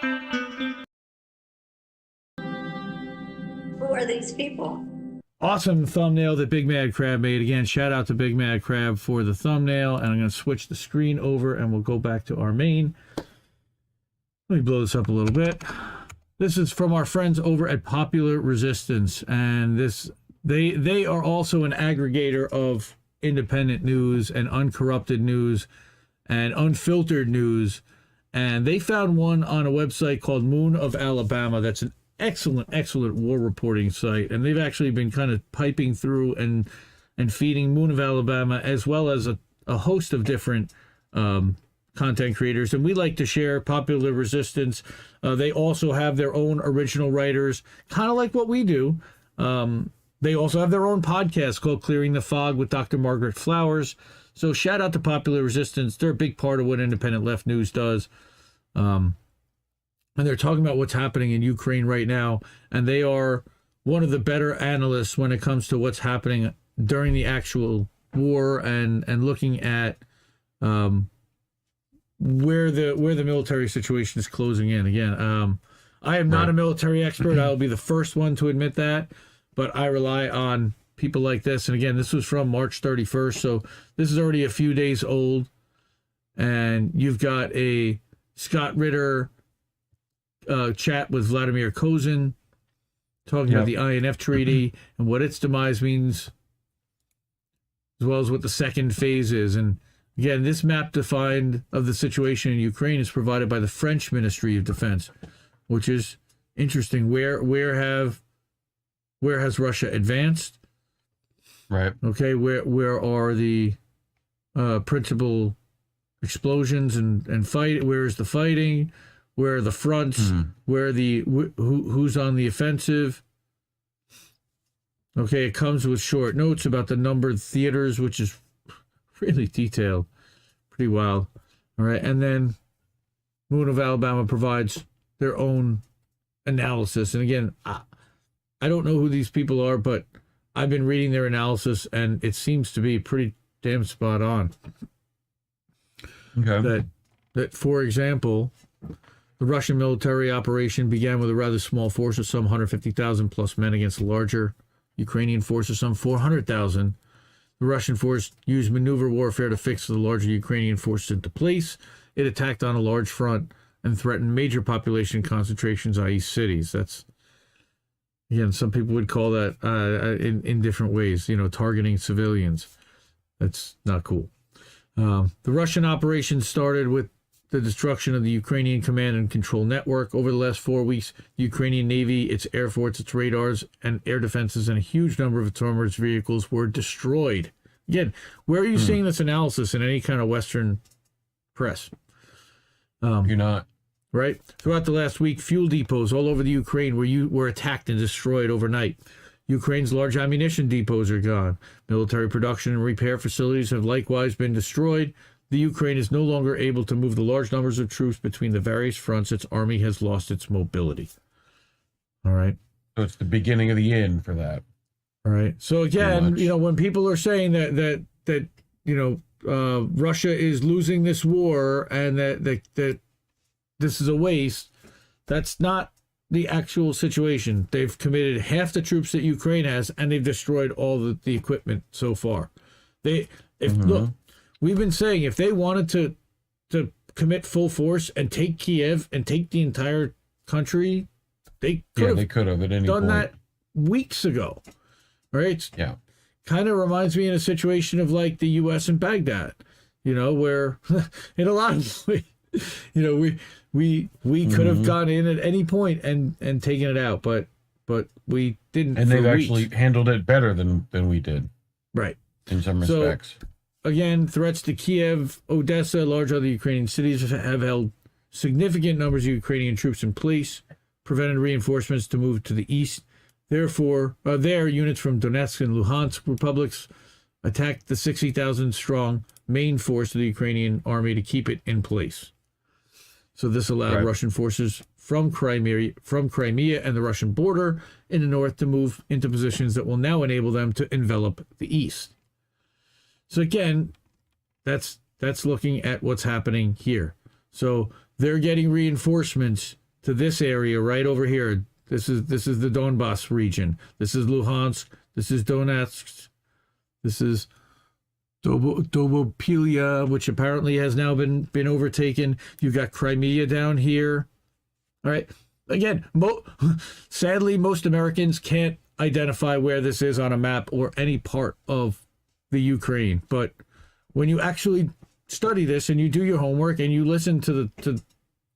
Who are these people? Awesome thumbnail that Big Mad Crab made. Again, shout out to Big Mad Crab for the thumbnail. And I'm going to switch the screen over and we'll go back to our main. Let me blow this up a little bit. This is from our friends over at Popular Resistance. And they are also an aggregator of independent news and uncorrupted news and unfiltered news. And they found one on a website called Moon of Alabama. That's an excellent war reporting site, and they've actually been kind of piping through and feeding Moon of Alabama as well as a host of different content creators. And we like to share Popular Resistance. They also have their own original writers, kind of like what we do. They also have their own podcast called Clearing the Fog with Dr. Margaret Flowers. So shout out to Popular Resistance. They're a big part of what Independent Left News does. And they're talking about what's happening in Ukraine right now. And they are one of the better analysts when it comes to what's happening during the actual war and looking at where the military situation is closing in. Again, I am not a military expert. I'll be the first one to admit that. But I rely on people like this. And again, this was from March 31st. So this is already a few days old. And you've got a Scott Ritter chat with Vladimir Kozin talking about the INF Treaty and what its demise means, as well as what the second phase is. And again, this map defined of the situation in Ukraine is provided by the French Ministry of Defense, which is interesting. Where has Russia advanced? Right. Okay. Where are the principal explosions and fight? Where is the fighting? Where are the fronts? Where who's on the offensive? Okay, it comes with short notes about the numbered theaters, which is really detailed, pretty wild. All right, and then Moon of Alabama provides their own analysis. And again, I don't know who these people are, but I've been reading their analysis, and it seems to be pretty damn spot on. Okay. That for example, the Russian military operation began with a rather small force of some 150,000 plus men against a larger Ukrainian force of some 400,000. The Russian force used maneuver warfare to fix the larger Ukrainian force into place. It attacked on a large front and threatened major population concentrations, i.e. cities. That's, again, some people would call that in different ways, targeting civilians. That's not cool. The Russian operation started with the destruction of the Ukrainian command and control network. Over the last 4 weeks, the Ukrainian Navy, its Air Force, its radars, and air defenses, and a huge number of its armored vehicles were destroyed. Again, where are you seeing this analysis in any kind of Western press? You're not. Right? Throughout the last week, fuel depots all over the Ukraine were attacked and destroyed overnight. Ukraine's large ammunition depots are gone. Military production and repair facilities have likewise been destroyed. The Ukraine is no longer able to move the large numbers of troops between the various fronts. Its army has lost its mobility. All right. So it's the beginning of the end for that. All right. So again, when people are saying that Russia is losing this war and that this is a waste, that's not the actual situation. They've committed half the troops that Ukraine has, and they've destroyed all the equipment so far. Look. We've been saying if they wanted to commit full force and take Kiev and take the entire country, they could have at any done point. That weeks ago, right? Yeah. Kind of reminds me in a situation of like the U.S. and Baghdad, where in a lot of ways, we could have gone in at any point and taken it out, but we didn't. And they've actually handled it better than we did, right? In some respects. Again, threats to Kiev, Odessa, large other Ukrainian cities have held significant numbers of Ukrainian troops in place, prevented reinforcements to move to the east. Therefore, there, units from Donetsk and Luhansk republics attacked the 60,000-strong main force of the Ukrainian army to keep it in place. So this allowed Russian forces from Crimea and the Russian border in the north to move into positions that will now enable them to envelop the east. So again, that's looking at what's happening here. So they're getting reinforcements to this area right over here. This is the Donbass region. This is Luhansk. This is Donetsk. This is Dobopilia, which apparently has now been overtaken. You've got Crimea down here. All right. Again, sadly, most Americans can't identify where this is on a map or any part of the Ukraine. But when you actually study this and you do your homework and you listen to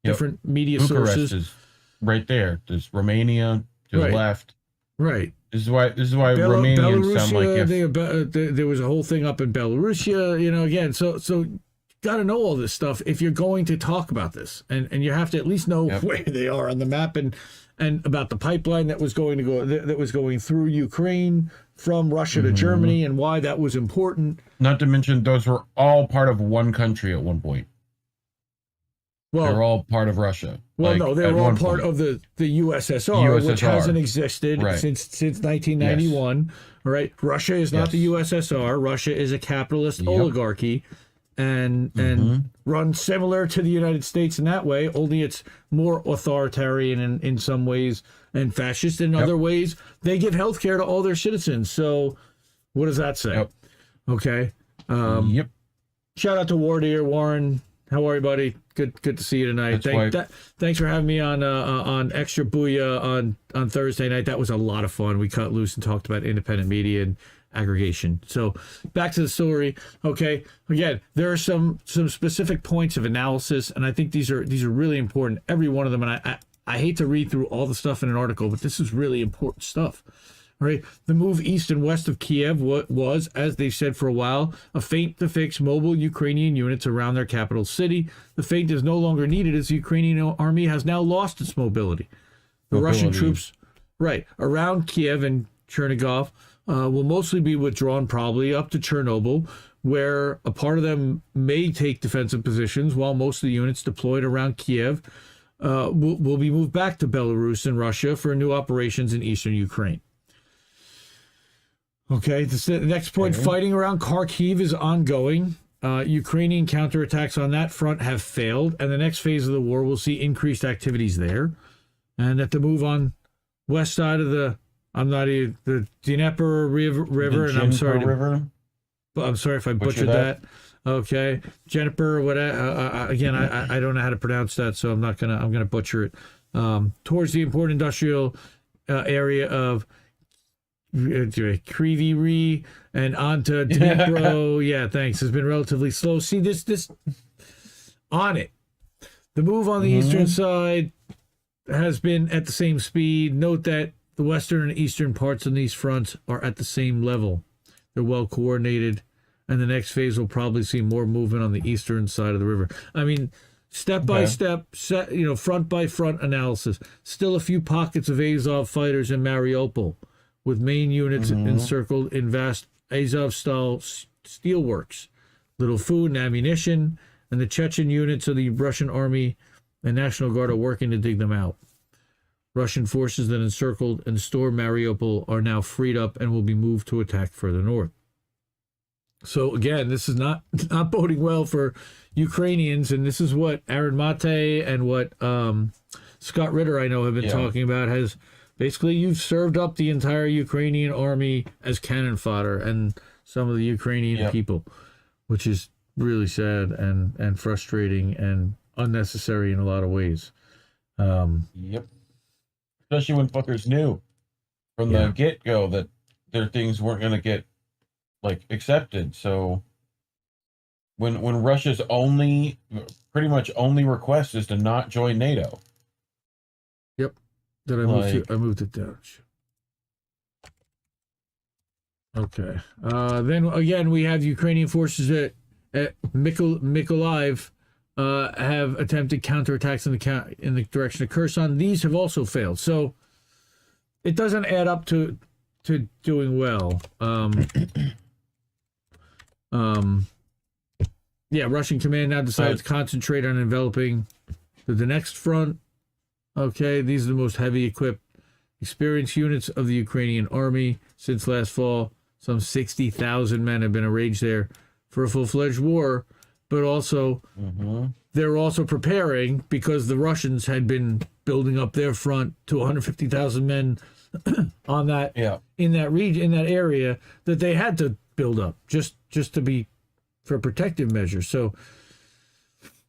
different media Bucharest sources, is right there. There's Romania to the left. right? This is why Romanians sound like there was a whole thing up in Belarusia. You know, again, so got to know all this stuff if you're going to talk about this, and you have to at least know where they are on the map and about the pipeline that was going through Ukraine from Russia to Germany and why that was important. Not to mention those were all part of one country at one point. Well, they're all part of Russia. Well, no, they were all part of the USSR, which hasn't existed since 1991. Yes. Right? Russia is not the USSR. Russia is a capitalist oligarchy. And run similar to the United States in that way, only it's more authoritarian in some ways and fascist in other ways. They give health care to all their citizens. So what does that say? Okay. Shout out to Warren. How are you, buddy? Good to see you tonight. Thanks for having me on Extra Booyah on Thursday night. That was a lot of fun. We cut loose and talked about independent media and aggregation. So back to the story. Okay, again, there are some specific points of analysis, and I think these are really important, every one of them. And I hate to read through all the stuff in an article, but this is really important stuff. All right, the move east and west of Kiev was, as they've said for a while, a feint to fix mobile Ukrainian units around their capital city. The feint is no longer needed as the Ukrainian army has now lost its mobility. The Russian troops, around Kiev and Chernigov, will mostly be withdrawn probably up to Chernobyl, where a part of them may take defensive positions, while most of the units deployed around Kiev will be moved back to Belarus and Russia for new operations in eastern Ukraine. Okay, the next point, fighting around Kharkiv is ongoing. Ukrainian counterattacks on that front have failed, and the next phase of the war will see increased activities there. And that the move on west side of the Dnieper River, and I'm sorry if I butchered that. Okay, Dnieper, again, I don't know how to pronounce that, so I'm gonna butcher it. Towards the important industrial area of Kryvyi and onto Dnipro. Thanks. Has been relatively slow. See this on it. The move on the eastern side has been at the same speed. Note that the western and eastern parts of these fronts are at the same level. They're well coordinated, and the next phase will probably see more movement on the eastern side of the river. I mean, step by step, front by front analysis. Still a few pockets of Azov fighters in Mariupol, with main units encircled in vast Azov-style steelworks. Little food and ammunition, and the Chechen units of the Russian army and National Guard are working to dig them out. Russian forces that encircled and stored Mariupol are now freed up and will be moved to attack further north. So again, this is not boding well for Ukrainians, and this is what Aaron Mate and what Scott Ritter, I know, have been talking about. Has basically, you've served up the entire Ukrainian army as cannon fodder and some of the Ukrainian people, which is really sad and frustrating and unnecessary in a lot of ways. Especially when fuckers knew from the get-go that their things weren't going to get accepted. So when Russia's pretty much only request is to not join NATO. Did I moved it down? Okay. Then again, we have Ukrainian forces at Mykolaiv have attempted counterattacks in the direction of Kherson. These have also failed. So it doesn't add up to doing well. Russian command now decided to concentrate on enveloping the next front. Okay, these are the most heavy equipped, experienced units of the Ukrainian army. Since last fall, some 60,000 men have been arranged there for a full-fledged war. but also they're also preparing because the Russians had been building up their front to 150,000 men on that in that region, in that area, that they had to build up just to be for protective measures. So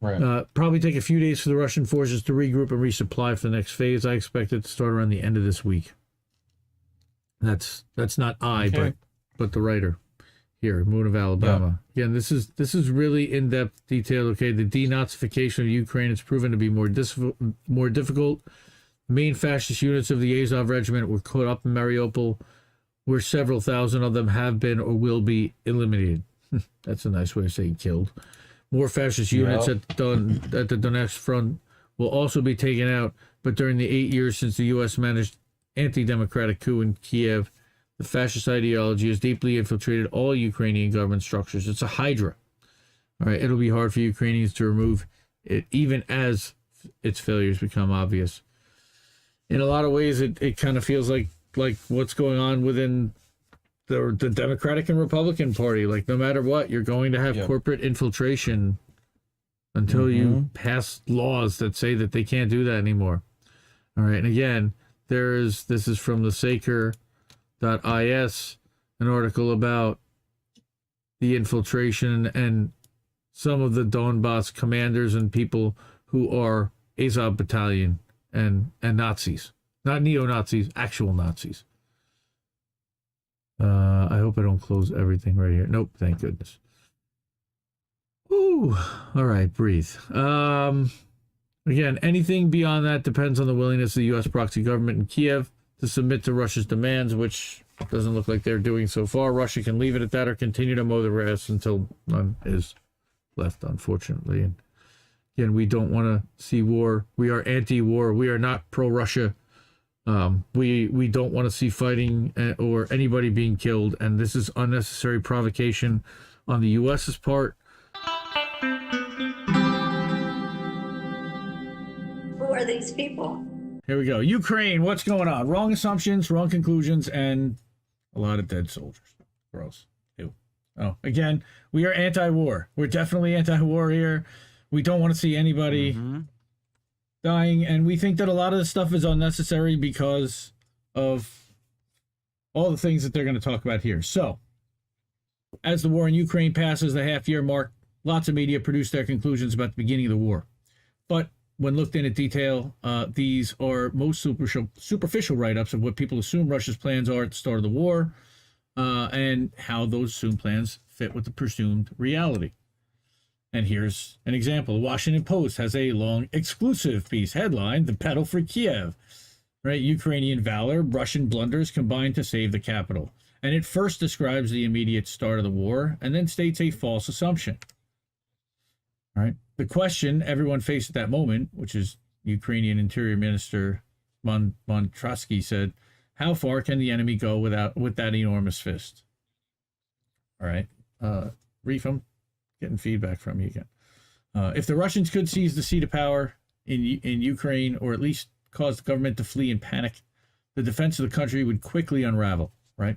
probably take a few days for the Russian forces to regroup and resupply for the next phase. I expect it to start around the end of this week. That's not but the writer here, Moon of Alabama. Again, this is really in-depth detail. Okay, the denazification of Ukraine has proven to be more difficult. The main fascist units of the Azov Regiment were caught up in Mariupol, where several thousand of them have been or will be eliminated. That's a nice way of saying killed. More fascist units at the Donetsk front will also be taken out, but during the 8 years since the U.S. managed anti-democratic coup in Kiev, the fascist ideology has deeply infiltrated all Ukrainian government structures. It's a hydra. All right, it'll be hard for Ukrainians to remove it, even as its failures become obvious. In a lot of ways, it kind of feels like what's going on within the Democratic and Republican Party. Like, no matter what, you're going to have corporate infiltration until you pass laws that say that they can't do that anymore. All right, and again, this is from the Saker.is, an article about the infiltration and some of the Donbass commanders and people who are Azov Battalion and Nazis. Not neo-Nazis, actual Nazis. I hope I don't close everything right here. Nope, thank goodness. Ooh, all right, breathe. Again, anything beyond that depends on the willingness of the U.S. proxy government in Kiev to submit to Russia's demands, which doesn't look like they're doing so far. Russia can leave it at that or continue to mow the grass until none is left, unfortunately. And again, we don't want to see war. We are anti-war. We are not pro-Russia. We don't want to see fighting or anybody being killed, and this is unnecessary provocation on the U.S.'s part. Who are these people? Here we go. Ukraine, what's going on? Wrong assumptions, wrong conclusions, and a lot of dead soldiers. Gross. Ew. Oh, again, we are anti-war. We're definitely anti-war here. We don't want to see anybody dying, and we think that a lot of this stuff is unnecessary because of all the things that they're going to talk about here. So, as the war in Ukraine passes the half-year mark, lots of media produce their conclusions about the beginning of the war. But when looked into detail, these are most superficial write-ups of what people assume Russia's plans are at the start of the war, and how those assumed plans fit with the presumed reality. And here's an example. The Washington Post has a long exclusive piece headlined, "The Petal for Kiev." Right? Ukrainian valor, Russian blunders combined to save the capital. And it first describes the immediate start of the war and then states a false assumption. All right? The question everyone faced at that moment, which is Ukrainian Interior Minister Montrasky said, how far can the enemy go with that enormous fist? All right. Reef, I'm getting feedback from you again. If the Russians could seize the seat of power in Ukraine, or at least cause the government to flee in panic, the defense of the country would quickly unravel, right?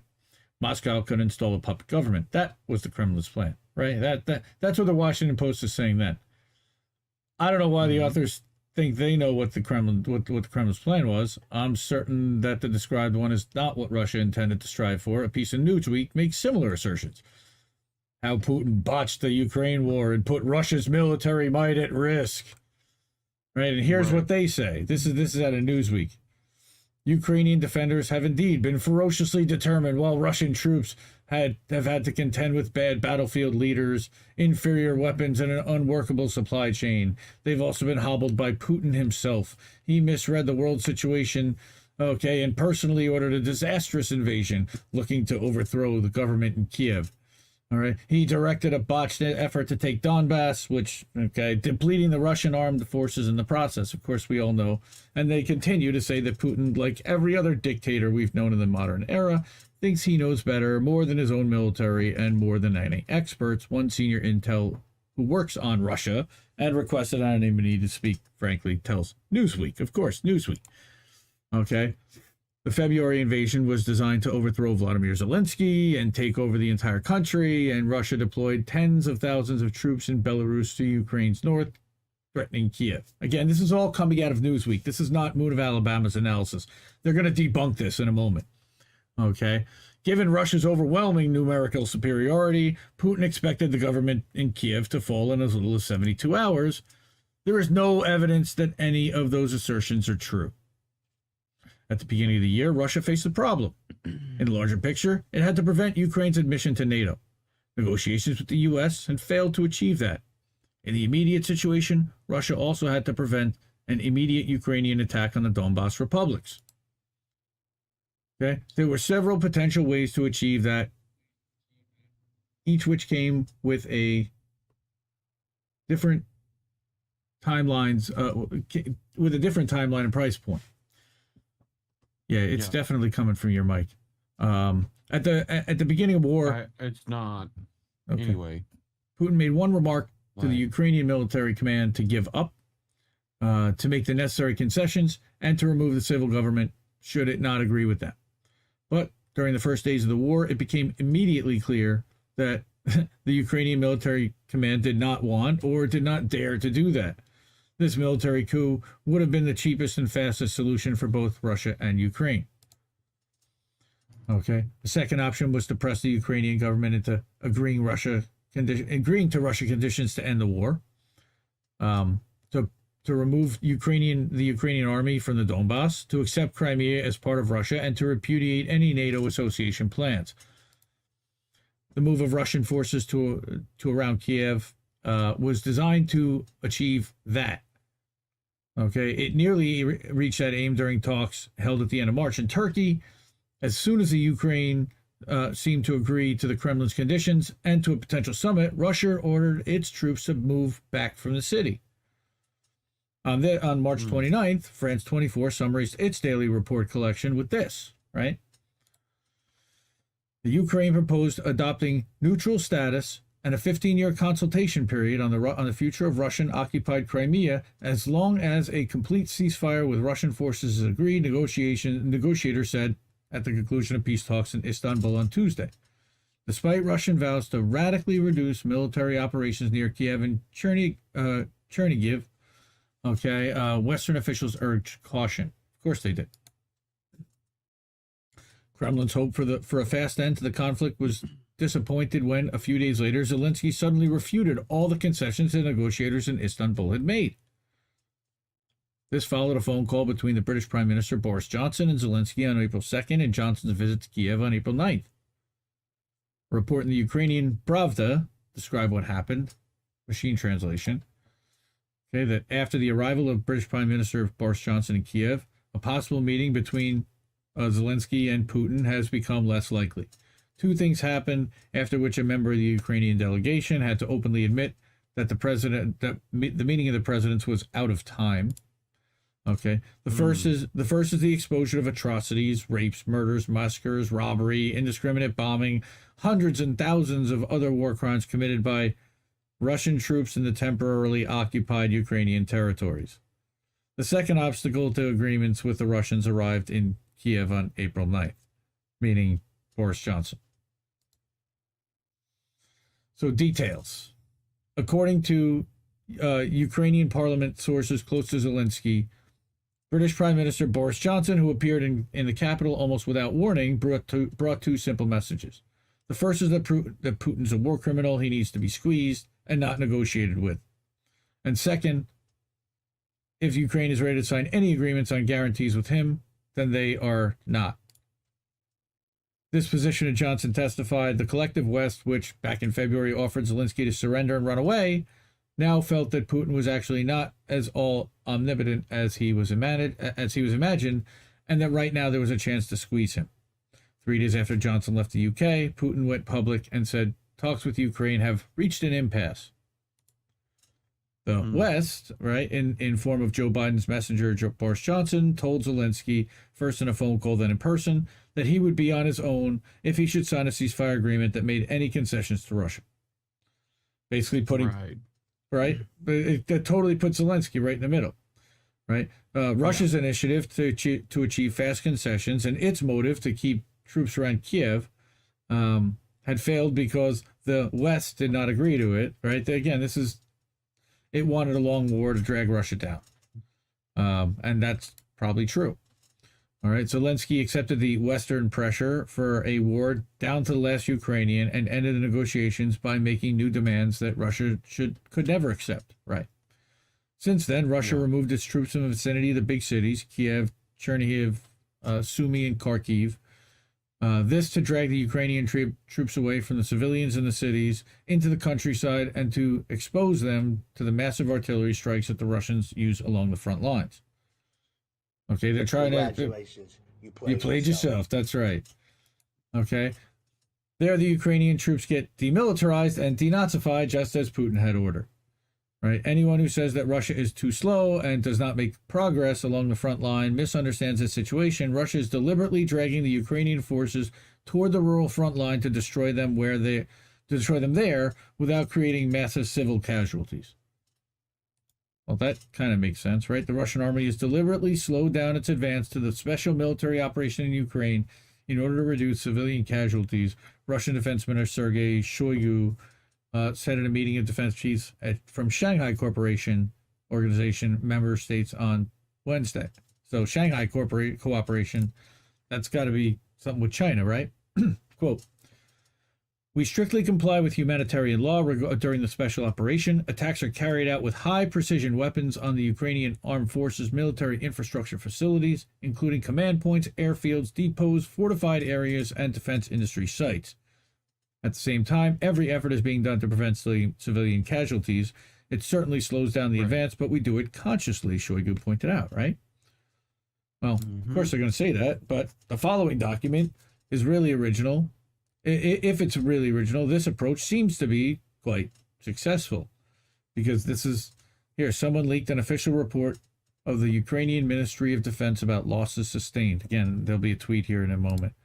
Moscow could install a puppet government. That was the Kremlin's plan, right? That's what the Washington Post is saying then. I don't know why the authors think they know what the Kremlin's plan was. I'm certain that the described one is not what Russia intended to strive for. A piece of Newsweek makes similar assertions. How Putin botched the Ukraine war and put Russia's military might at risk. Right, and here's what they say. This is out of Newsweek. Ukrainian defenders have indeed been ferociously determined, while Russian troops have had to contend with bad battlefield leaders, inferior weapons, and an unworkable supply chain. They've also been hobbled by Putin himself. He misread the world situation, and personally ordered a disastrous invasion, looking to overthrow the government in Kiev. All right. He directed a botched effort to take Donbass, depleting the Russian armed forces in the process. Of course, we all know. And they continue to say that Putin, like every other dictator we've known in the modern era, thinks he knows better, more than his own military and more than any experts. One senior intel who works on Russia and requested anonymity to speak frankly tells Newsweek. Of course, Newsweek. Okay. The February invasion was designed to overthrow Vladimir Zelensky and take over the entire country, and Russia deployed tens of thousands of troops in Belarus to Ukraine's north, threatening Kiev. Again, this is all coming out of Newsweek. This is not Moon of Alabama's analysis. They're going to debunk this in a moment. Okay? Given Russia's overwhelming numerical superiority, Putin expected the government in Kiev to fall in as little as 72 hours. There is no evidence that any of those assertions are true. At the beginning of the year, Russia faced a problem. In the larger picture, it had to prevent Ukraine's admission to NATO. Negotiations with the U.S. had failed to achieve that. In the immediate situation, Russia also had to prevent an immediate Ukrainian attack on the Donbas republics. Okay? There were several potential ways to achieve that, each which came with a different timelines, with a different timeline and price point. Yeah, it's definitely coming from your mic. At the beginning of war, it's not. Okay. Anyway, Putin made one remark to the Ukrainian military command to give up, to make the necessary concessions, and to remove the civil government should it not agree with that. But during the first days of the war, it became immediately clear that the Ukrainian military command did not want or did not dare to do that. This military coup would have been the cheapest and fastest solution for both Russia and Ukraine. Okay. The second option was to press the Ukrainian government into agreeing to Russia conditions to end the war, to remove the Ukrainian army from the Donbas, to accept Crimea as part of Russia, and to repudiate any NATO association plans. The move of Russian forces to around Kiev was designed to achieve that. Okay, it nearly reached that aim during talks held at the end of March in Turkey. As soon as the Ukraine seemed to agree to the Kremlin's conditions and to a potential summit, Russia ordered its troops to move back from the city. On March 29th, France 24 summarized its daily report collection with this, right? The Ukraine proposed adopting neutral status and a 15-year consultation period on the future of Russian-occupied Crimea, as long as a complete ceasefire with Russian forces is agreed, negotiators said at the conclusion of peace talks in Istanbul on Tuesday. Despite Russian vows to radically reduce military operations near Kiev and Chernihiv, Western officials urged caution. Of course they did. Kremlin's hope for a fast end to the conflict was disappointed when, a few days later, Zelensky suddenly refuted all the concessions the negotiators in Istanbul had made. This followed a phone call between the British Prime Minister Boris Johnson and Zelensky on April 2nd and Johnson's visit to Kiev on April 9th. A report in the Ukrainian Pravda described what happened, machine translation, that after the arrival of British Prime Minister Boris Johnson in Kiev, a possible meeting between Zelensky and Putin has become less likely. Two things happened, after which a member of the Ukrainian delegation had to openly admit that the meeting of the presidents was out of time. Okay. The first is the exposure of atrocities, rapes, murders, massacres, robbery, indiscriminate bombing, hundreds and thousands of other war crimes committed by Russian troops in the temporarily occupied Ukrainian territories. The second obstacle to agreements with the Russians arrived in Kiev on April 9th, meaning Boris Johnson. So details. According to Ukrainian parliament sources close to Zelensky, British Prime Minister Boris Johnson, who appeared in the capital almost without warning, brought two simple messages. The first is that Putin's a war criminal, he needs to be squeezed and not negotiated with. And second, if Ukraine is ready to sign any agreements on guarantees with him, then they are not. This position of Johnson testified the collective West, which back in February offered Zelensky to surrender and run away, now felt that Putin was actually not as all omnipotent as he was imagined, and that right now there was a chance to squeeze him. 3 days after Johnson left the UK, Putin went public and said talks with Ukraine have reached an impasse. The West, right, in form of Joe Biden's messenger, Boris Johnson, told Zelensky, first in a phone call, then in person, that he would be on his own if he should sign a ceasefire agreement that made any concessions to Russia. Basically putting, right? But that totally puts Zelensky right in the middle. right? Russia's initiative to achieve fast concessions and its motive to keep troops around Kiev had failed because the West did not agree to it, right? Again, it wanted a long war to drag Russia down. And that's probably true. All right, Zelensky accepted the Western pressure for a war down to the last Ukrainian and ended the negotiations by making new demands that Russia could never accept, right? Since then, Russia removed its troops from the vicinity of the big cities, Kiev, Chernihiv, Sumy, and Kharkiv. This to drag the Ukrainian troops away from the civilians in the cities into the countryside and to expose them to the massive artillery strikes that the Russians use along the front lines. Okay, they're trying to... Congratulations. You played yourself. That's right. Okay. There, the Ukrainian troops get demilitarized and denazified just as Putin had ordered. Right? Anyone who says that Russia is too slow and does not make progress along the front line misunderstands the situation. Russia is deliberately dragging the Ukrainian forces toward the rural front line to destroy them there without creating massive civil casualties. Well, that kind of makes sense, right? The Russian army has deliberately slowed down its advance to the special military operation in Ukraine in order to reduce civilian casualties. Russian Defense Minister Sergei Shoigu said at a meeting of defense chiefs from Shanghai Organization member states on Wednesday. So Shanghai Cooperation, that's got to be something with China, right? Quote, "We strictly comply with humanitarian law during the special operation. Attacks are carried out with high-precision weapons on the Ukrainian armed forces' military infrastructure facilities, including command points, airfields, depots, fortified areas, and defense industry sites. At the same time, every effort is being done to prevent civilian casualties. It certainly slows down the advance, but we do it consciously," Shoigu pointed out, right? Well, of course they're going to say that, but the following document is really original. If it's really original, this approach seems to be quite successful, because this is, here, someone leaked an official report of the Ukrainian Ministry of Defense about losses sustained. Again, there'll be a tweet here in a moment.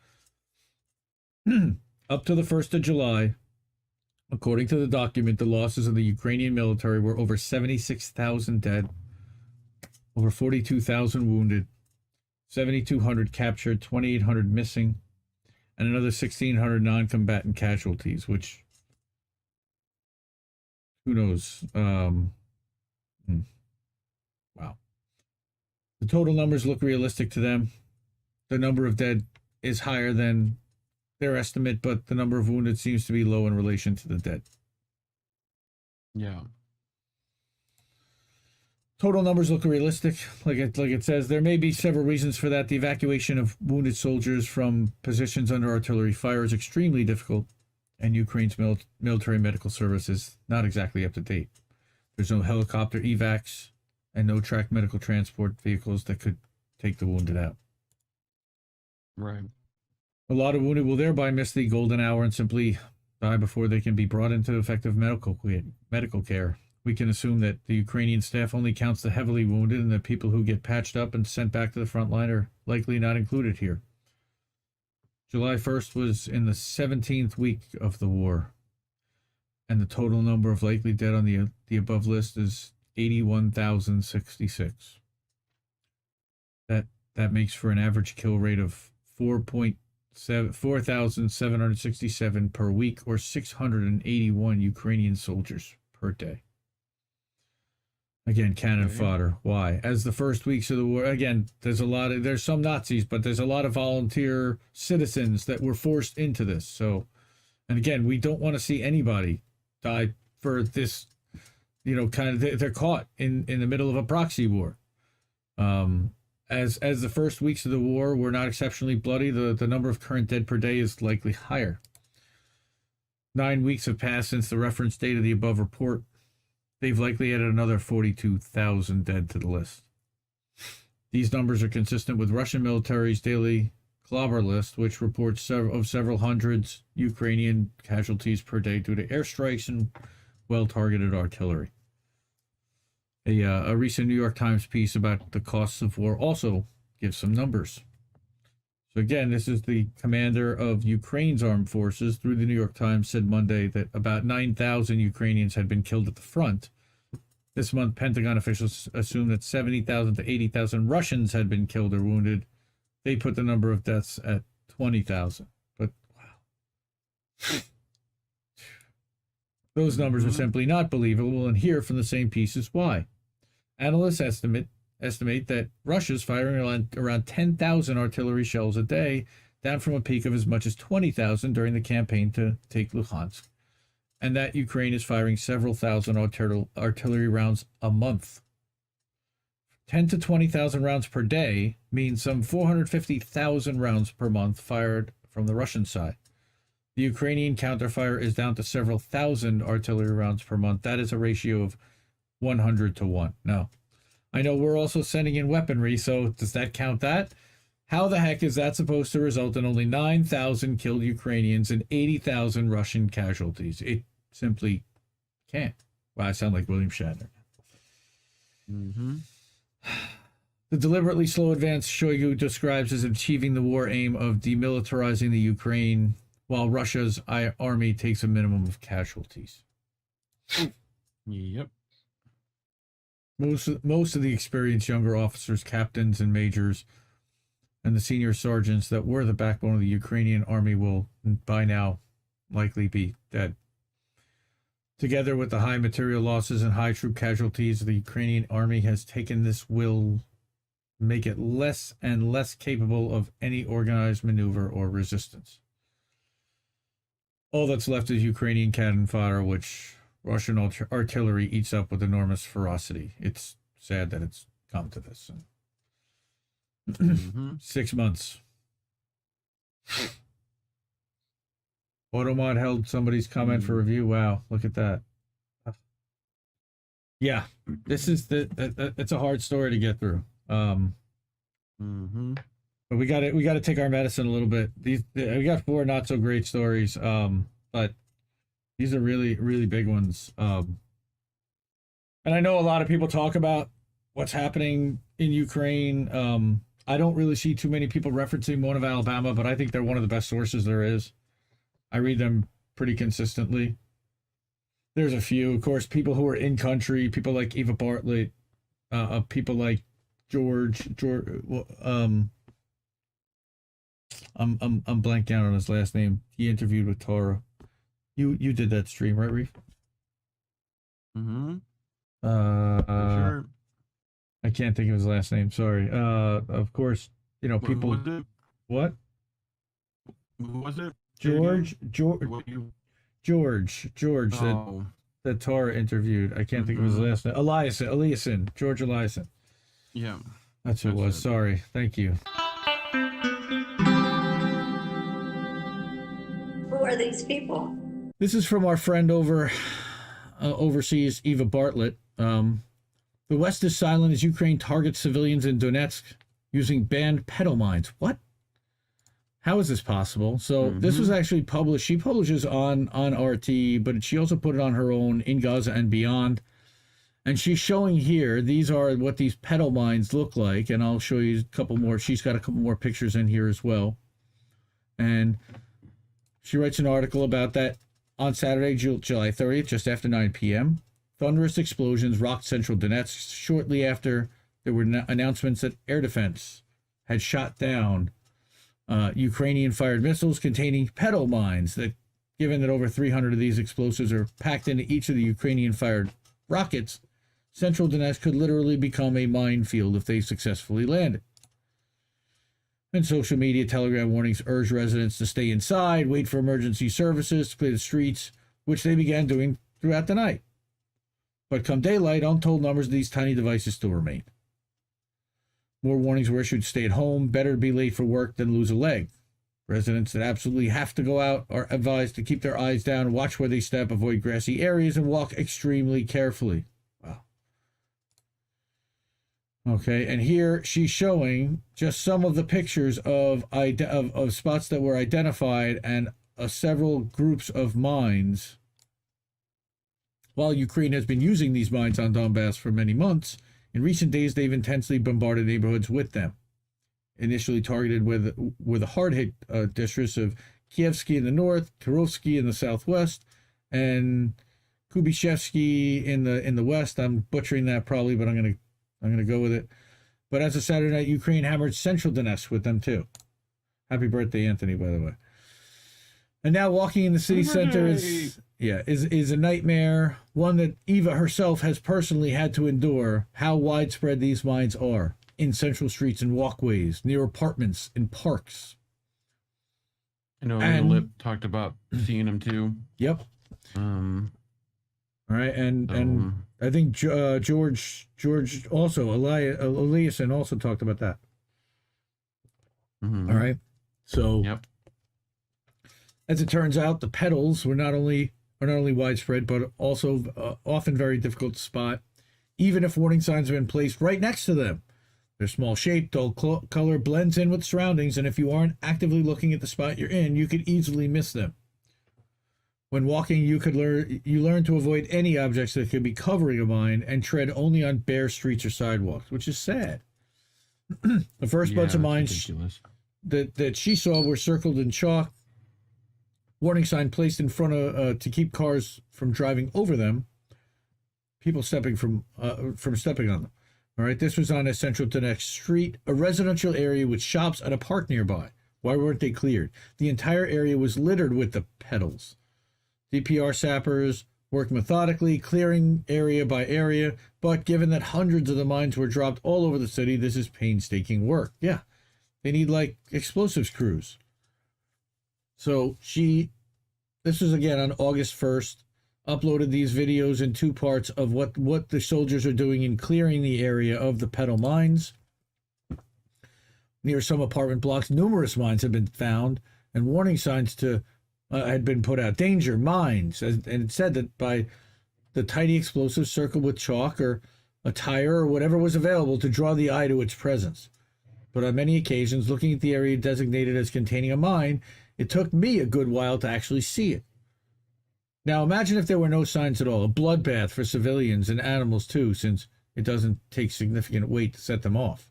Up to the 1st of July, according to the document, the losses of the Ukrainian military were over 76,000 dead, over 42,000 wounded, 7,200 captured, 2,800 missing, and another 1,600 non-combatant casualties, which, who knows? Wow. The total numbers look realistic to them. The number of dead is higher than their estimate, but the number of wounded seems to be low in relation to the dead. Yeah. Total numbers look realistic. Like it says, there may be several reasons for that. The evacuation of wounded soldiers from positions under artillery fire is extremely difficult, and Ukraine's military medical service is not exactly up to date. There's no helicopter evacs and no tracked medical transport vehicles that could take the wounded out. Right. A lot of wounded will thereby miss the golden hour and simply die before they can be brought into effective medical care. We can assume that the Ukrainian staff only counts the heavily wounded, and the people who get patched up and sent back to the front line are likely not included here. July 1st was in the 17th week of the war, and the total number of likely dead on the above list is 81,066. That makes for an average kill rate of 4,767 per week, or 681 Ukrainian soldiers per day. Again, cannon fodder. Why? As the first weeks of the war, again, there's some Nazis, but there's a lot of volunteer citizens that were forced into this. So, and again, we don't want to see anybody die for this, they're caught in the middle of a proxy war. As the first weeks of the war were not exceptionally bloody, the number of current dead per day is likely higher. 9 weeks have passed since the reference date of the above report. They've likely added another 42,000 dead to the list. These numbers are consistent with Russian military's daily clobber list, which reports several hundreds Ukrainian casualties per day due to airstrikes and well-targeted artillery. A recent New York Times piece about the costs of war also gives some numbers. So again, this is the commander of Ukraine's armed forces, through the New York Times, said Monday that about 9,000 Ukrainians had been killed at the front, This month, Pentagon officials assumed that 70,000 to 80,000 Russians had been killed or wounded. They put the number of deaths at 20,000. But wow. Those numbers are simply not believable, and here from the same piece is why. Analysts estimate that Russia's firing around 10,000 artillery shells a day, down from a peak of as much as 20,000 during the campaign to take Luhansk, and that Ukraine is firing several thousand artillery rounds a month. 10 to 20,000 rounds per day means some 450,000 rounds per month fired from the Russian side. The Ukrainian counterfire is down to several thousand artillery rounds per month. That is a ratio of 100 to 1. Now, I know we're also sending in weaponry, so does that count that? How the heck is that supposed to result in only 9,000 killed Ukrainians and 80,000 Russian casualties? It simply can't. Wow, I sound like William Shatner. Mm-hmm. The deliberately slow advance Shoigu describes as achieving the war aim of demilitarizing the Ukraine, while Russia's army takes a minimum of casualties. Yep. Most of the experienced younger officers, captains, and majors, and the senior sergeants that were the backbone of the Ukrainian army will, by now, likely be dead. Together with the high material losses and high troop casualties, the Ukrainian army has taken this will make it less and less capable of any organized maneuver or resistance. All that's left is Ukrainian cannon fodder, which Russian artillery eats up with enormous ferocity. It's sad that it's come to this. 6 months. Automod held somebody's comment for review. Wow, look at that. Yeah, this is it's a hard story to get through. But we got to take our medicine a little bit. We got 4 not so great stories, but these are really, really big ones. And I know a lot of people talk about what's happening in Ukraine. I don't really see too many people referencing one of Alabama, but I think they're one of the best sources there is. I read them pretty consistently. There's a few, of course, people who are in country, people like Eva Bartlett, people like George. I'm blanking out on his last name. He interviewed with Torah. You did that stream, right, Reef? Sure. I can't think of his last name. Sorry. Of course, you know, people. Who was it? What? Who was it? George. Oh. That Torah interviewed. I can't think of his last name. Eliason. George Eliason. Yeah. That's who it was. Sorry. Thank you. Who are these people? This is from our friend overseas, Eva Bartlett. The West is silent as Ukraine targets civilians in Donetsk using banned petal mines. What? How is this possible? So this was actually published. She publishes on RT, but she also put it on her own in Gaza and beyond. And she's showing here, these are what these petal mines look like. And I'll show you a couple more. She's got a couple more pictures in here as well. And she writes an article about that on Saturday, July 30th, just after 9 p.m. Thunderous explosions rocked central Donetsk shortly after there were announcements that air defense had shot down Ukrainian-fired missiles containing petal mines. That, given that over 300 of these explosives are packed into each of the Ukrainian-fired rockets, central Donetsk could literally become a minefield if they successfully landed. And social media telegram warnings urged residents to stay inside, wait for emergency services to clear the streets, which they began doing throughout the night. But come daylight, untold numbers of these tiny devices still remain. More warnings were issued to stay at home, better to be late for work than lose a leg. Residents that absolutely have to go out are advised to keep their eyes down, watch where they step, avoid grassy areas, and walk extremely carefully. Wow. Okay, and here she's showing just some of the pictures of spots that were identified and several groups of mines. While Ukraine has been using these mines on Donbass for many months, in recent days they've intensely bombarded neighborhoods with them. Initially targeted with the hard-hit districts of Kievsky in the north, Kirovsky in the southwest, and Kubishevsky in the west. I'm butchering that probably, but I'm gonna go with it. But as of Saturday night, Ukraine hammered central Donetsk with them too. Happy birthday, Anthony, by the way. And now walking in the city center is a nightmare, one that Eva herself has personally had to endure. How widespread these mines are in central streets and walkways, near apartments, in parks. I know Lip talked about seeing them too. Yep. All right, and I think George also Eliason also talked about that. Mm-hmm. All right, so yep. As it turns out, the petals are not only widespread, but also often very difficult to spot, even if warning signs have been placed right next to them. Their small shape, dull color blends in with surroundings, and if you aren't actively looking at the spot you're in, you could easily miss them. When walking, you learn to avoid any objects that could be covering a mine and tread only on bare streets or sidewalks, which is sad. The first bunch of mines that she saw were circled in chalk, warning sign placed in front of to keep cars from driving over them, people stepping from stepping on them. All right, this was on a central Donetsk street, a residential area with shops and a park nearby. Why weren't they cleared? The entire area was littered with the petals. DPR sappers worked methodically, clearing area by area, but given that hundreds of the mines were dropped all over the city, this is painstaking work. Yeah, they need like explosives crews. So this was again on August 1st, uploaded these videos in two parts of what the soldiers are doing in clearing the area of the Petal mines. Near some apartment blocks, numerous mines have been found, and warning signs had been put out. Danger, mines, and it said that by the tiny explosives circled with chalk or a tire or whatever was available to draw the eye to its presence. But on many occasions, looking at the area designated as containing a mine, it took me a good while to actually see it. Now imagine if there were no signs at all, a bloodbath for civilians and animals too, since it doesn't take significant weight to set them off.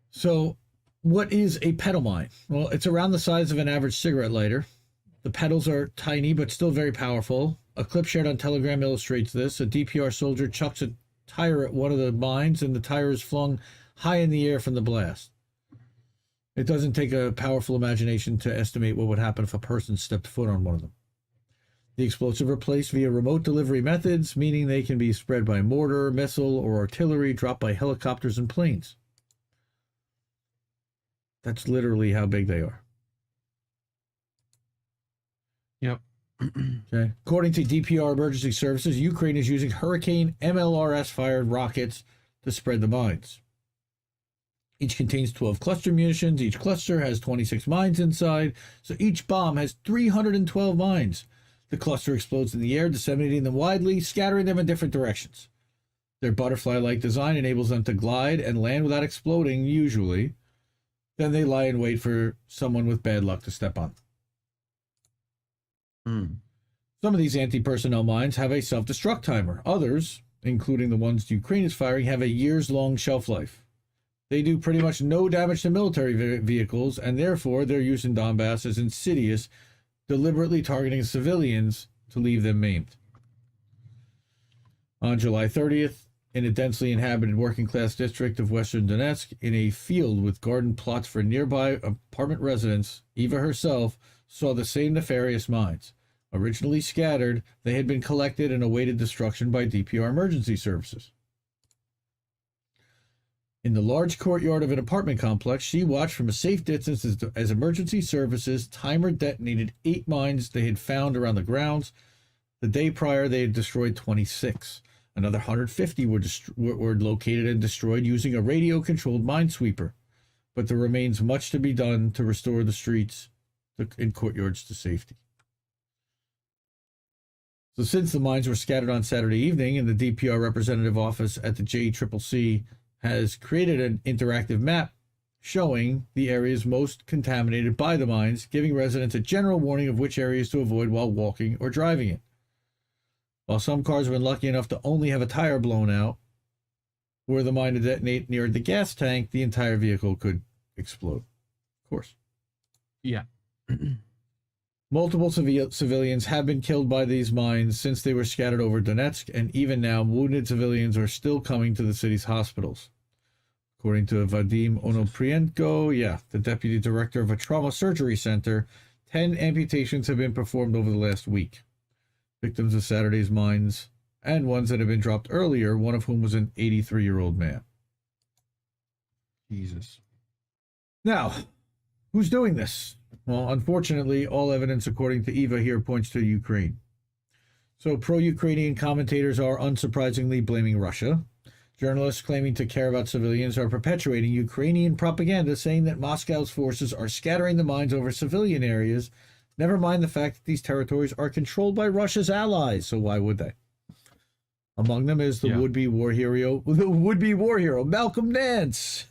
So what is a petal mine? Well, it's around the size of an average cigarette lighter. The petals are tiny but still very powerful. A clip shared on Telegram illustrates this. A DPR soldier chucks a tire at one of the mines and the tire is flung high in the air from the blast. It doesn't take a powerful imagination to estimate what would happen if a person stepped foot on one of them. The explosives are placed via remote delivery methods, meaning they can be spread by mortar, missile, or artillery dropped by helicopters and planes. That's literally how big they are. Yep. Okay. According to DPR Emergency Services, Ukraine is using Hurricane MLRS-fired rockets to spread the mines. Each contains 12 cluster munitions. Each cluster has 26 mines inside, so each bomb has 312 mines. The cluster explodes in the air, disseminating them widely, scattering them in different directions. Their butterfly-like design enables them to glide and land without exploding, usually. Then they lie in wait for someone with bad luck to step on. Some of these anti-personnel mines have a self-destruct timer. Others, including the ones Ukraine is firing, have a years-long shelf life. They do pretty much no damage to military vehicles, and therefore their use in Donbass is insidious, deliberately targeting civilians to leave them maimed. On July 30th, in a densely inhabited working-class district of western Donetsk, in a field with garden plots for nearby apartment residents, Eva herself saw the same nefarious mines. Originally scattered, they had been collected and awaited destruction by DPR emergency services. In the large courtyard of an apartment complex, she watched from a safe distance as emergency services timer detonated 8 mines they had found around the grounds. The day prior, they had destroyed 26. Another 150 were located and destroyed using a radio-controlled minesweeper. But there remains much to be done to restore the streets and courtyards to safety. So since the mines were scattered on Saturday evening and the DPR representative office at the JCCC has created an interactive map showing the areas most contaminated by the mines, giving residents a general warning of which areas to avoid while walking or driving in. While some cars have been lucky enough to only have a tire blown out, were the mine to detonate near the gas tank, the entire vehicle could explode. Of course. Yeah. Multiple civilians have been killed by these mines since they were scattered over Donetsk, and even now, wounded civilians are still coming to the city's hospitals. According to Vadim Onoprienko, the deputy director of a trauma surgery center, 10 amputations have been performed over the last week. Victims of Saturday's mines and ones that have been dropped earlier, one of whom was an 83-year-old man. Jesus. Now, who's doing this? Well, unfortunately, all evidence, according to Eva here, points to Ukraine. So pro-Ukrainian commentators are unsurprisingly blaming Russia. Journalists claiming to care about civilians are perpetuating Ukrainian propaganda, saying that Moscow's forces are scattering the mines over civilian areas. Never mind the fact that these territories are controlled by Russia's allies, so why would they? Among them is the would-be war hero Malcolm Nance,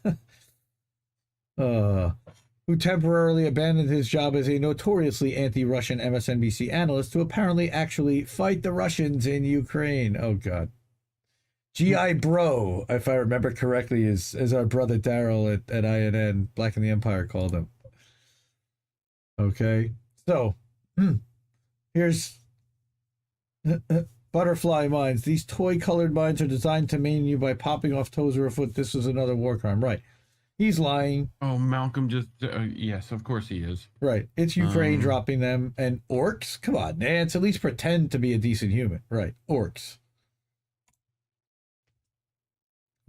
who temporarily abandoned his job as a notoriously anti-Russian MSNBC analyst to apparently actually fight the Russians in Ukraine. Oh, God. G.I. Bro, if I remember correctly, is our brother Daryl at INN, Black in the Empire, called him. Okay, so here's butterfly mines. These toy-colored mines are designed to maim you by popping off toes or a foot. This is another war crime, right? He's lying. Oh, Malcolm just... yes, of course he is. Right, it's Ukraine dropping them. And orcs? Come on, Nance, at least pretend to be a decent human. Right, orcs.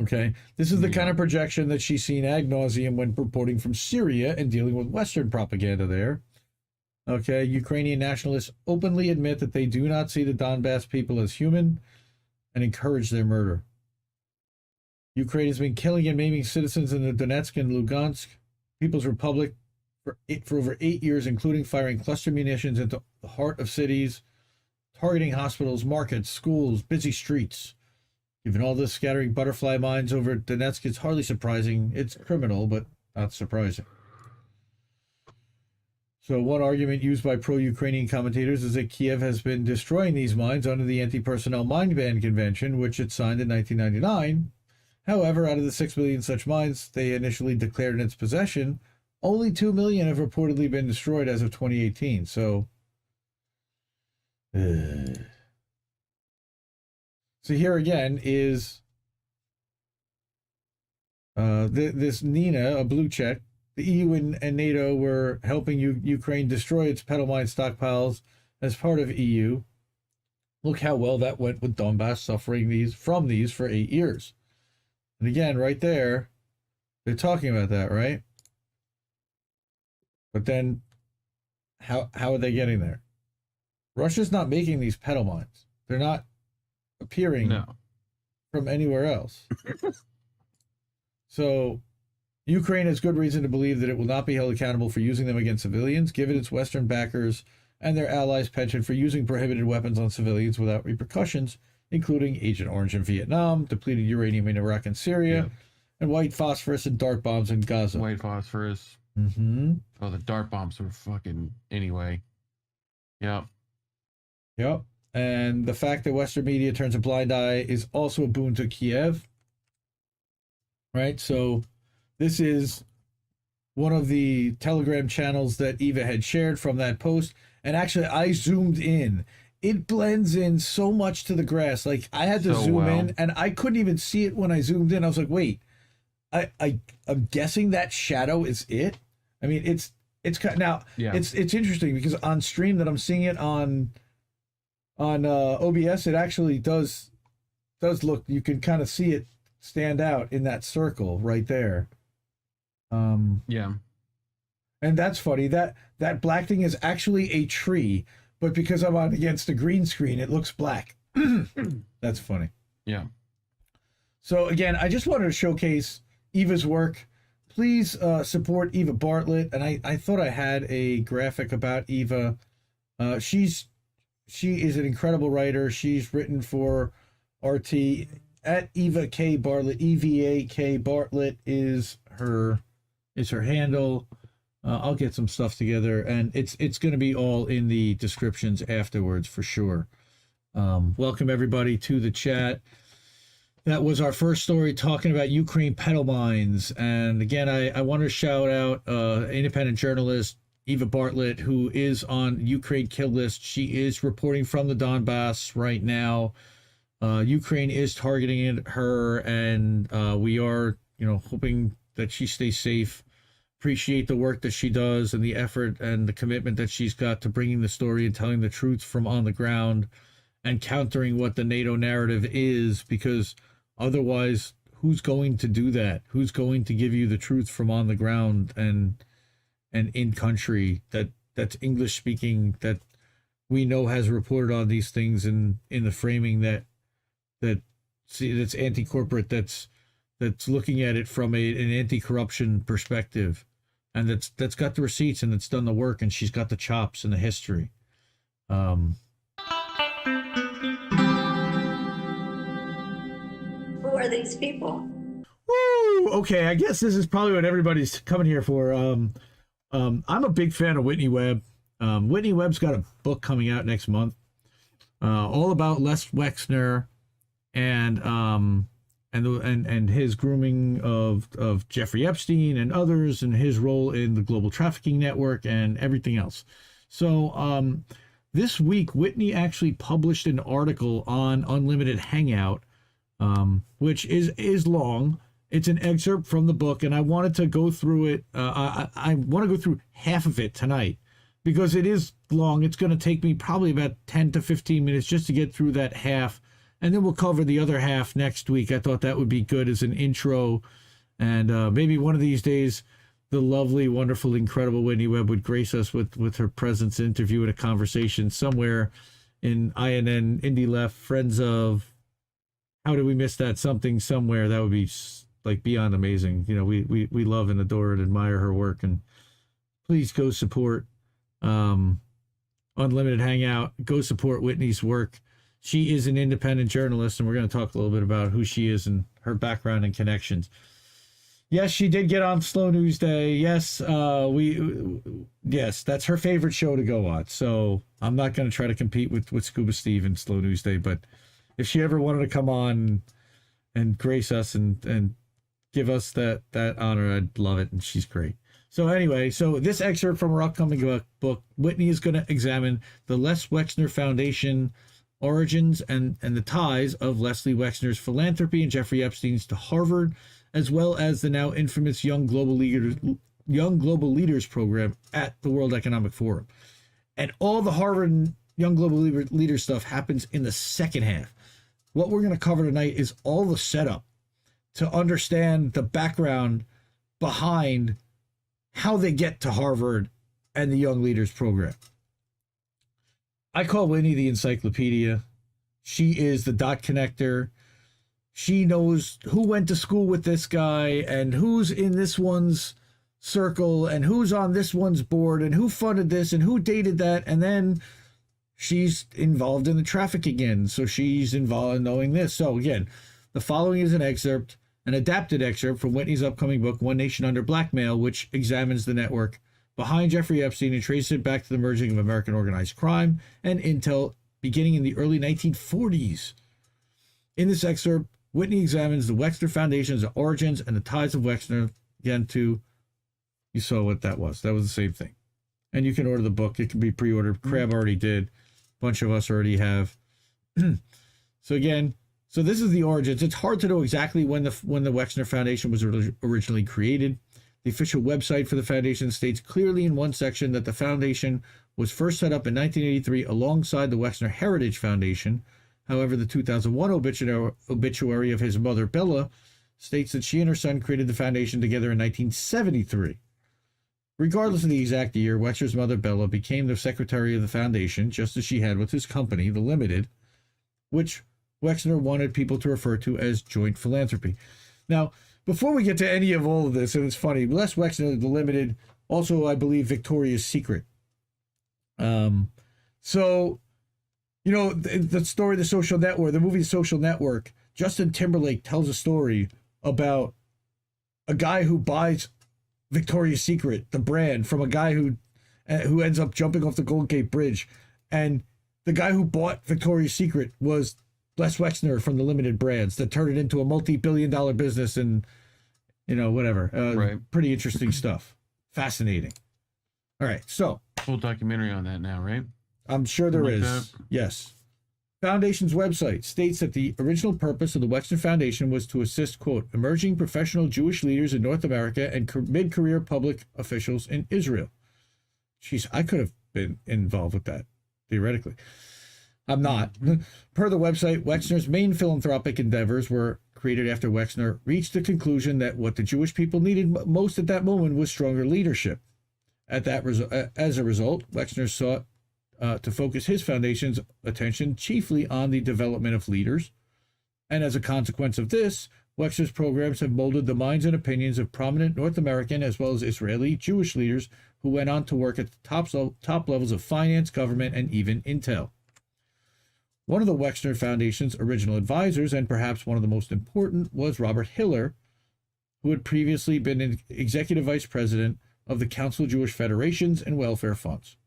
Okay, this is the kind of projection that she's seen ad nauseum when reporting from Syria and dealing with Western propaganda there. Okay, Ukrainian nationalists openly admit that they do not see the Donbass people as human and encourage their murder. Ukraine has been killing and maiming citizens in the Donetsk and Lugansk People's Republic for over 8 years, including firing cluster munitions into the heart of cities, targeting hospitals, markets, schools, busy streets. Given all this scattering butterfly mines over Donetsk, it's hardly surprising. It's criminal, but not surprising. So one argument used by pro-Ukrainian commentators is that Kiev has been destroying these mines under the Anti-Personnel Mine Ban Convention, which it signed in 1999. However, out of the 6 million such mines they initially declared in its possession, only 2 million have reportedly been destroyed as of 2018. So... So here again is this Nina, a blue check. The EU and NATO were helping Ukraine destroy its Petal mine stockpiles as part of EU. Look how well that went with Donbass suffering from these for 8 years. And again, right there, they're talking about that, right? But then, how are they getting there? Russia's not making these Petal mines. They're not appearing from anywhere else. So Ukraine has good reason to believe that it will not be held accountable for using them against civilians, given its Western backers and their allies' penchant for using prohibited weapons on civilians without repercussions, including Agent Orange in Vietnam, depleted uranium in Iraq and Syria, and white phosphorus and dart bombs in Gaza. White phosphorus. Oh, the dart bombs were fucking... Anyway. Yep. And the fact that Western media turns a blind eye is also a boon to Kiev. Right? So this is one of the Telegram channels that Eva had shared from that post. And actually, I zoomed in. It blends in so much to the grass. Like, I had to zoom in, and I couldn't even see it when I zoomed in. I was like, wait, I'm guessing that shadow is it? I mean, it's now, it's interesting because on stream that I'm seeing it on OBS, it actually does look, you can kind of see it stand out in that circle right there. And that's funny. That black thing is actually a tree, but because I'm on against a green screen, it looks black. That's funny. Yeah. So again, I just wanted to showcase Eva's work. Please support Eva Bartlett. And I thought I had a graphic about Eva. She is an incredible writer. She's written for RT at Eva K Bartlett. EVAK Bartlett is her handle. I'll get some stuff together, and it's going to be all in the descriptions afterwards for sure. Welcome everybody to the chat. That was our first story talking about Ukraine Petal mines, and again, I want to shout out independent journalist Eva Bartlett, who is on Ukraine kill list. She is reporting from the Donbass right now. Ukraine is targeting her, and we are, hoping that she stays safe. Appreciate the work that she does and the effort and the commitment that she's got to bringing the story and telling the truth from on the ground and countering what the NATO narrative is, because otherwise, who's going to do that? Who's going to give you the truth from on the ground and in country that's English speaking, that we know has reported on these things in the framing that's anti-corporate, that's looking at it from an anti-corruption perspective, and that's got the receipts and it's done the work, and she's got the chops and the history. Who are these people? Woo! Okay, I guess this is probably what everybody's coming here for. I'm a big fan of Whitney Webb. Whitney Webb's got a book coming out next month, all about Les Wexner and his grooming of Jeffrey Epstein and others, and his role in the global trafficking network and everything else. So this week, Whitney actually published an article on Unlimited Hangout, which is long. It's an excerpt from the book, and I wanted to go through it. I want to go through half of it tonight because it is long. It's going to take me probably about 10 to 15 minutes just to get through that half, and then we'll cover the other half next week. I thought that would be good as an intro, and maybe one of these days the lovely, wonderful, incredible Whitney Webb would grace us with her presence, interview, and a conversation somewhere in INN, Indie Left, Friends of, how did we miss that, something, somewhere. That would be like beyond amazing. We love and adore and admire her work, and please go support Unlimited Hangout. Go support Whitney's work. She is an independent journalist, and we're going to talk a little bit about who she is and her background and connections. Yes, she did get on Slow News Day. Yes, yes, that's her favorite show to go on. So I'm not going to try to compete with Scuba Steve and Slow News Day, but if she ever wanted to come on and grace us and give us that honor, I'd love it, and she's great. So anyway, this excerpt from her upcoming book, Whitney is going to examine the Les Wexner Foundation origins and the ties of Leslie Wexner's philanthropy and Jeffrey Epstein's to Harvard, as well as the now infamous Young Global Leaders program at the World Economic Forum. And all the Harvard and Young Global Leaders stuff happens in the second half. What we're going to cover tonight is all the setup to understand the background behind how they get to Harvard and the Young Leaders program. I call Whitney the encyclopedia. She is the dot connector. She knows who went to school with this guy and who's in this one's circle and who's on this one's board and who funded this and who dated that. And then she's involved in the traffic again. So she's involved in knowing this. So again, the following is an adapted excerpt from Whitney's upcoming book, One Nation Under Blackmail, which examines the network behind Jeffrey Epstein and traces it back to the merging of American organized crime and intel beginning in the early 1940s. In this excerpt, Whitney examines the Wexner Foundation's origins and the ties of Wexner, again, you saw what that was. That was the same thing. And you can order the book. It can be pre-ordered. Crab already did. A bunch of us already have. So this is the origins. It's hard to know exactly when the Wexner Foundation was originally created. The official website for the foundation states clearly in one section that the foundation was first set up in 1983 alongside the Wexner Heritage Foundation. However, the 2001 obituary of his mother, Bella, states that she and her son created the foundation together in 1973. Regardless of the exact year, Wexner's mother, Bella, became the secretary of the foundation, just as she had with his company, The Limited, which Wexner wanted people to refer to as joint philanthropy. Now, before we get to any of all of this, and it's funny, Les Wexner, The Limited, also, I believe, Victoria's Secret. The story, The Social Network, the movie The Social Network, Justin Timberlake tells a story about a guy who buys Victoria's Secret, the brand, from a guy who ends up jumping off the Golden Gate Bridge. And the guy who bought Victoria's Secret was Les Wexner from the Limited Brands that turned it into a multi-billion-dollar business and, whatever. Right. Pretty interesting stuff. Fascinating. All right, so Full documentary on that now, right? I'm sure there Something is. like that. Yes. Foundation's website states that the original purpose of the Wexner Foundation was to assist, quote, emerging professional Jewish leaders in North America and mid-career public officials in Israel. Jeez, I could have been involved with that, theoretically. I'm not. Per the website, Wexner's main philanthropic endeavors were created after Wexner reached the conclusion that what the Jewish people needed most at that moment was stronger leadership. As a result, Wexner sought to focus his foundation's attention chiefly on the development of leaders. And as a consequence of this, Wexner's programs have molded the minds and opinions of prominent North American as well as Israeli Jewish leaders who went on to work at the top levels of finance, government, and even intel. One of the Wexner Foundation's original advisors, and perhaps one of the most important, was Robert Hiller, who had previously been an executive vice president of the Council of Jewish Federations and Welfare Funds.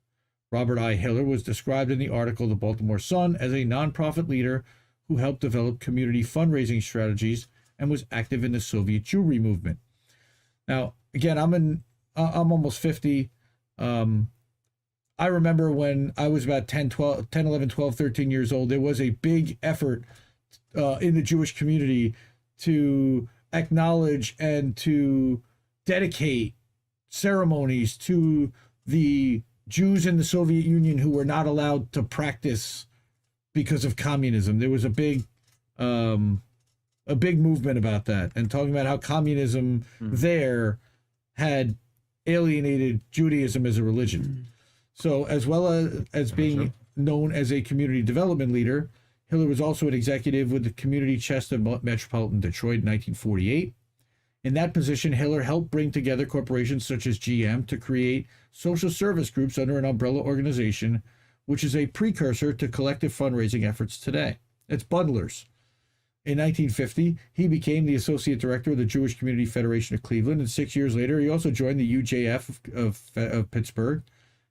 Robert I. Hiller was described in the article The Baltimore Sun as a nonprofit leader who helped develop community fundraising strategies and was active in the Soviet Jewry movement. Now, again, I'm almost 50. I remember when I was about 10, 11, 12, 13 years old, there was a big effort in the Jewish community to acknowledge and to dedicate ceremonies to the Jews in the Soviet Union who were not allowed to practice because of communism. There was a big movement about that, and talking about how communism there had alienated Judaism as a religion. So as well as being known as a community development leader, Hiller was also an executive with the community chest of Metropolitan Detroit in 1948. In that position, Hiller helped bring together corporations such as GM to create social service groups under an umbrella organization, which is a precursor to collective fundraising efforts today. It's bundlers. In 1950, he became the associate director of the Jewish Community Federation of Cleveland, and 6 years later, he also joined the UJF of Pittsburgh.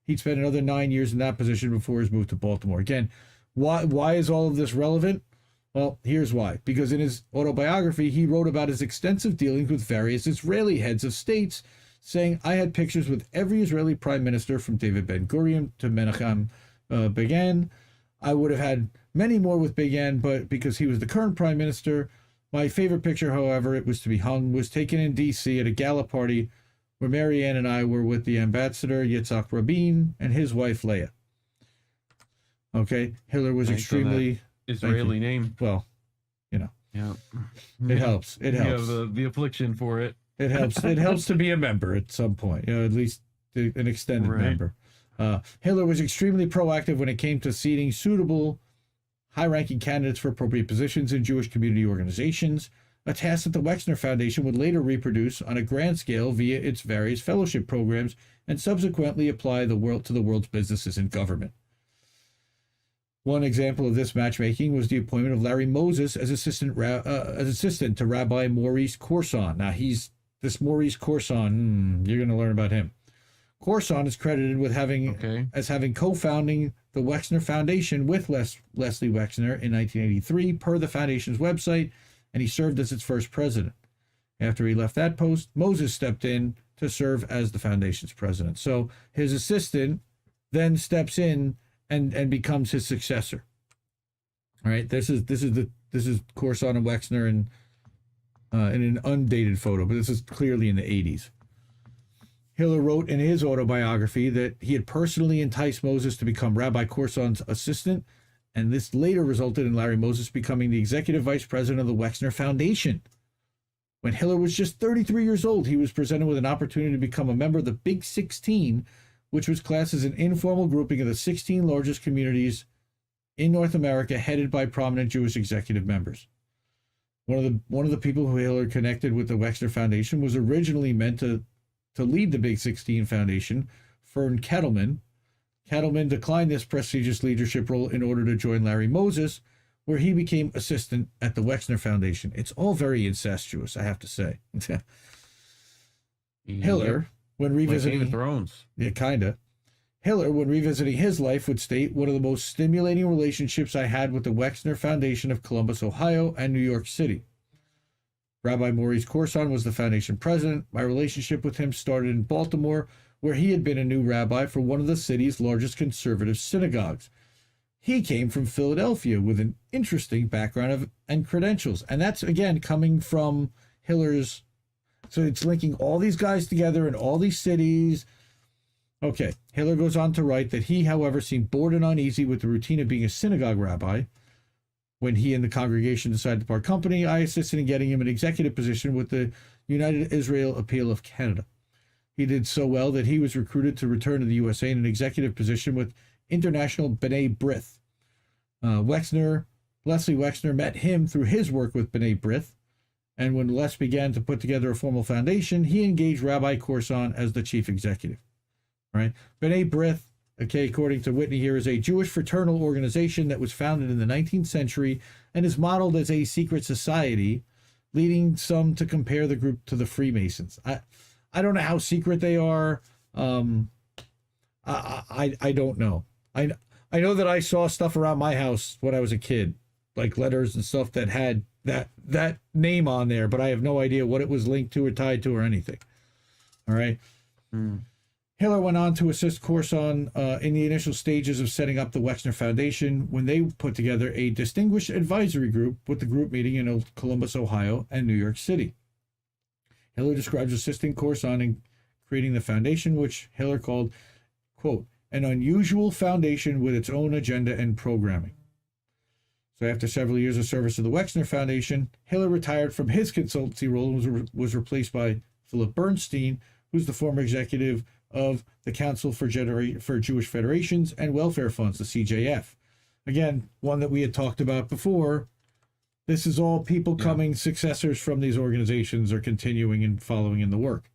He'd spent another 9 years in that position before his move to Baltimore. Again, why is all of this relevant? Well, here's why. Because in his autobiography, he wrote about his extensive dealings with various Israeli heads of states, saying, I had pictures with every Israeli prime minister from David Ben-Gurion to Menachem Begin. I would have had many more with Begin, but because he was the current prime minister, my favorite picture, however, it was to be hung, was taken in D.C. at a gala party where Marianne and I were with the ambassador Yitzhak Rabin and his wife Leah. Okay, Hiller was extremely Israeli name. Well, you know, Yeah. it helps. It helps. You have the affliction for it. It helps. It helps to be a member at some point. At least an extended member. Hiller was extremely proactive when it came to seating suitable, high-ranking candidates for appropriate positions in Jewish community organizations, a task that the Wexner Foundation would later reproduce on a grand scale via its various fellowship programs and subsequently apply to the world's businesses and government. One example of this matchmaking was the appointment of Larry Moses as assistant to Rabbi Maurice Corson. Now, this Maurice Corson, you're going to learn about him. Corson is credited with having co-founding the Wexner Foundation with Leslie Wexner in 1983 per the foundation's website, and he served as its first president. After he left that post, Moses stepped in to serve as the foundation's president. So his assistant then steps in and becomes his successor. All right, this is Corson and Wexner in an undated photo, but this is clearly in the 80s. Hiller wrote in his autobiography that he had personally enticed Moses to become Rabbi Corson's assistant, and this later resulted in Larry Moses becoming the executive vice president of the Wexner Foundation. When Hiller was just 33 years old, he was presented with an opportunity to become a member of the Big 16, which was classed as an informal grouping of the 16 largest communities in North America, headed by prominent Jewish executive members. One of the people who Hiller connected with the Wexner Foundation was originally meant to lead the Big 16 Foundation, Fern Kettleman. Kettleman declined this prestigious leadership role in order to join Larry Moses, where he became assistant at the Wexner Foundation. It's all very incestuous, I have to say. Hiller, when revisiting Game of Thrones. Yeah, kinda. Hiller, when revisiting his life, would state, one of the most stimulating relationships I had with the Wexner Foundation of Columbus, Ohio, and New York City. Rabbi Maurice Corson was the foundation president. My relationship with him started in Baltimore where he had been a new rabbi for one of the city's largest conservative synagogues. He came from Philadelphia with an interesting background and credentials. And that's, again, coming from Hiller's. So it's linking all these guys together in all these cities. Okay, Hiller goes on to write that he, however, seemed bored and uneasy with the routine of being a synagogue rabbi. When he and the congregation decided to part company, I assisted in getting him an executive position with the United Israel Appeal of Canada. He did so well that he was recruited to return to the USA in an executive position with International B'nai B'rith. Leslie Wexner met him through his work with B'nai B'rith, and when Les began to put together a formal foundation, he engaged Rabbi Corson as the chief executive. Right? B'nai B'rith, okay, according to Whitney here, is a Jewish fraternal organization that was founded in the 19th century and is modeled as a secret society, leading some to compare the group to the Freemasons. I don't know how secret they are. I don't know. I know that I saw stuff around my house when I was a kid, like letters and stuff that had that name on there, but I have no idea what it was linked to or tied to or anything. All right. Hiller went on to assist Corson in the initial stages of setting up the Wexner Foundation when they put together a distinguished advisory group with the group meeting in Columbus, Ohio, and New York City. Hiller describes assisting Corson in creating the foundation, which Hiller called, quote, an unusual foundation with its own agenda and programming. So after several years of service to the Wexner Foundation, Hiller retired from his consultancy role and was replaced by Philip Bernstein, who's the former executive of the Council for Jewish Federations and Welfare Funds, the CJF. Again, one that we had talked about before. This is all people coming, successors from these organizations are continuing and following in the work.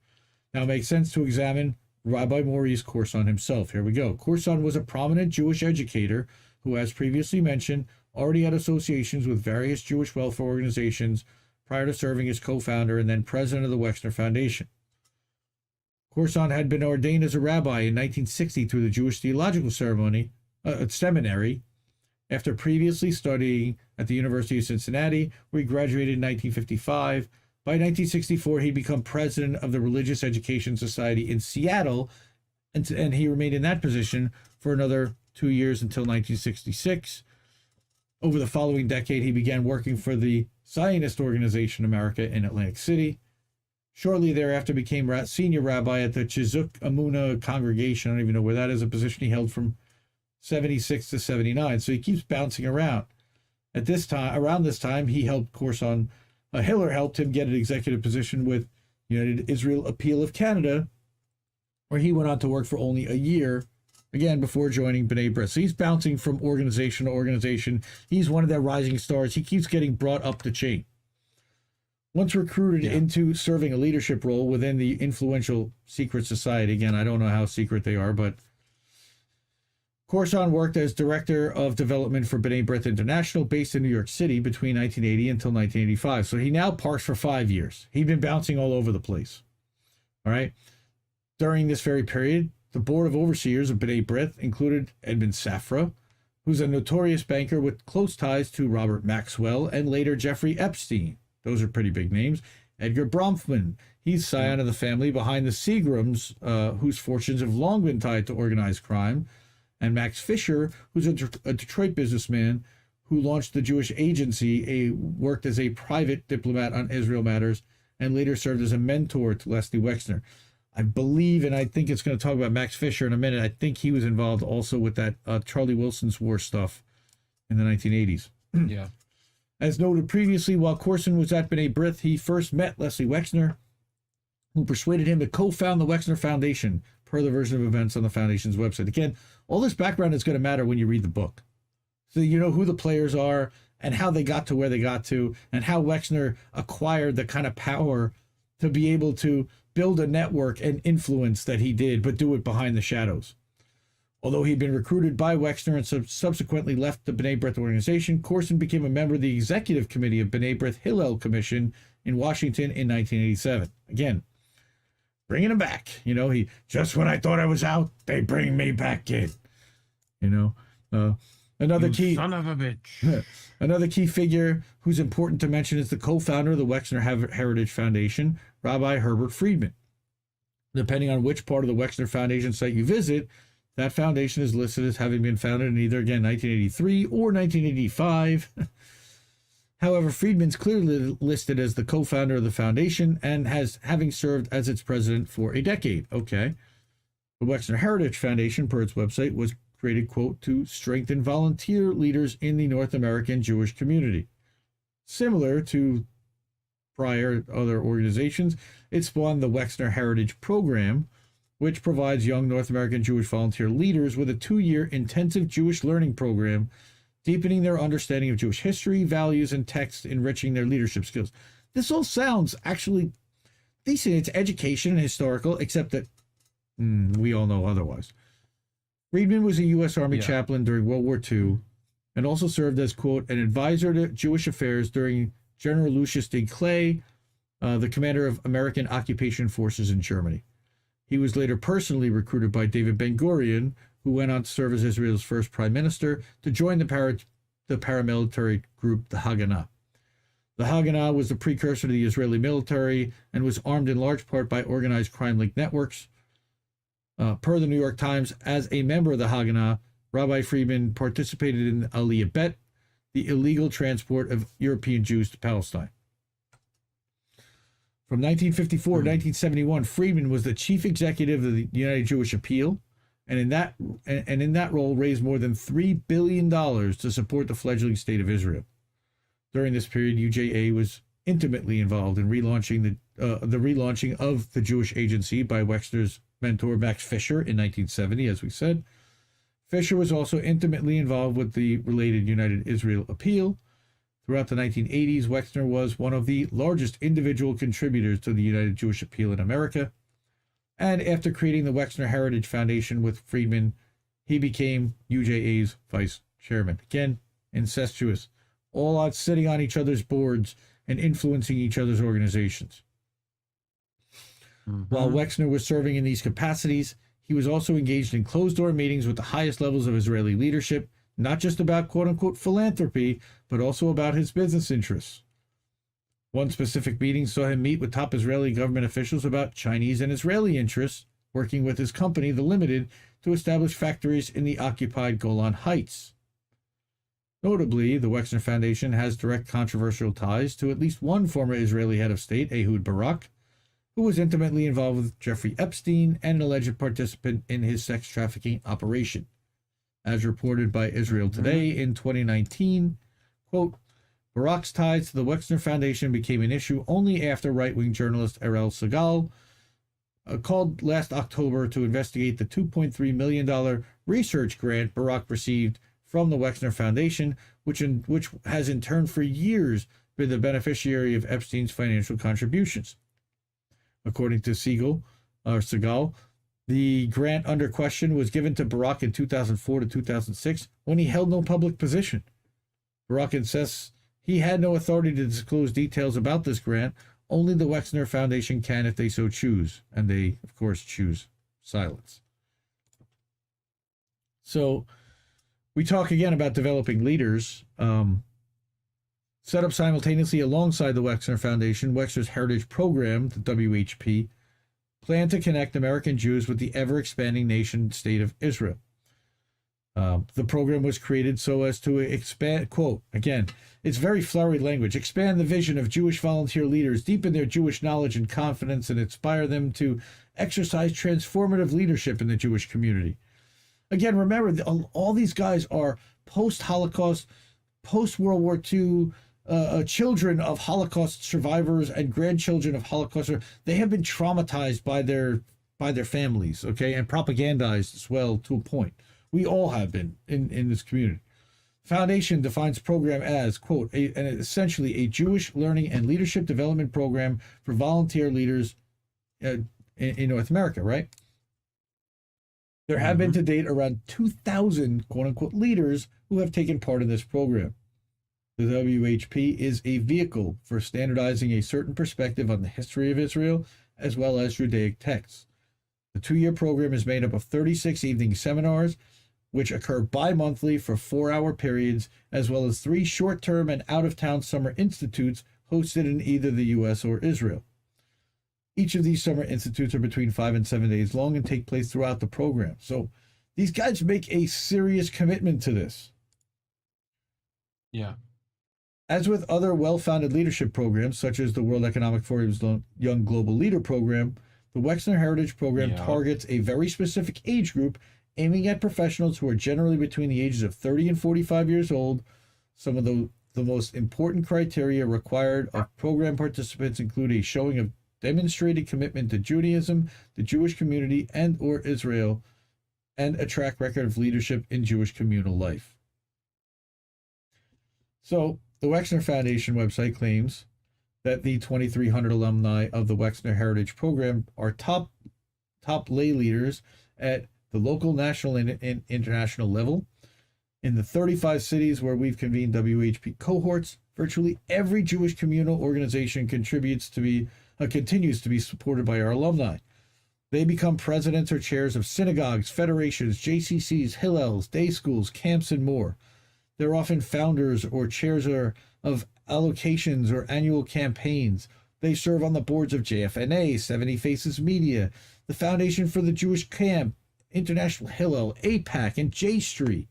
Now, it makes sense to examine Rabbi Maurice Corson himself. Here we go. Corson was a prominent Jewish educator who, as previously mentioned, already had associations with various Jewish welfare organizations prior to serving as co-founder and then president of the Wexner Foundation. Corson had been ordained as a rabbi in 1960 through the Jewish Theological Seminary, after previously studying at the University of Cincinnati, where he graduated in 1955. By 1964, he'd become president of the Religious Education Society in Seattle, and he remained in that position for another 2 years until 1966. Over the following decade, he began working for the Zionist Organization America in Atlantic City. Shortly thereafter, became senior rabbi at the Chizuk Amuna congregation. I don't even know where that is, a position he held from 76 to 79. So he keeps bouncing around. At this time, around this time, he helped Corson. Hiller helped him get an executive position with United Israel Appeal of Canada, where he went on to work for only a year, again, before joining B'nai B'rith. So he's bouncing from organization to organization. He's one of their rising stars. He keeps getting brought up the chain. Once recruited into serving a leadership role within the influential secret society, again, I don't know how secret they are, but Corson worked as director of development for B'nai B'rith International, based in New York City between 1980 until 1985. So he now parks for 5 years. He'd been bouncing all over the place. All right. During this very period, the board of overseers of B'nai B'rith included Edmund Safra, who's a notorious banker with close ties to Robert Maxwell and later Jeffrey Epstein. Those are pretty big names. Edgar Bronfman, he's scion of the family behind the Seagrams, whose fortunes have long been tied to organized crime. And Max Fisher, who's a Detroit businessman who launched the Jewish Agency, worked as a private diplomat on Israel matters, and later served as a mentor to Leslie Wexner. I believe, and I think it's going to talk about Max Fisher in a minute, I think he was involved also with that Charlie Wilson's war stuff in the 1980s. Yeah. As noted previously, while Corson was at B'nai B'rith, he first met Leslie Wexner, who persuaded him to co-found the Wexner Foundation, per the version of events on the Foundation's website. Again, all this background is going to matter when you read the book. So you know who the players are and how they got to where they got to and how Wexner acquired the kind of power to be able to build a network and influence that he did, but do it behind the shadows. Although he'd been recruited by Wexner and subsequently left the B'nai B'rith organization, Corson became a member of the executive committee of B'nai B'rith Hillel Commission in Washington in 1987. Again, bringing him back. You know, just when I thought I was out, they bring me back in. You know, another key son of a bitch. Another key figure who's important to mention is the co-founder of the Wexner Heritage Foundation, Rabbi Herbert Friedman. Depending on which part of the Wexner Foundation site you visit, that foundation is listed as having been founded in either, again, 1983 or 1985. However, Friedman's clearly listed as the co-founder of the foundation and has having served as its president for a decade. Okay. The Wexner Heritage Foundation, per its website, was created, quote, to strengthen volunteer leaders in the North American Jewish community. Similar to prior other organizations, it spawned the Wexner Heritage Program, which provides young North American Jewish volunteer leaders with a 2-year intensive Jewish learning program, deepening their understanding of Jewish history, values, and texts, enriching their leadership skills. This all sounds actually decent. It's education and historical, except that we all know otherwise. Friedman was a U.S. Army chaplain during World War II and also served as, quote, an advisor to Jewish affairs during General Lucius de Clay, the commander of American occupation forces in Germany. He was later personally recruited by David Ben-Gurion, who went on to serve as Israel's first prime minister, to join the paramilitary group, the Haganah. The Haganah was the precursor to the Israeli military and was armed in large part by organized crime-linked networks. Per the New York Times, as a member of the Haganah, Rabbi Friedman participated in Aliyah Bet, the illegal transport of European Jews to Palestine. From 1954 to 1971, Friedman was the chief executive of the United Jewish Appeal, and in that role raised more than $3 billion to support the fledgling state of Israel. During this period, UJA was intimately involved in relaunching the relaunching of the Jewish Agency by Wexner's mentor Max Fisher in 1970, as we said. Fisher was also intimately involved with the related United Israel Appeal. Throughout the 1980s, Wexner was one of the largest individual contributors to the United Jewish Appeal in America. And after creating the Wexner Heritage Foundation with Friedman, he became UJA's vice chairman. Again, incestuous, all out sitting on each other's boards and influencing each other's organizations. While Wexner was serving in these capacities, he was also engaged in closed-door meetings with the highest levels of Israeli leadership, not just about quote-unquote philanthropy, but also about his business interests. One specific meeting saw him meet with top Israeli government officials about Chinese and Israeli interests, working with his company, The Limited, to establish factories in the occupied Golan Heights. Notably, the Wexner Foundation has direct controversial ties to at least one former Israeli head of state, Ehud Barak, who was intimately involved with Jeffrey Epstein and an alleged participant in his sex trafficking operation. As reported by Israel Today in 2019, quote, Barak's ties to the Wexner Foundation became an issue only after right-wing journalist Erel Segal called last October to investigate the $2.3 million research grant Barak received from the Wexner Foundation, which has in turn for years been the beneficiary of Epstein's financial contributions. According to Segal, the grant under question was given to Barak in 2004 to 2006 when he held no public position. Barak insists he had no authority to disclose details about this grant. Only the Wexner Foundation can if they so choose. And they, of course, choose silence. So we talk again about developing leaders. Set up simultaneously alongside the Wexner Foundation, Wexner's Heritage Program, the WHP, planned to connect American Jews with the ever-expanding nation-state of Israel. The program was created so as to expand, quote, again, it's very flowery language, expand the vision of Jewish volunteer leaders, deepen their Jewish knowledge and confidence, and inspire them to exercise transformative leadership in the Jewish community. Again, remember, all these guys are post-Holocaust, post-World War II, children of Holocaust survivors and grandchildren of Holocaust. They have been traumatized by their families, okay, and propagandized as well to a point. We all have been in this community. Foundation defines program as, quote, essentially a Jewish learning and leadership development program for volunteer leaders in North America, right? There have been to date around 2,000, quote-unquote, leaders who have taken part in this program. The WHP is a vehicle for standardizing a certain perspective on the history of Israel, as well as Judaic texts. The 2-year program is made up of 36 evening seminars, which occur bi-monthly for 4-hour periods, as well as 3 short-term and out-of-town summer institutes hosted in either the U.S. or Israel. Each of these summer institutes are between 5 and 7 days long and take place throughout the program. So these guys make a serious commitment to this. Yeah. As with other well-founded leadership programs, such as the World Economic Forum's Young Global Leader Program, the Wexner Heritage Program targets a very specific age group, aiming at professionals who are generally between the ages of 30 and 45 years old. Some of the most important criteria required of program participants include a showing of demonstrated commitment to Judaism, the Jewish community, and or Israel, and a track record of leadership in Jewish communal life. So, the Wexner Foundation website claims that the 2,300 alumni of the Wexner Heritage Program are top lay leaders at the local, national, and international level. In the 35 cities where we've convened WHP cohorts, virtually every Jewish communal organization continues to be supported by our alumni. They become presidents or chairs of synagogues, federations, JCCs, Hillels, day schools, camps, and more. They're often founders or chairs of allocations or annual campaigns. They serve on the boards of JFNA, 70 Faces Media, the Foundation for the Jewish Camp, International Hillel, APAC, and J Street.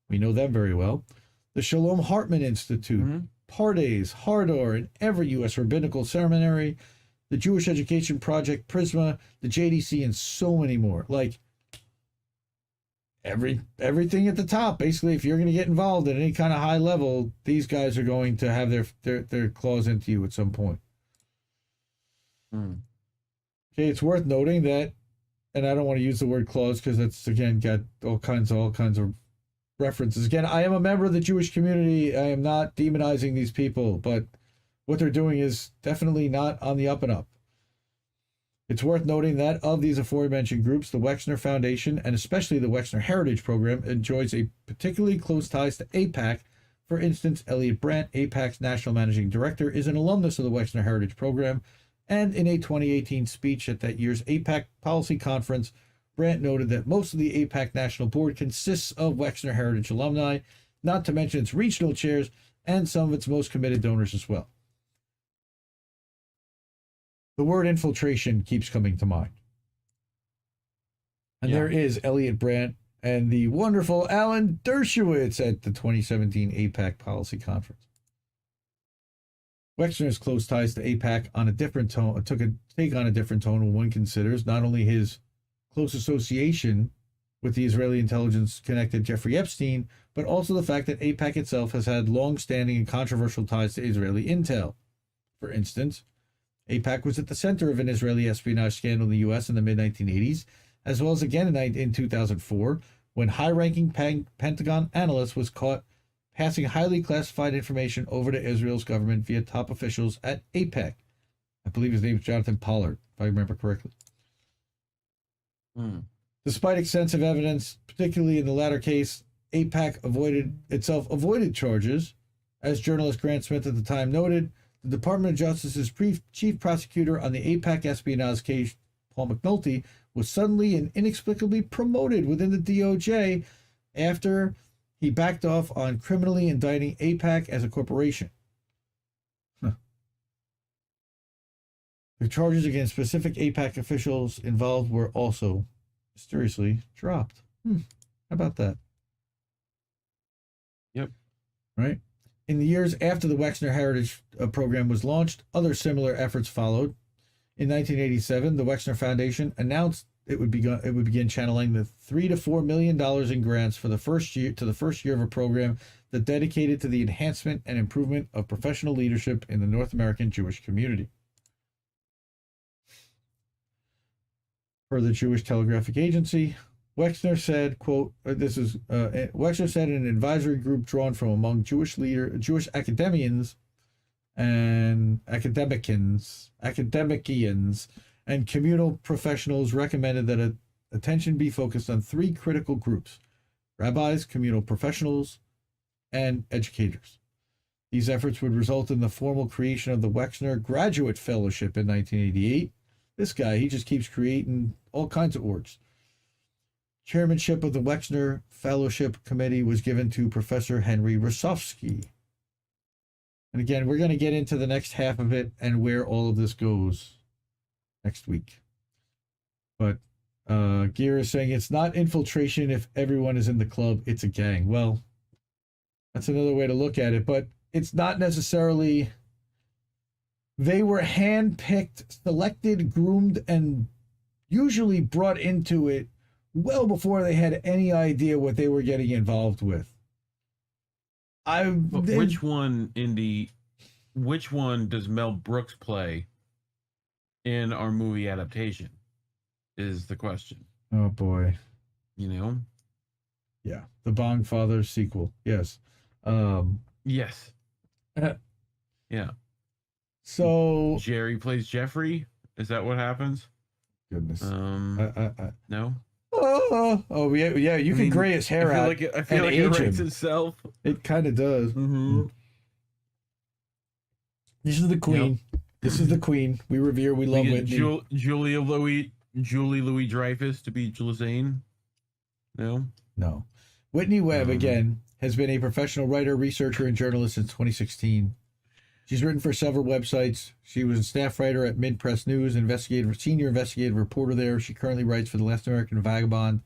We know them very well. The Shalom Hartman Institute, Pardes, Hardor, and every U.S. rabbinical seminary, the Jewish Education Project, Prisma, the JDC, and so many more. Like, everything at the top. Basically, if you're going to get involved at any kind of high level, these guys are going to have their claws into you at some point. Okay, it's worth noting that, and I don't want to use the word clause because that's, again, got all kinds of references. Again, I am a member of the Jewish community. I am not demonizing these people, but what they're doing is definitely not on the up and up. It's worth noting that of these aforementioned groups, the Wexner Foundation, and especially the Wexner Heritage Program, enjoys a particularly close ties to APAC. For instance, Elliot Brandt, APAC's National Managing Director, is an alumnus of the Wexner Heritage Program, and in a 2018 speech at that year's APAC Policy Conference, Brandt noted that most of the APAC National Board consists of Wexner Heritage alumni, not to mention its regional chairs and some of its most committed donors as well. The word infiltration keeps coming to mind. And there is Elliot Brandt and the wonderful Alan Dershowitz at the 2017 APAC Policy Conference. Wexner's close ties to APAC on a different tone took a take on a different tone when one considers not only his close association with the Israeli intelligence-connected Jeffrey Epstein, but also the fact that APAC itself has had long-standing and controversial ties to Israeli intel. For instance, APAC was at the center of an Israeli espionage scandal in the U.S. in the mid-1980s, as well as again in 2004, when high-ranking Pentagon analyst was caught passing highly classified information over to Israel's government via top officials at APAC. I believe his name is Jonathan Pollard, if I remember correctly. Despite extensive evidence, particularly in the latter case, APAC avoided charges. As journalist Grant Smith at the time noted, the Department of Justice's chief prosecutor on the APAC espionage case, Paul McNulty, was suddenly and inexplicably promoted within the DOJ after he backed off on criminally indicting APAC as a corporation. The charges against specific APAC officials involved were also mysteriously dropped. How about that? Yep. Right? In the years after the Wexner Heritage Program was launched, other similar efforts followed. In 1987, the Wexner Foundation announced it would begin channeling the $3 to $4 million in grants for the first year of a program that dedicated to the enhancement and improvement of professional leadership in the North American Jewish community. Per the Jewish Telegraphic Agency, Wexner said, quote, Wexner said in an advisory group drawn from among Jewish academicians and and communal professionals recommended that attention be focused on three critical groups: rabbis, communal professionals, and educators. These efforts would result in the formal creation of the Wexner Graduate Fellowship in 1988. This guy, he just keeps creating all kinds of orgs. Chairmanship of the Wexner Fellowship Committee was given to Professor Henry Rosofsky. And again, we're going to get into the next half of it and where all of this goes. next week. But Gear is saying it's not infiltration if everyone is in the club, it's a gang. Well, that's another way to look at it, but it's not necessarily. They were handpicked, selected, groomed, and usually brought into it well before they had any idea what they were getting involved with. Which one does Mel Brooks play in our movie adaptation is the question. Oh boy. You know? Yeah. The Bong Father sequel. Yes. Yes. Yeah. So Jerry plays Jeffrey. Is that what happens? Goodness. No. Oh yeah. You can gray his hair out. I feel like it writes itself. It kind of does. Mm-hmm. This is the queen. Yep. This is the queen. We revere. We love Whitney. Julie Louis Dreyfus to be Jolazane. No. Whitney Webb again has been a professional writer, researcher, and journalist since 2016. She's written for several websites. She was a staff writer at Mid-Press News, senior investigative reporter there. She currently writes for the Last American Vagabond,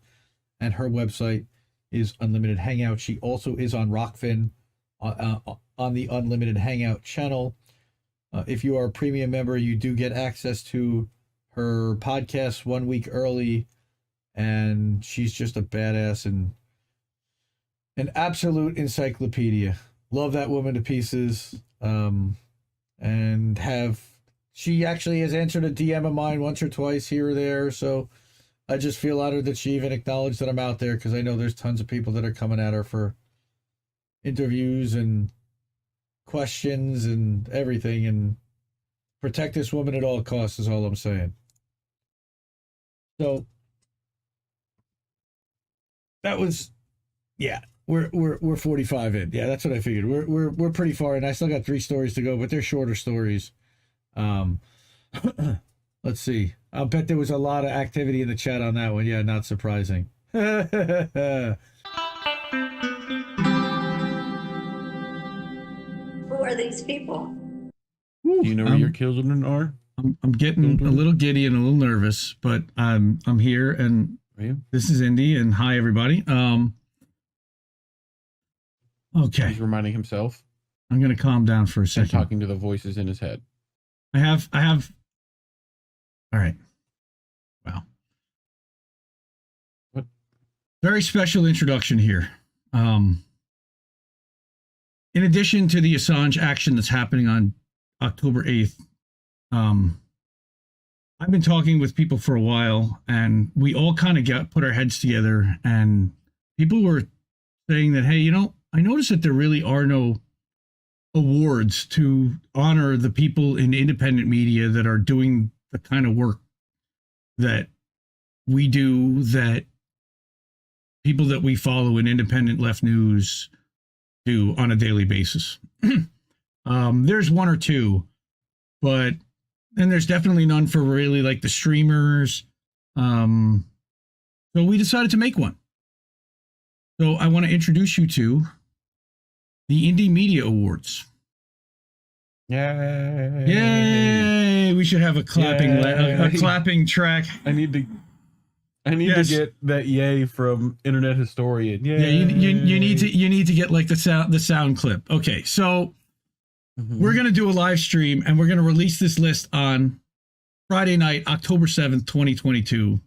and her website is Unlimited Hangout. She also is on Rockfin on the Unlimited Hangout channel. If you are a premium member, you do get access to her podcast 1 week early, and she's just a badass and an absolute encyclopedia. Love that woman to pieces. And she actually has answered a DM of mine once or twice here or there, so I just feel honored that she even acknowledged that I'm out there, because I know there's tons of people that are coming at her for interviews and questions and everything, and protect this woman at all costs is all I'm saying. So that was, yeah. We're 45 in. Yeah, that's what I figured. We're pretty far in. I still got 3 stories to go, but they're shorter stories. Let's see. I'll bet there was a lot of activity in the chat on that one. Yeah, not surprising. Who are these people? Do you know where your children are? I'm getting a little giddy and a little nervous, but I'm here, and this is Indy, and hi everybody. Okay. He's reminding himself. I'm going to calm down for a second. And talking to the voices in his head. I have. All right. Wow. What? Very special introduction here. In addition to the Assange action that's happening on October 8th, I've been talking with people for a while, and we all kind of put our heads together, and people were saying that, hey, I noticed that there really are no awards to honor the people in independent media that are doing the kind of work that we do, that people that we follow in independent left news do on a daily basis. There's 1 or 2, but then there's definitely none for really like the streamers. So we decided to make one. So I want to introduce you to the Indie Media Awards. Yay! Yay! We should have a clapping a clapping track. I need to get that yay from Internet Historian. Yay. Yeah, you need to get like the sound clip. Okay, so we're gonna do a live stream, and we're gonna release this list on Friday night, October 7th, 2022.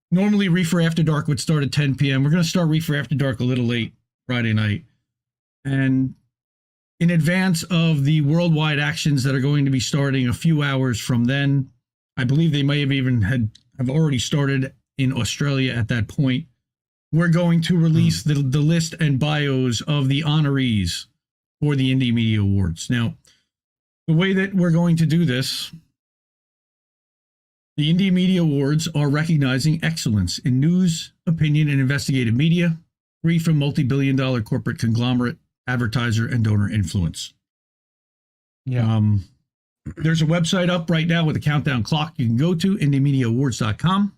Normally, Reefer After Dark would start at 10 p.m. We're gonna start Reefer After Dark a little late Friday night. And in advance of the worldwide actions that are going to be starting a few hours from then, I believe they may have even have already started in Australia at that point, we're going to release the list and bios of the honorees for the Indie Media Awards. Now, the way that we're going to do this, the Indie Media Awards are recognizing excellence in news, opinion, and investigative media, free from multi-billion-dollar corporate conglomerate, advertiser, and donor influence. Yeah. There's a website up right now with a countdown clock you can go to, indiemediaawards.com.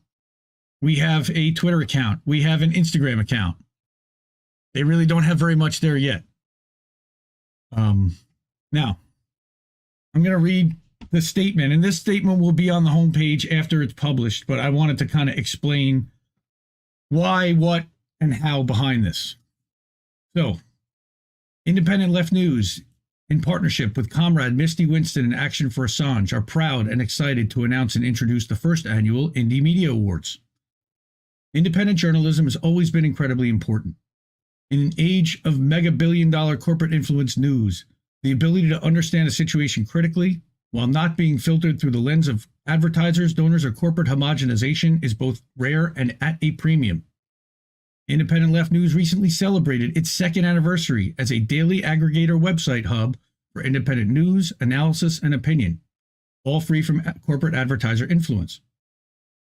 We have a Twitter account. We have an Instagram account. They really don't have very much there yet. Now, I'm going to read the statement, and this statement will be on the homepage after it's published, but I wanted to kind of explain why, what, and how behind this. So, Independent Left News, in partnership with Comrade Misty Winston and Action for Assange, are proud and excited to announce and introduce the first annual Indie Media Awards. Independent journalism has always been incredibly important. In an age of mega-billion-dollar corporate influence news, the ability to understand a situation critically, while not being filtered through the lens of advertisers, donors, or corporate homogenization, is both rare and at a premium. Independent Left News recently celebrated its second anniversary as a daily aggregator website hub for independent news, analysis, and opinion, all free from corporate advertiser influence.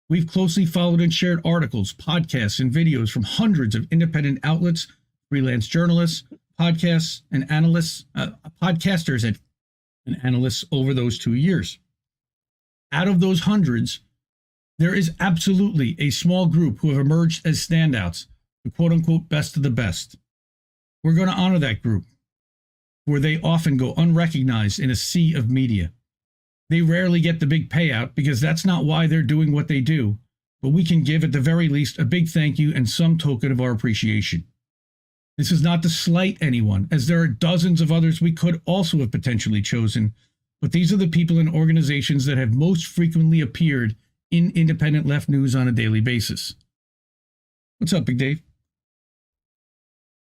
We've closely followed and shared articles, podcasts, and videos from hundreds of independent outlets, freelance journalists, podcasts, and analysts, podcasters, and analysts over those 2 years. Out of those hundreds, there is absolutely a small group who have emerged as standouts, the quote-unquote best of the best. We're going to honor that group, where they often go unrecognized in a sea of media. They rarely get the big payout because that's not why they're doing what they do, but we can give at the very least a big thank you and some token of our appreciation. This is not to slight anyone, as there are dozens of others we could also have potentially chosen, but these are the people and organizations that have most frequently appeared in Independent Left News on a daily basis. What's up, Big Dave?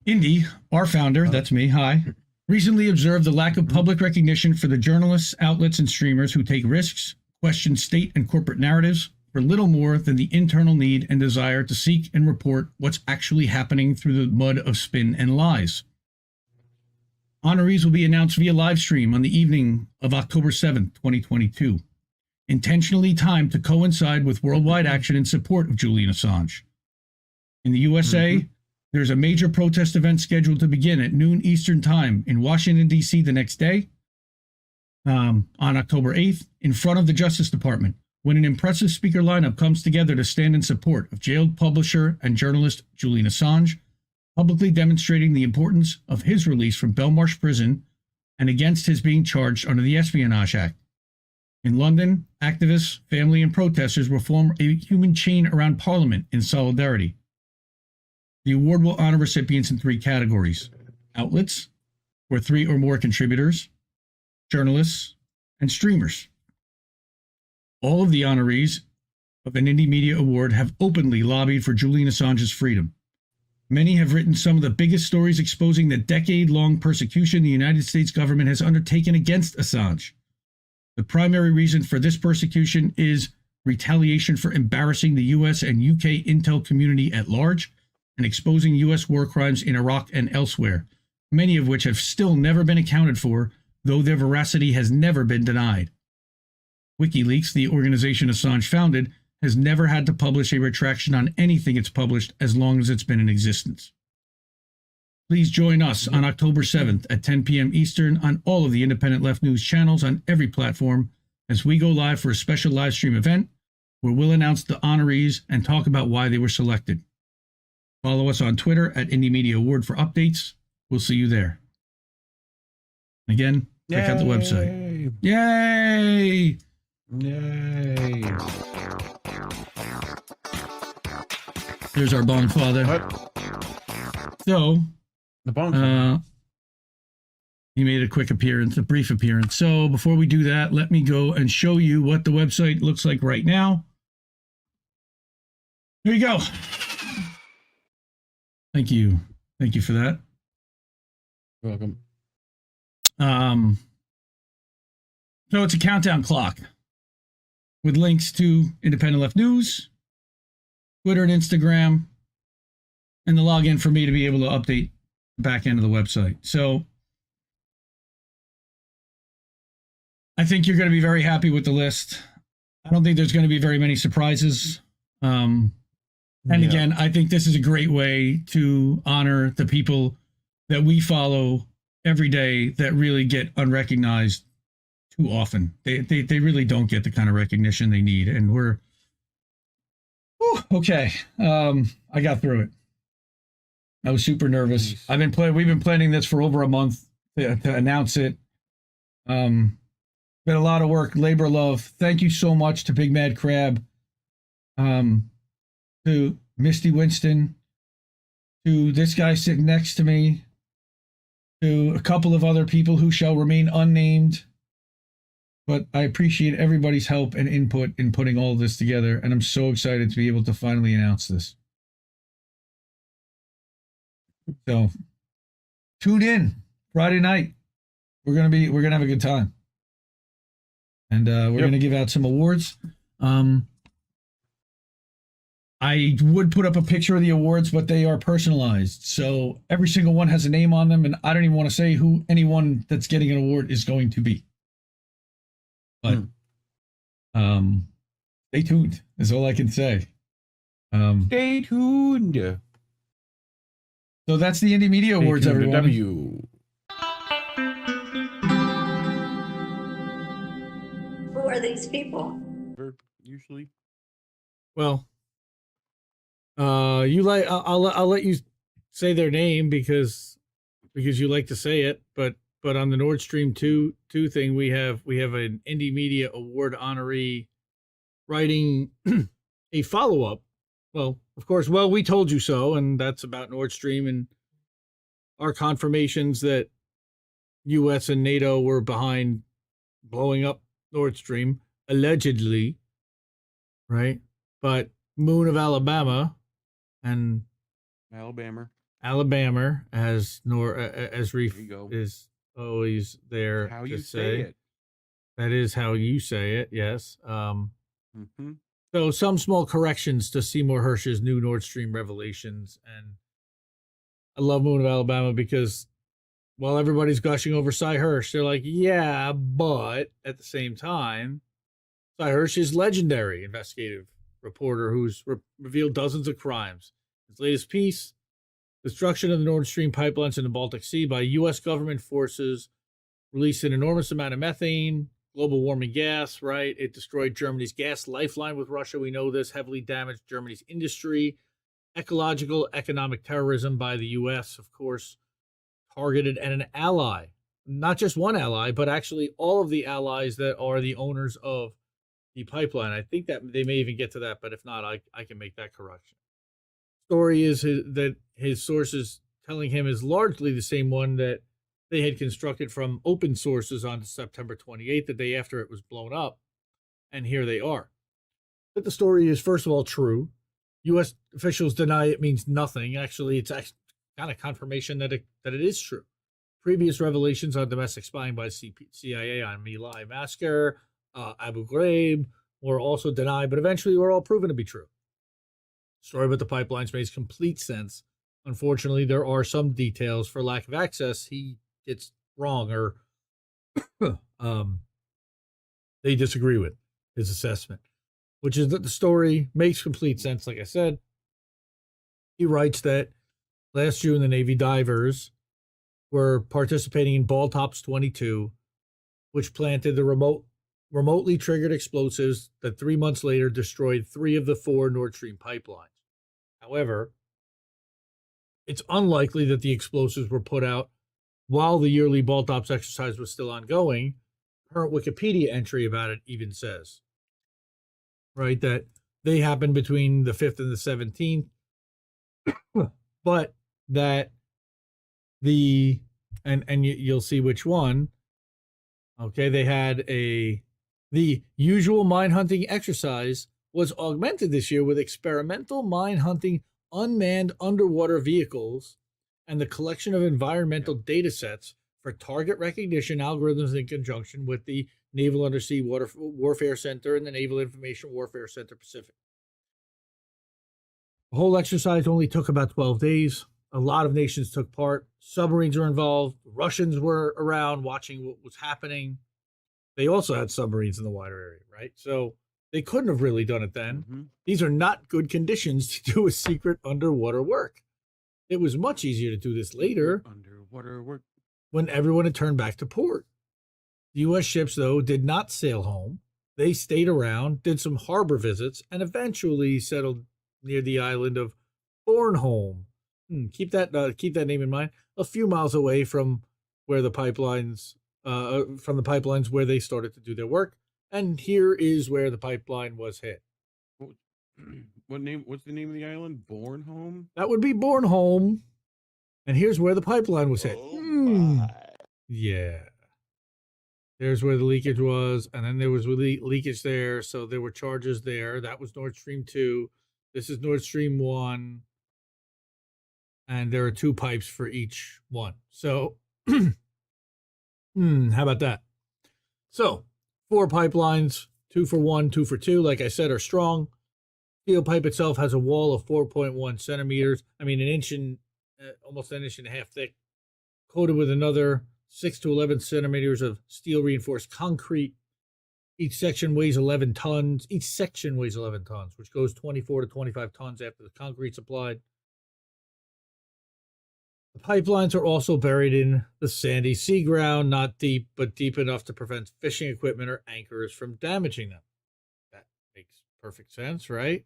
Indy, our founder, that's me, hi, recently observed the lack of public recognition for the journalists, outlets, and streamers who take risks, question state and corporate narratives, for little more than the internal need and desire to seek and report what's actually happening through the mud of spin and lies. Honorees will be announced via live stream on the evening of October 7th, 2022, intentionally timed to coincide with worldwide action in support of Julian Assange. In the USA, there's a major protest event scheduled to begin at noon Eastern Time in Washington, D.C. the next day, on October 8th, in front of the Justice Department, when an impressive speaker lineup comes together to stand in support of jailed publisher and journalist Julian Assange, publicly demonstrating the importance of his release from Belmarsh Prison and against his being charged under the Espionage Act. In London, activists, family, and protesters will form a human chain around Parliament in solidarity. The award will honor recipients in 3 categories: outlets, or 3 or more contributors, journalists, and streamers. All of the honorees of an Indie Media Award have openly lobbied for Julian Assange's freedom. Many have written some of the biggest stories exposing the decade-long persecution the United States government has undertaken against Assange. The primary reason for this persecution is retaliation for embarrassing the US and UK intel community at large and exposing US war crimes in Iraq and elsewhere, many of which have still never been accounted for, though their veracity has never been denied. WikiLeaks, the organization Assange founded, has never had to publish a retraction on anything it's published as long as it's been in existence. Please join us on October 7th at 10 p.m. Eastern on all of the Independent Left News channels on every platform as we go live for a special live stream event where we'll announce the honorees and talk about why they were selected. Follow us on Twitter at Indie Media Award for updates. We'll see you there. Again, check out the website. Yay! Yay! Here's our bong father. What? So, The bong. he made a quick appearance, a brief appearance. So before we do that, let me go and show you what the website looks like right now. Here you go. Thank you. Thank you for that. You're welcome. So it's a countdown clock with links to Independent Left News, Twitter and Instagram, and the login for me to be able to update the back end of the website. So I think you're going to be very happy with the list. I don't think there's going to be very many surprises. And again, I think this is a great way to honor the people that we follow every day that really get unrecognized too often. They really don't get the kind of recognition they need. And we're, okay. I got through it. I was super nervous. Nice. We've been planning this for over a month to announce it. Been a lot of work, labor love. Thank you so much to Big Mad Crab, to Misty Winston, to this guy sitting next to me, to a couple of other people who shall remain unnamed. But I appreciate everybody's help and input in putting all this together, and I'm so excited to be able to finally announce this. So tune in Friday night. We're gonna have a good time. And we're going to give out some awards. I would put up a picture of the awards, but they are personalized. So every single one has a name on them, and I don't even want to say who anyone that's getting an award is going to be. But stay tuned is all I can say. Stay tuned. So that's the Indie Media Awards, everyone. W. Who are these people? Usually. Well, I'll let you say their name because you like to say it, but on the Nordstream 2 thing, we have an Indie Media Award honoree writing a follow-up. Well, of course, we told you so, and that's about Nordstream and our confirmations that US and NATO were behind blowing up Nordstream, allegedly, right? But Moon of Alabama and Alabama as Reef is always there. How to you say it. That is how you say it, yes. So some small corrections to Seymour Hersh's new Nordstream revelations. And I love Moon of Alabama because while everybody's gushing over Cy Hersh, they're like, yeah, but at the same time, Cy Hersh is legendary investigative reporter who's revealed dozens of crimes. His latest piece, destruction of the Nord Stream pipelines in the Baltic Sea by U.S. government forces, released an enormous amount of methane, global warming gas, right? It destroyed Germany's gas lifeline with Russia. We know this, heavily damaged Germany's industry, ecological, economic terrorism by the U.S., of course, targeted at an ally, not just one ally, but actually all of the allies that are the owners of the pipeline. I think that they may even get to that, but if not, I can make that correction. Story is that his sources telling him is largely the same one that they had constructed from open sources on September 28th, the day after it was blown up. And here they are. But the story is, first of all, true. U.S. officials deny it means nothing. Actually, it's kind of confirmation that it is true. Previous revelations on domestic spying by CIA on My Lai massacre, Abu Ghraib, were also denied, but eventually were all proven to be true. Story about the pipelines makes complete sense. Unfortunately, there are some details for lack of access he gets wrong or they disagree with his assessment, which is that the story makes complete sense. Like I said, he writes that last June, the Navy divers were participating in Baltops 22, which planted the remotely triggered explosives that 3 months later destroyed 3 of the 4 Nord Stream pipelines. However, it's unlikely that the explosives were put out while the yearly Baltops exercise was still ongoing. Current Wikipedia entry about it even says, right, that they happened between the 5th and the 17th, but that you'll see which one. Okay, they had the usual mine hunting exercise was augmented this year with experimental mine hunting unmanned underwater vehicles and the collection of environmental data sets for target recognition algorithms in conjunction with the Naval Undersea Warfare Center and the Naval Information Warfare Center Pacific. The whole exercise only took about 12 days. A lot of nations took part. Submarines were involved. Russians were around watching what was happening. They also had submarines in the wider area, right? So they couldn't have really done it then. Mm-hmm. These are not good conditions to do a secret underwater work. It was much easier to do this later. Underwater work. When everyone had turned back to port. The U.S. ships, though, did not sail home. They stayed around, did some harbor visits, and eventually settled near the island of Bornholm. Keep that name in mind. A few miles away from where the pipelines from the pipelines where they started to do their work. And here is where the pipeline was hit. What's the name of the island? Bornholm? That would be Bornholm. And here's where the pipeline was hit. My. Yeah. There's where the leakage was, and then there was leakage there, so there were charges there. That was Nord Stream 2. This is Nord Stream 1. And there are 2 pipes for each one. So, how about that? So, 4 pipelines, 2 for 1, 2 for 2, like I said, are strong. Steel pipe itself has a wall of 4.1 centimeters. I mean, almost an inch and a half thick, coated with another 6 to 11 centimeters of steel reinforced concrete. Each section weighs 11 tons. Each section weighs 11 tons, which goes 24 to 25 tons after the concrete's applied. The pipelines are also buried in the sandy sea ground, not deep, but deep enough to prevent fishing equipment or anchors from damaging them. That makes perfect sense, right?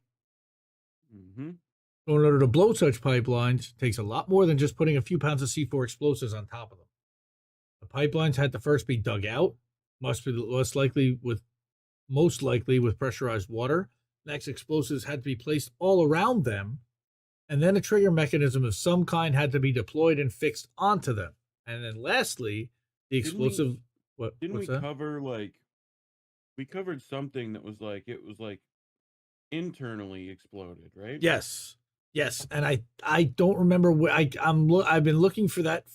Mm-hmm. In order to blow such pipelines, it takes a lot more than just putting a few pounds of C4 explosives on top of them. The pipelines had to first be dug out, most likely with pressurized water. Next, explosives had to be placed all around them, and then a trigger mechanism of some kind had to be deployed and fixed onto them. And then lastly, the explosive... Didn't we cover, we covered something that was it was internally exploded, right? Yes, and I don't remember where I've been looking for that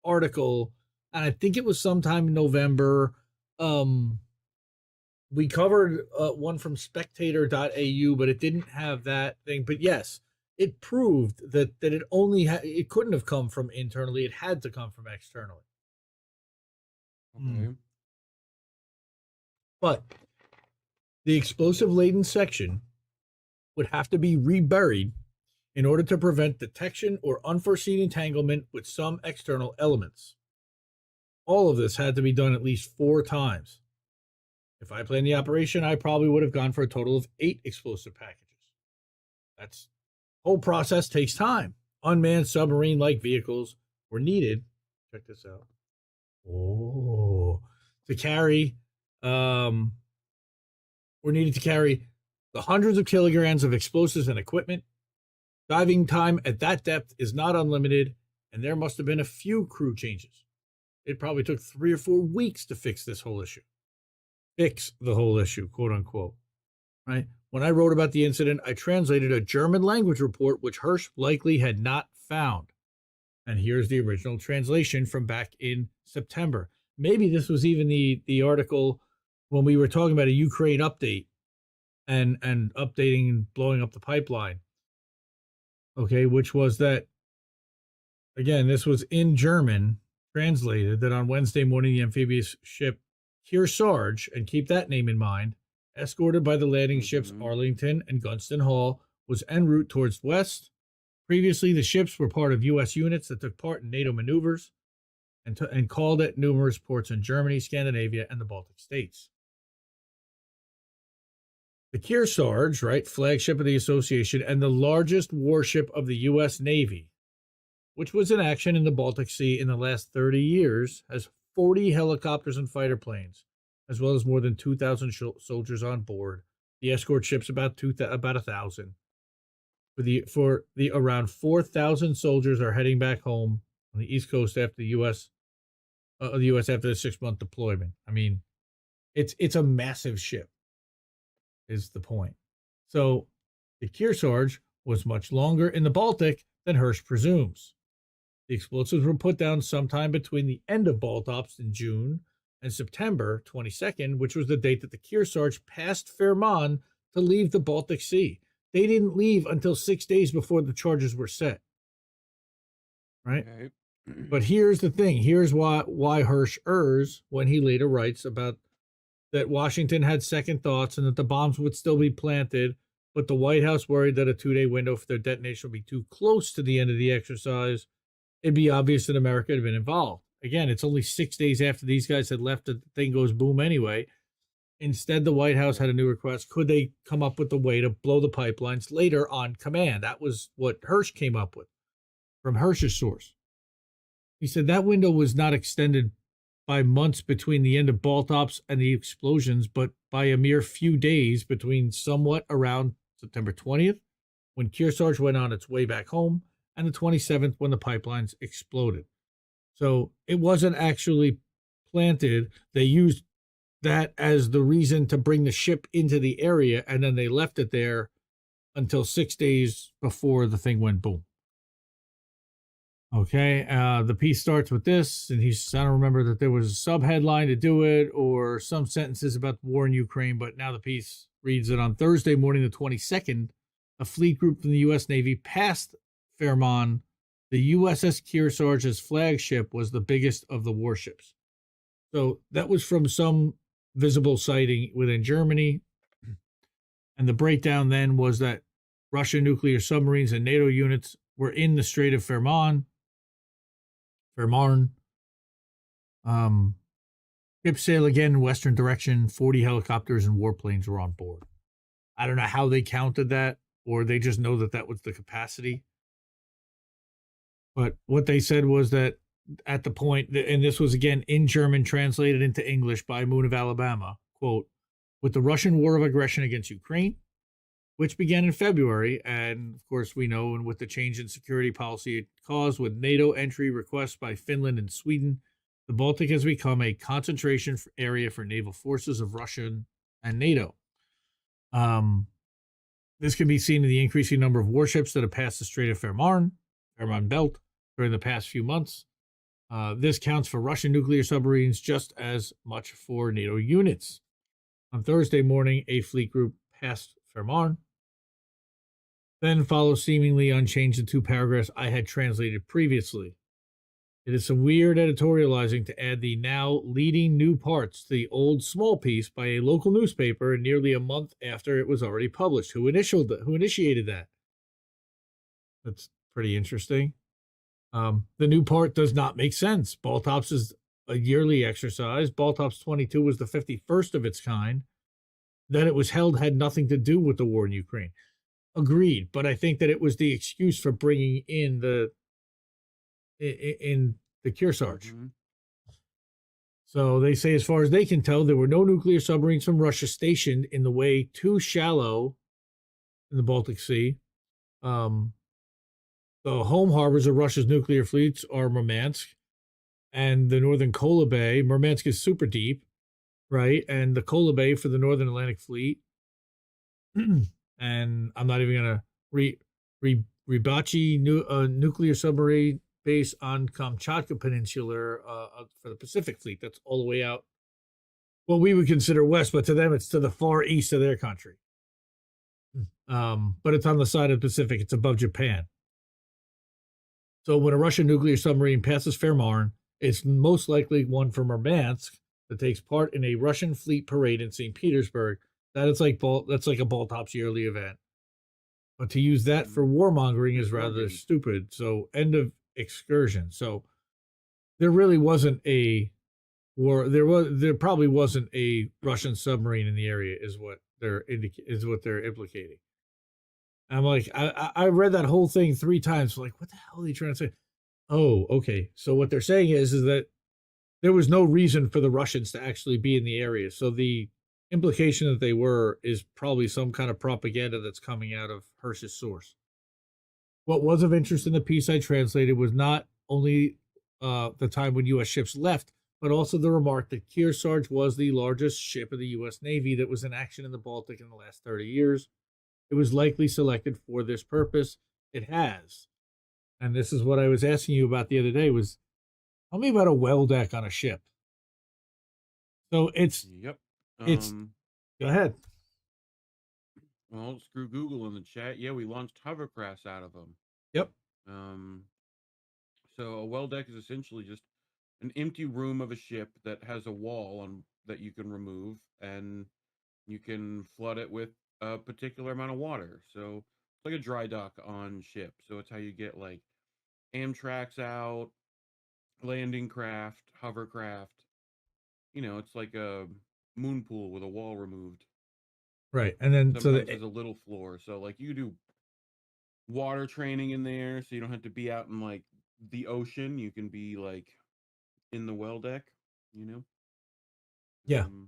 article, and I think it was sometime in November. We covered one from spectator.au, but it didn't have that thing. But yes, it proved that it only it couldn't have come from internally. It had to come from externally. Okay. But the explosive laden section would have to be reburied in order to prevent detection or unforeseen entanglement with some external elements. All of this had to be done at least 4 times. If I planned the operation, I probably would have gone for a total of 8 explosive packages. That's whole process takes time. Unmanned submarine-like vehicles were needed. Check this out. To carry, were needed to carry the hundreds of kilograms of explosives and equipment. Diving time at that depth is not unlimited, and there must have been a few crew changes. It probably took 3 or 4 weeks to fix this whole issue. Fix the whole issue, quote unquote. Right? When I wrote about the incident, I translated a German language report which Hersh likely had not found. And here's the original translation from back in September. Maybe this was even the article when we were talking about a Ukraine update and updating and blowing up the pipeline. Okay, which was that, again, this was in German, translated, that on Wednesday morning, the amphibious ship Kearsarge, and keep that name in mind, escorted by the landing ships Arlington and Gunston Hall, was en route towards west. Previously, the ships were part of U.S. units that took part in NATO maneuvers and called at numerous ports in Germany, Scandinavia, and the Baltic states. The Kearsarge, right, flagship of the association and the largest warship of the U.S. Navy, which was in action in the Baltic Sea in the last 30 years, has 40 helicopters and fighter planes, as well as more than 2,000 soldiers on board. The escort ships about 1,000. For the around 4,000 soldiers are heading back home on the East Coast after the U.S. After the 6-month deployment. I mean, it's a massive ship, is the point. So the Kearsarge was much longer in the Baltic than Hersh presumes. The explosives were put down sometime between the end of Baltops in June and September 22nd, which was the date that the Kearsarge passed Fehmarn to leave the Baltic Sea. They didn't leave until 6 days before the charges were set. Right? Okay. But here's the thing. Here's why Hersh errs when he later writes about that Washington had second thoughts and that the bombs would still be planted, but the White House worried that a 2-day window for their detonation would be too close to the end of the exercise. It'd be obvious that America had been involved. Again, it's only 6 days after these guys had left that the thing goes boom anyway. Instead, the White House had a new request. Could they come up with a way to blow the pipelines later on command? That was what Hersh came up with from Hersh's source. He said that window was not extended by months between the end of Baltops and the explosions, but by a mere few days between somewhat around September 20th, when Kearsarge went on its way back home, and the 27th, when the pipelines exploded. So it wasn't actually planted. They used that as the reason to bring the ship into the area, and then they left it there until 6 days before the thing went boom. Okay, the piece starts with this, and I don't remember that there was a sub-headline to do it or some sentences about the war in Ukraine, but now the piece reads that on Thursday morning, the 22nd, a fleet group from the U.S. Navy passed Fairmont. The USS Kearsarge's flagship was the biggest of the warships. So that was from some visible sighting within Germany. And the breakdown then was that Russian nuclear submarines and NATO units were in the Strait of Fairmont. Ships sail again in western direction. 40 helicopters and warplanes were on board. I don't know how they counted that, or they just know that that was the capacity. But what they said was that at the point, and this was again in German, translated into English by Moon of Alabama, quote, with the Russian war of aggression against Ukraine, which began in February, and of course we know, and with the change in security policy it caused with NATO entry requests by Finland and Sweden, the Baltic has become a concentration area for naval forces of Russia and NATO. This can be seen in the increasing number of warships that have passed the Strait of Fairmont Belt during the past few months. This counts for Russian nuclear submarines just as much for NATO units. On Thursday morning, a fleet group passed Fairmont. Then follows seemingly unchanged the two paragraphs I had translated previously. It is some weird editorializing to add the now leading new parts to the old small piece by a local newspaper nearly a month after it was already published. Who initiated that? That's pretty interesting. The new part does not make sense. Baltops is a yearly exercise. Baltops 22 was the 51st of its kind. That it was held had nothing to do with the war in Ukraine. Agreed, but I think that it was the excuse for bringing in the Kearsarge. Mm-hmm. So they say, as far as they can tell, there were no nuclear submarines from Russia stationed in the way too shallow in the Baltic Sea. The home harbors of Russia's nuclear fleets are Murmansk and the northern Kola Bay. Murmansk is super deep, right? And the Kola Bay for the Northern Atlantic Fleet. And I'm not even going to Rybachi nuclear submarine base on Kamchatka Peninsula for the Pacific Fleet. That's all the way out. Well, we would consider west, but to them, it's to the far east of their country. But it's on the side of the Pacific. It's above Japan. So when a Russian nuclear submarine passes Fairmont, it's most likely one from Murmansk that takes part in a Russian fleet parade in St. Petersburg. That's like a Baltops yearly event. But to use that for warmongering is rather stupid. So end of excursion. So there really wasn't a war. There probably wasn't a Russian submarine in the area, is what they're implicating. I'm like, I read that whole thing 3 times. Like, what the hell are they trying to say? Oh, okay. So what they're saying is that there was no reason for the Russians to actually be in the area. So the implication that they were is probably some kind of propaganda that's coming out of Hersh's source. What was of interest in the piece I translated was not only the time when U.S. ships left, but also the remark that Kearsarge was the largest ship of the U.S. Navy that was in action in the Baltic in the last 30 years. It was likely selected for this purpose. It has. And this is what I was asking you about the other day was, tell me about a well deck on a ship. So it's... Yep. Go ahead. Well, screw Google in the chat. Yeah, we launched hovercrafts out of them. Yep. So a well deck is essentially just an empty room of a ship that has a wall on that you can remove, and you can flood it with a particular amount of water. So it's like a dry dock on ship. So it's how you get like Amtraks out, landing craft, hovercraft. You know, it's like a moon pool with a wall removed. Right. And then sometimes there's a little floor. So like you do water training in there, so you don't have to be out in like the ocean. You can be like in the well deck. You know. Yeah. Um,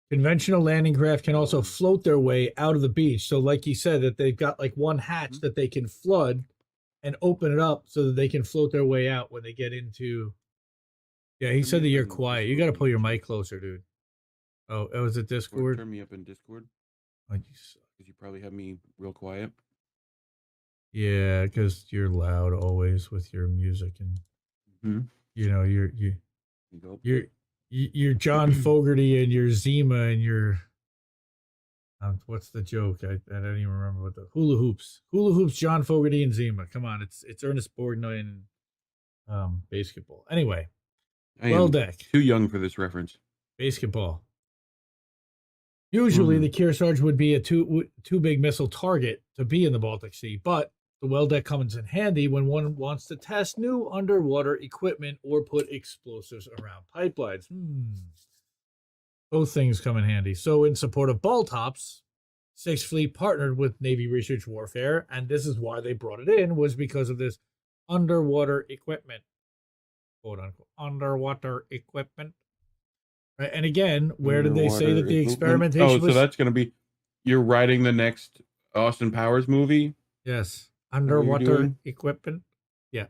Conventional landing craft can also float their way out of the beach. So, like you said, that they've got like one hatch that they can flood and open it up so that they can float their way out when they get into. Yeah, he said that you're quiet. You got to pull your mic closer, dude. Oh, it was it Discord? Turn me up in Discord. Oh, Because you probably have me real quiet. yeah, because you're loud always with your music and you know you're John Fogerty and your Zima and your what's the joke? I don't even remember what the hula hoops, John Fogerty and Zima. Come on, it's Ernest Borgnine and basketball. Anyway, well deck too young for this reference. Basketball. Usually, the Kearsarge would be a too big missile target to be in the Baltic Sea, but the well deck comes in handy when one wants to test new underwater equipment or put explosives around pipelines. Both things come in handy. So, in support of ball tops, Sixth Fleet partnered with Navy Research Warfare, and this is why they brought it in, was because of this underwater equipment, quote unquote, underwater equipment. Right. And again, where did they say that the experimentation was? So that's going to be, you're writing the next Austin Powers movie? Yes. Underwater equipment. Yeah.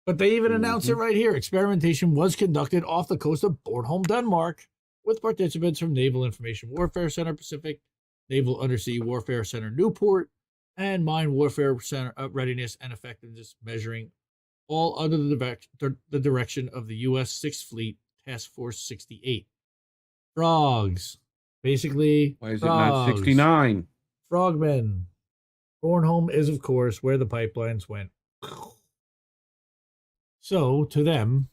But they even announced it right here. Experimentation was conducted off the coast of Bornholm, Denmark, with participants from Naval Information Warfare Center Pacific, Naval Undersea Warfare Center Newport, and Mine Warfare Center Readiness and Effectiveness Measuring, all under the direction of the U.S. 6th Fleet Task Force 68. Frogs. Basically, why is frogs. It not 69? Frogmen. Bornholm is, of course, where the pipelines went. So, to them,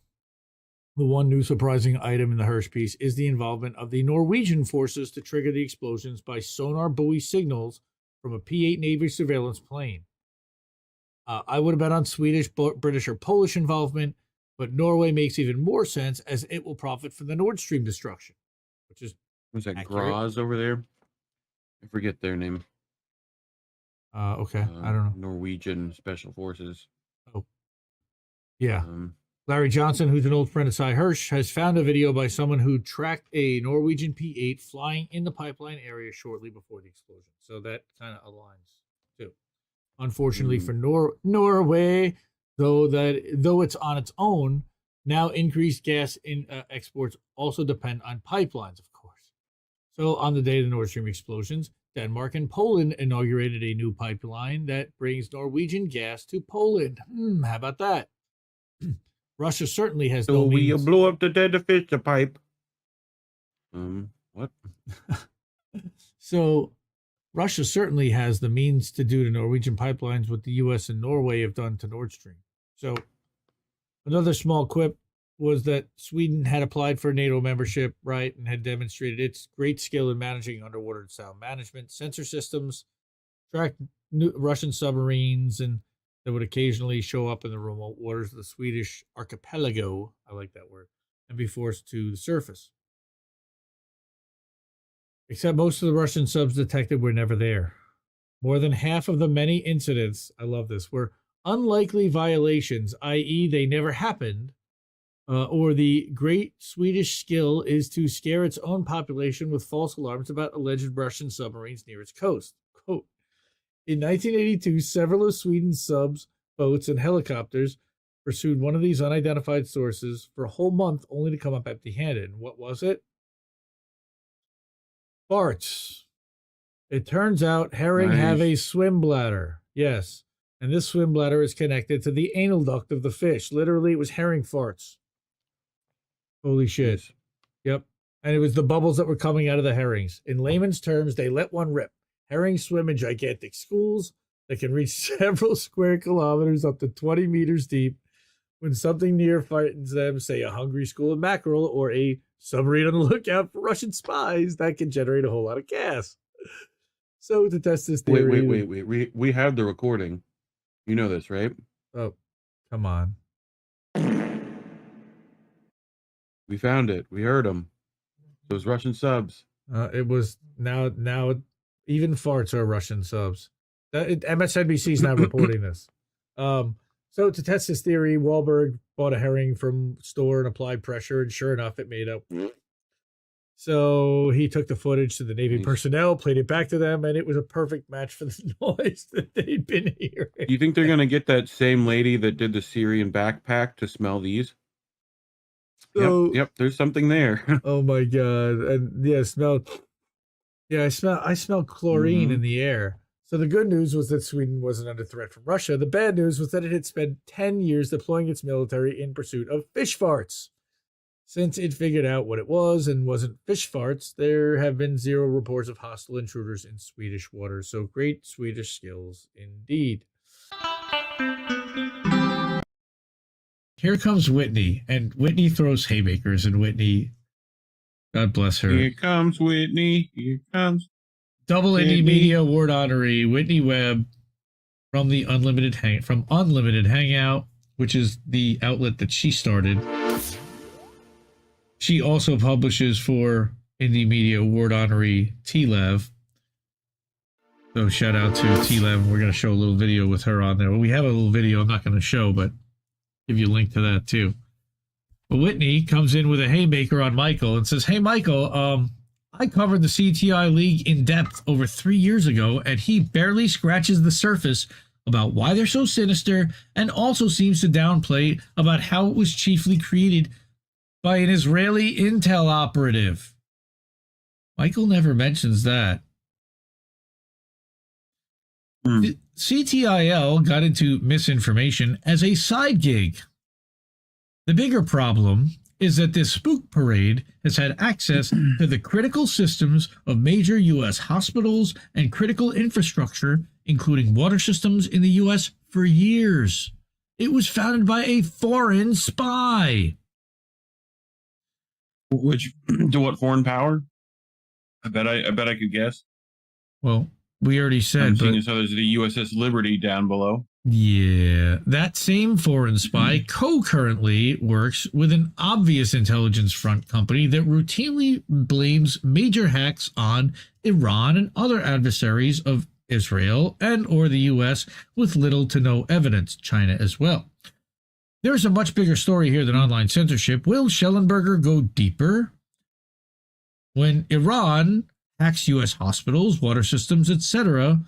the one new surprising item in the Hersh piece is the involvement of the Norwegian forces to trigger the explosions by sonar buoy signals from a P-8 Navy surveillance plane. I would have bet on Swedish, British, or Polish involvement, but Norway makes even more sense as it will profit from the Nordstream destruction, which is was that accurate. Graz over there? I forget their name. Okay, I don't know. Norwegian Special Forces. Oh, yeah. Larry Johnson, who's an old friend of Cy Hersh, has found a video by someone who tracked a Norwegian P-8 flying in the pipeline area shortly before the explosion. So that kind of aligns too. Unfortunately for Norway, though it's on its own, now increased gas in exports also depend on pipelines, of course. So on the day of the Nord Stream explosions, Denmark and Poland inaugurated a new pipeline that brings Norwegian gas to Poland. How about that? Russia certainly has no means. So we blew up the dead fish pipe. What? So Russia certainly has the means to do to Norwegian pipelines what the U.S. and Norway have done to Nord Stream. So another small quip was that Sweden had applied for NATO membership, right, and had demonstrated its great skill in managing underwater sound management, sensor systems, tracked Russian submarines, and that would occasionally show up in the remote waters of the Swedish archipelago, I like that word, and be forced to the surface. Except most of the Russian subs detected were never there. More than half of the many incidents, I love this, were unlikely violations, i.e. they never happened, or the great Swedish skill is to scare its own population with false alarms about alleged Russian submarines near its coast. Quote, in 1982, several of Sweden's subs, boats, and helicopters pursued one of these unidentified sources for a whole month only to come up empty-handed. And what was it? Farts. It turns out herring have a swim bladder. Yes. And this swim bladder is connected to the anal duct of the fish. Literally, it was herring farts. Holy shit. Yep. And it was the bubbles that were coming out of the herrings. In layman's terms, they let one rip. Herrings swim in gigantic schools that can reach several square kilometers up to 20 meters deep. When something near frightens them, say a hungry school of mackerel or a submarine on the lookout for Russian spies, that can generate a whole lot of gas. So to test this theory... Wait. We have the recording. You know this, right? Oh, come on. We found it. We heard them. Those Russian subs. It was now even farts are Russian subs. MSNBC's not reporting this. So to test his theory, Wahlberg bought a herring from store and applied pressure, and sure enough, it made up. So he took the footage to the Navy personnel, played it back to them, and it was a perfect match for the noise that they'd been hearing. Do you think they're going to get that same lady that did the Syrian backpack to smell these? So, yep, there's something there. Oh my god! And yeah, I smell chlorine in the air. So the good news was that Sweden wasn't under threat from Russia. The bad news was that it had spent 10 years deploying its military in pursuit of fish farts. Since it figured out what it was and wasn't fish farts, there have been 0 reports of hostile intruders in Swedish waters. So great Swedish skills indeed. Here comes Whitney, and Whitney throws haymakers, and Whitney, God bless her. Here comes Whitney. Here comes. Double Indie Media Award honoree Whitney Webb from the Unlimited Hangout, which is the outlet that she started. She also publishes for Indie Media Award honoree Thiel. So shout out to Thiel. We're going to show a little video with her on there. Well, we have a little video I'm not going to show, but give you a link to that too. But Whitney comes in with a haymaker on Michael and says, "Hey, Michael, I covered the CTI League in depth over 3 years ago, and he barely scratches the surface about why they're so sinister, and also seems to downplay about how it was chiefly created by an Israeli intel operative." Michael never mentions that. CTIL got into misinformation as a side gig. The bigger problem is that this spook parade has had access to the critical systems of major U.S. hospitals and critical infrastructure, including water systems in the U.S. for years. It was founded by a foreign spy. Which, to what foreign power? I bet I could guess. Well, we already said, but so there's the USS Liberty down below. Yeah, that same foreign spy co-currently works with an obvious intelligence front company that routinely blames major hacks on Iran and other adversaries of Israel and or the U.S. with little to no evidence, China as well. There's a much bigger story here than online censorship. Will Shellenberger go deeper? When Iran hacks U.S. hospitals, water systems, etc.,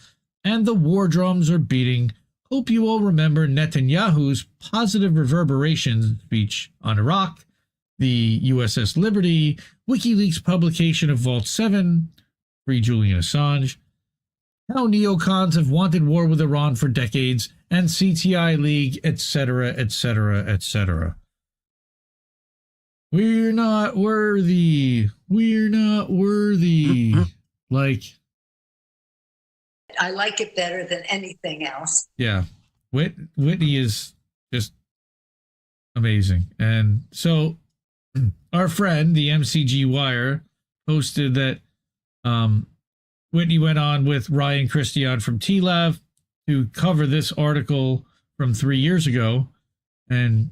and the war drums are beating, hope you all remember Netanyahu's positive reverberations speech on Iraq, the USS Liberty, WikiLeaks publication of Vault 7, free Julian Assange, how neocons have wanted war with Iran for decades, and CTI League, etc., etc., etc. We're not worthy. We're not worthy. Like, I like it better than anything else. Yeah. Whitney is just amazing. And so our friend, the MCG Wire, posted that Whitney went on with Ryan Christian from TLAV to cover this article from 3 years ago. And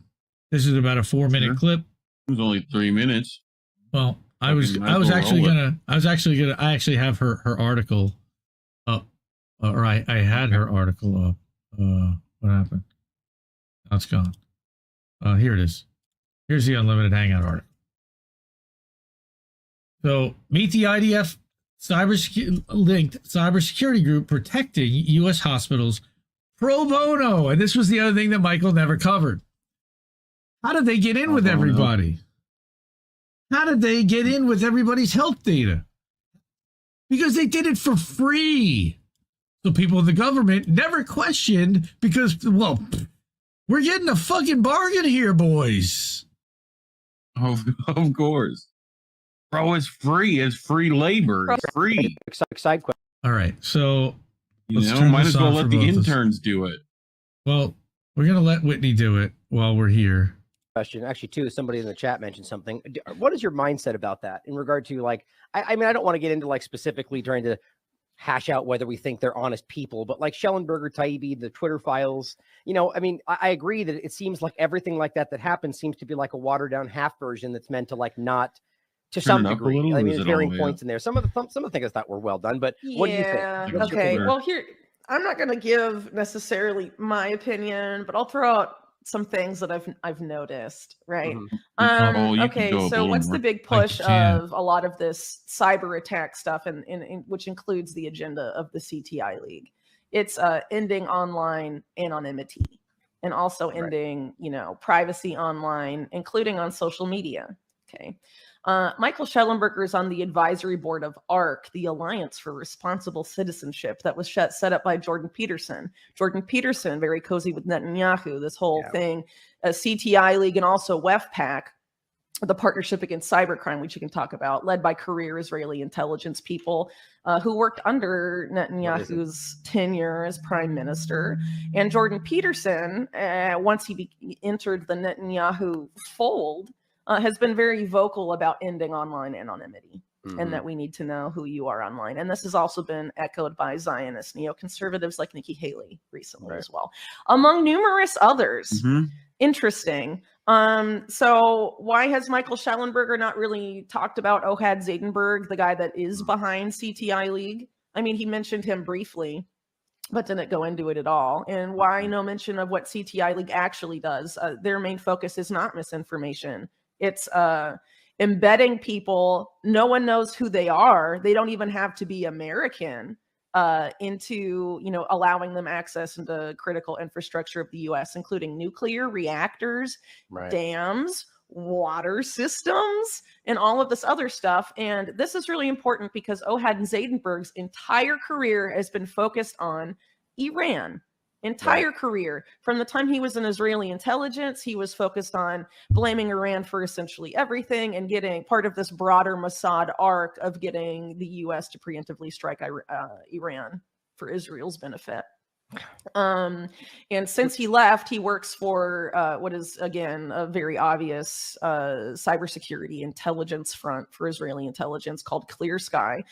this is about a 4-minute clip. It was only 3 minutes. Well, I actually have her article up. Or I had her article up. What happened? Now it's gone. Here it is. Here's the Unlimited Hangout article. So, meet the IDF linked cybersecurity group protecting U.S. hospitals pro bono. And this was the other thing that Michael never covered. How did they get in with everybody? How did they get in with everybody's health data? Because they did it for free. So people in the government never questioned because, well, we're getting a fucking bargain here, boys. Of course. Bro, it's free. It's free labor. It's free. Side question. All right. So, might as well let the interns do it. Well, we're going to let Whitney do it while we're here. Question. Actually, too, somebody in the chat mentioned something. What is your mindset about that in regard to, like, I mean, I don't want to get into, like, specifically trying to hash out whether we think they're honest people, but like Shellenberger, Taibbi, the Twitter files, I mean, I agree that it seems like everything like that happens seems to be like a watered down half version that's meant to, like, not to some degree. I mean, there's varying points in there. Some of the things I thought were well done, but what do you think? Okay. Well, I'm not going to give necessarily my opinion, but I'll throw out some things that I've noticed, right? Mhm. You can Okay, go a so little what's more. the big Like push the can. of a lot of this cyber attack stuff, and which includes the agenda of the CTI League? It's ending online anonymity, and also ending, privacy online, including on social media. Okay. Michael Shellenberger is on the advisory board of ARC, the Alliance for Responsible Citizenship, that was set up by Jordan Peterson. Jordan Peterson, very cozy with Netanyahu, this whole thing, CTI League, and also WEFPAC, the Partnership Against Cybercrime, which you can talk about, led by career Israeli intelligence people who worked under Netanyahu's tenure as prime minister. And Jordan Peterson, once he entered the Netanyahu fold, has been very vocal about ending online anonymity, and that we need to know who you are online. And this has also been echoed by Zionist neoconservatives like Nikki Haley recently as well, among numerous others. Interesting. So why has Michael Shellenberger not really talked about Ohad Zaydenberg, the guy that is behind CTI League? I mean, he mentioned him briefly, but didn't go into it at all. And why no mention of what CTI League actually does? Their main focus is not misinformation. It's embedding people. No one knows who they are. They don't even have to be American into, allowing them access into critical infrastructure of the U.S., including nuclear reactors, dams, water systems, and all of this other stuff. And this is really important because Ohad Zaydenberg's entire career has been focused on Iran. Career. From the time he was in Israeli intelligence, he was focused on blaming Iran for essentially everything and getting part of this broader Mossad arc of getting the U.S. to preemptively strike Iran for Israel's benefit. And since he left, he works for what is, again, a very obvious cybersecurity intelligence front for Israeli intelligence called Clear Sky,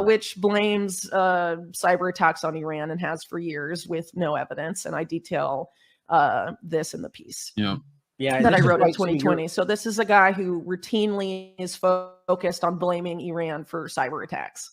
which blames cyber attacks on Iran and has for years with no evidence. And I detail this in the piece. That I wrote in 2020. So this is a guy who routinely is focused on blaming Iran for cyber attacks.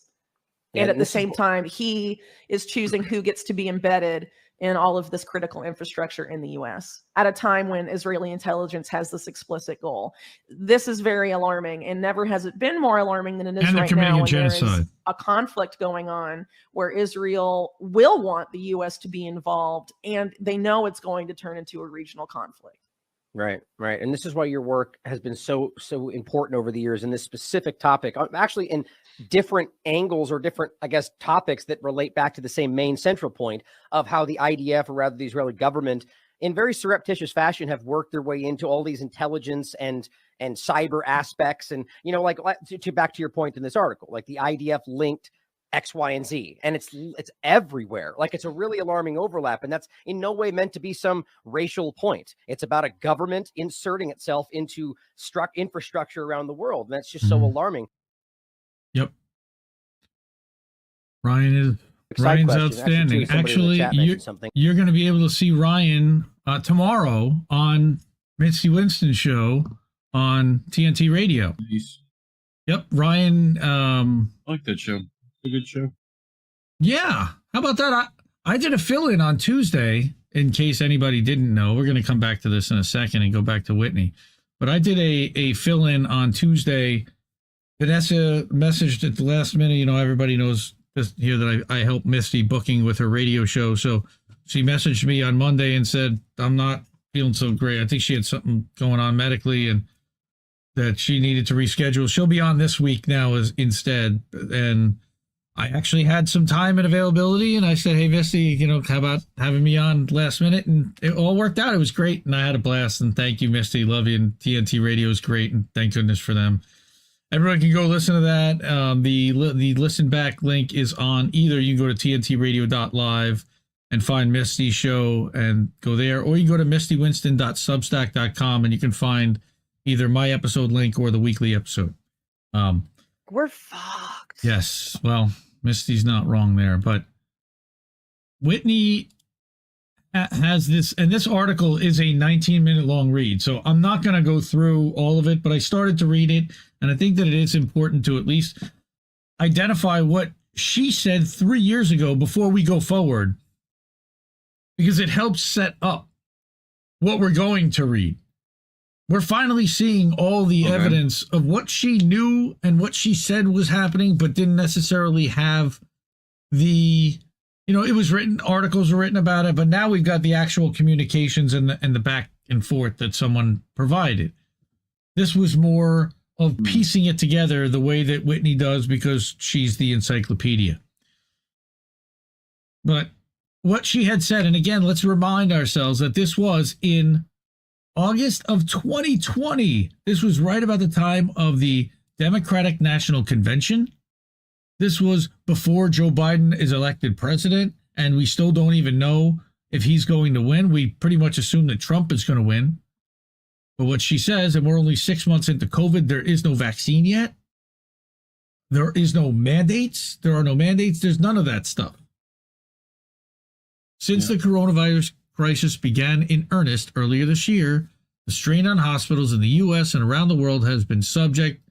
And at the same time, he is choosing who gets to be embedded in all of this critical infrastructure in the U.S. at a time when Israeli intelligence has this explicit goal. This is very alarming, and never has it been more alarming than it is right now when there is a conflict going on where Israel will want the U.S. to be involved, and they know it's going to turn into a regional conflict. Right. And this is why your work has been so important over the years in this specific topic, actually in different angles or different, I guess, topics that relate back to the same main central point of how the IDF, or rather the Israeli government, in very surreptitious fashion have worked their way into all these intelligence and cyber aspects. And, like to back to your point in this article, like the IDF linked X, Y, and Z, and it's everywhere. Like, it's a really alarming overlap, and that's in no way meant to be some racial point. It's about a government inserting itself into infrastructure around the world, and that's just so alarming. Yep. Ryan's outstanding. Actually, you're going to be able to see Ryan tomorrow on Misty Winston's show on TNT Radio. Nice. Yep, Ryan. I like that show. A good show. Yeah. How about that? I did a fill-in on Tuesday, in case anybody didn't know. We're going to come back to this in a second and go back to Whitney. But I did a fill-in on Tuesday. Vanessa messaged at the last minute. Everybody knows here that I helped Misty booking with her radio show. So she messaged me on Monday and said, I'm not feeling so great. I think she had something going on medically and that she needed to reschedule. She'll be on this week now instead. And I actually had some time and availability, and I said, hey, Misty, how about having me on last minute? And it all worked out. It was great, and I had a blast. And thank you, Misty. Love you. And TNT Radio is great, and thank goodness for them. Everyone can go listen to that. The listen back link is on either. You can go to tntradio.live and find Misty's show and go there, or you can go to mistywinston.substack.com and you can find either my episode link or the weekly episode. We're fucked. Yes. Well, Misty's not wrong there, but Whitney has this, and this article is a 19-minute long read, so I'm not going to go through all of it, but I started to read it, and I think that it is important to at least identify what she said 3 years ago, before we go forward, because it helps set up what we're going to read. We're finally seeing all the evidence of what she knew and what she said was happening, but didn't necessarily have the, it was written, articles were written about it, but now we've got the actual communications and the back and forth that someone provided. This was more of piecing it together the way that Whitney does because she's the encyclopedia. But what she had said, and again, let's remind ourselves that this was in August of 2020. This was right about the time of the Democratic National Convention. This was before Joe Biden is elected president, and we still don't even know if he's going to win. We pretty much assume that Trump is going to win. But what she says, and we're only 6 months into COVID, there is no vaccine yet. There is no mandates. There are no mandates. There's none of that stuff. Since the coronavirus crisis began in earnest earlier this year, the strain on hospitals in the U.S. and around the world has been subject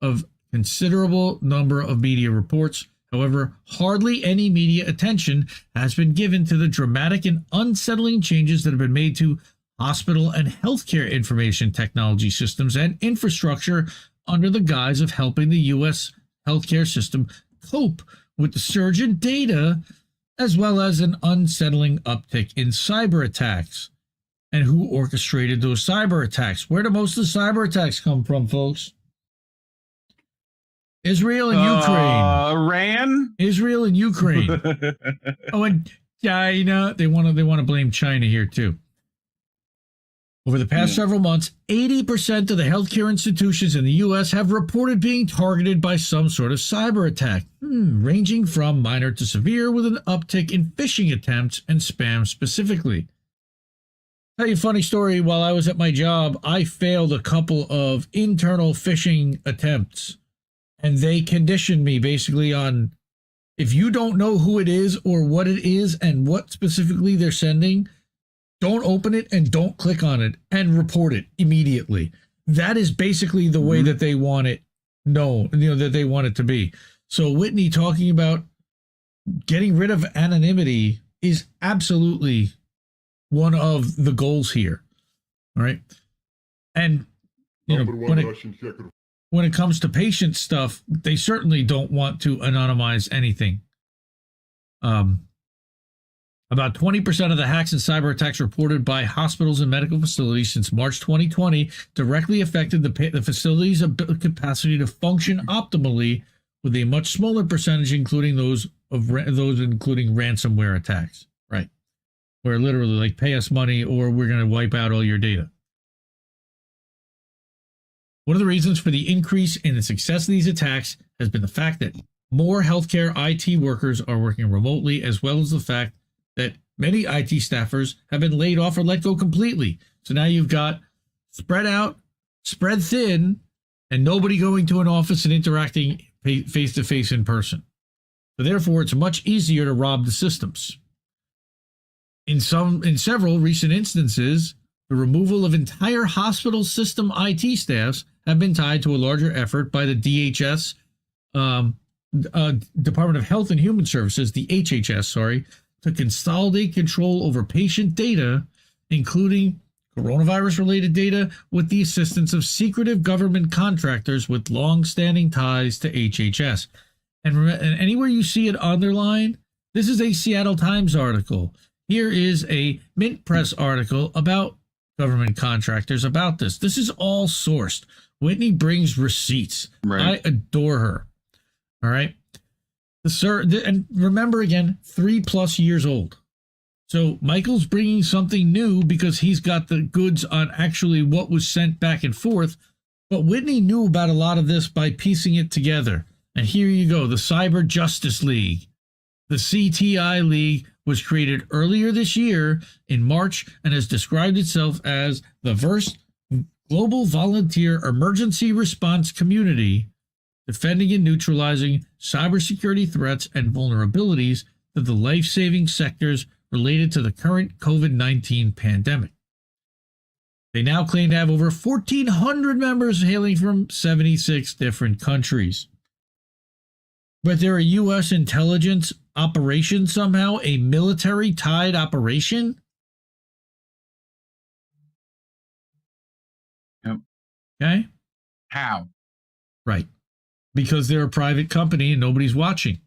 of considerable number of media reports. However, hardly any media attention has been given to the dramatic and unsettling changes that have been made to hospital and healthcare information technology systems and infrastructure under the guise of helping the U.S. healthcare system cope with the surge in data, as well as an unsettling uptick in cyber attacks. And who orchestrated those cyber attacks? Where do most of the cyber attacks come from, folks? Israel and Ukraine. Iran? Israel and Ukraine. Oh, and China. They want to blame China here too. Over the past several months, 80% of the healthcare institutions in the U.S. have reported being targeted by some sort of cyber attack, ranging from minor to severe, with an uptick in phishing attempts and spam specifically. Tell you a funny story. While I was at my job, I failed a couple of internal phishing attempts, and they conditioned me basically on, if you don't know who it is or what it is and what specifically they're sending, don't open it and don't click on it and report it immediately. That is basically the way that they want it known, that they want it to be. So Whitney talking about getting rid of anonymity is absolutely one of the goals here. All right. And, when it comes to patient stuff, they certainly don't want to anonymize anything. About 20% of the hacks and cyber attacks reported by hospitals and medical facilities since March 2020 directly affected the facility's capacity to function optimally, with a much smaller percentage including those including ransomware attacks, right? Where literally like pay us money or we're going to wipe out all your data. One of the reasons for the increase in the success of these attacks has been the fact that more healthcare IT workers are working remotely, as well as the fact that many IT staffers have been laid off or let go completely. So now you've got spread out, spread thin, and nobody going to an office and interacting face-to-face in person. So therefore, it's much easier to rob the systems. In several recent instances, the removal of entire hospital system IT staffs have been tied to a larger effort by the DHS, Department of Health and Human Services, the HHS, to consolidate control over patient data, including coronavirus-related data, with the assistance of secretive government contractors with long-standing ties to HHS. And anywhere you see it underlined, this is a Seattle Times article. Here is a Mint Press article about government contractors about this. This is all sourced. Whitney brings receipts. Right. I adore her. All right. And remember again, 3+ years old. So Michael's bringing something new because he's got the goods on actually what was sent back and forth. But Whitney knew about a lot of this by piecing it together. And here you go. The Cyber Justice League, the CTI League, was created earlier this year in March and has described itself as the first global volunteer emergency response community defending and neutralizing cybersecurity threats and vulnerabilities to the life-saving sectors related to the current COVID-19 pandemic. They now claim to have over 1,400 members hailing from 76 different countries. But they're a U.S. intelligence operation somehow, a military-tied operation? Yep. Okay. How? Right. Because they're a private company and nobody's watching.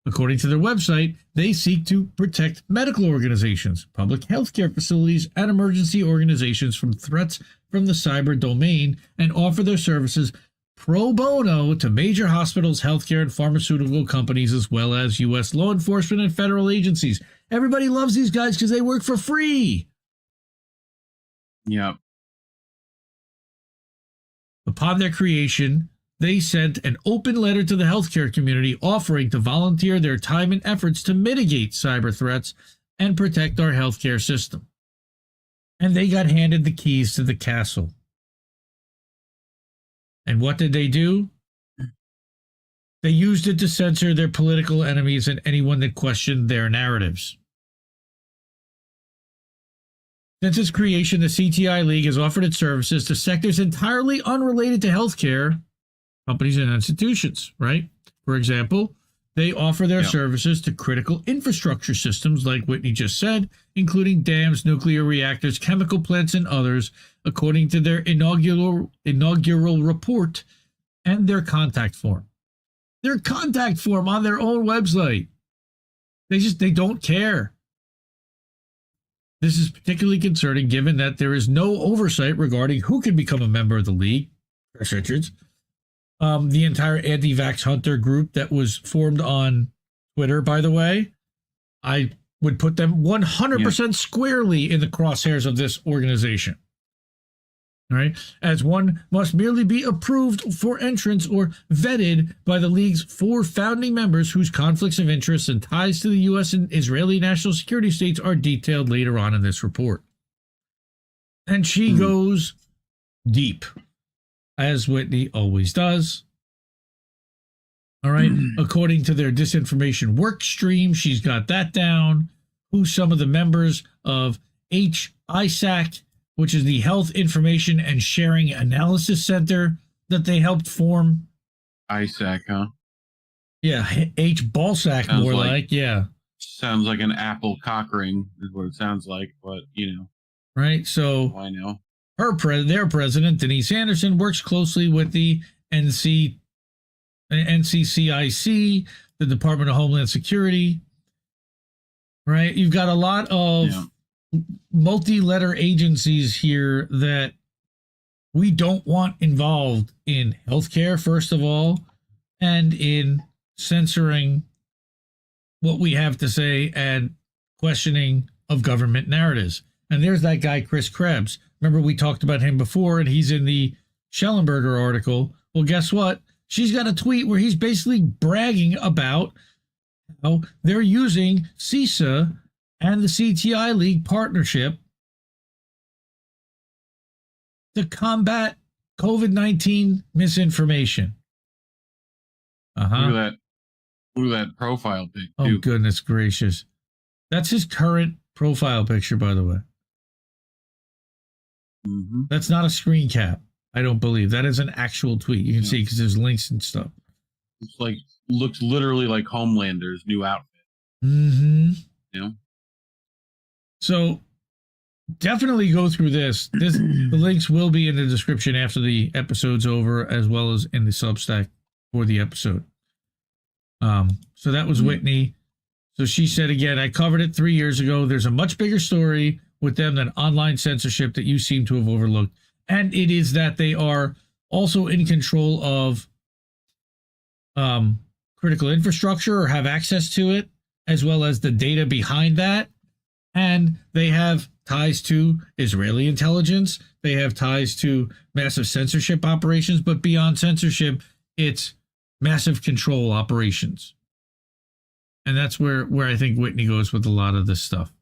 According to their website, they seek to protect medical organizations, public healthcare facilities, and emergency organizations from threats from the cyber domain and offer their services pro bono to major hospitals, healthcare, and pharmaceutical companies, as well as U.S. law enforcement and federal agencies. Everybody loves these guys because they work for free. Yep. Upon their creation, they sent an open letter to the healthcare community offering to volunteer their time and efforts to mitigate cyber threats and protect our healthcare system. And they got handed the keys to the castle. And what did they do? They used it to censor their political enemies and anyone that questioned their narratives. Since its creation, the CTI League has offered its services to sectors entirely unrelated to healthcare companies and institutions, right? For example, they offer their services to critical infrastructure systems, like Whitney just said, including dams, nuclear reactors, chemical plants, and others, according to their inaugural report and their contact form. Their contact form on their own website. They don't care. This is particularly concerning given that there is no oversight regarding who can become a member of the League. Hersh Richards. The entire anti-vax hunter group that was formed on Twitter, by the way, I would put them 100% squarely in the crosshairs of this organization. All right, as one must merely be approved for entrance or vetted by the League's 4 founding members whose conflicts of interest and ties to the U.S. and Israeli national security states are detailed later on in this report. And she goes deep, as Whitney always does. All right, according to their disinformation work stream, she's got that down. Who some of the members of HISAC, which is the Health Information and Sharing Analysis Center that they helped form. ISAC, huh? Yeah, HBallsack, sounds more like, yeah. Sounds like an apple cock ring is what it sounds like, but, you know. Right, so I know. Their president, Denise Anderson, works closely with the NCCIC, the Department of Homeland Security. Right, you've got a lot of multi-letter agencies here that we don't want involved in healthcare, first of all, and in censoring what we have to say and questioning of government narratives. And there's that guy, Chris Krebs. Remember, we talked about him before, and he's in the Shellenberger article. Well, guess what? She's got a tweet where he's basically bragging about how they're using CISA and the CTI League partnership to combat COVID-19 misinformation. Look at that profile pic, too. Oh, goodness gracious. That's his current profile picture, by the way. That's not a screen cap, I don't believe. That is an actual tweet. You can see because there's links and stuff. It's like, looks literally like Homelander's new outfit. Mm-hmm. You know? So definitely go through this. The links will be in the description after the episode's over, as well as in the Substack for the episode. So that was Whitney. So she said again, I covered it 3 years ago. There's a much bigger story with them than online censorship that you seem to have overlooked. And it is that they are also in control of critical infrastructure or have access to it, as well as the data behind that. And they have ties to Israeli intelligence. They have ties to massive censorship operations, but beyond censorship, it's massive control operations. And that's where I think Whitney goes with a lot of this stuff.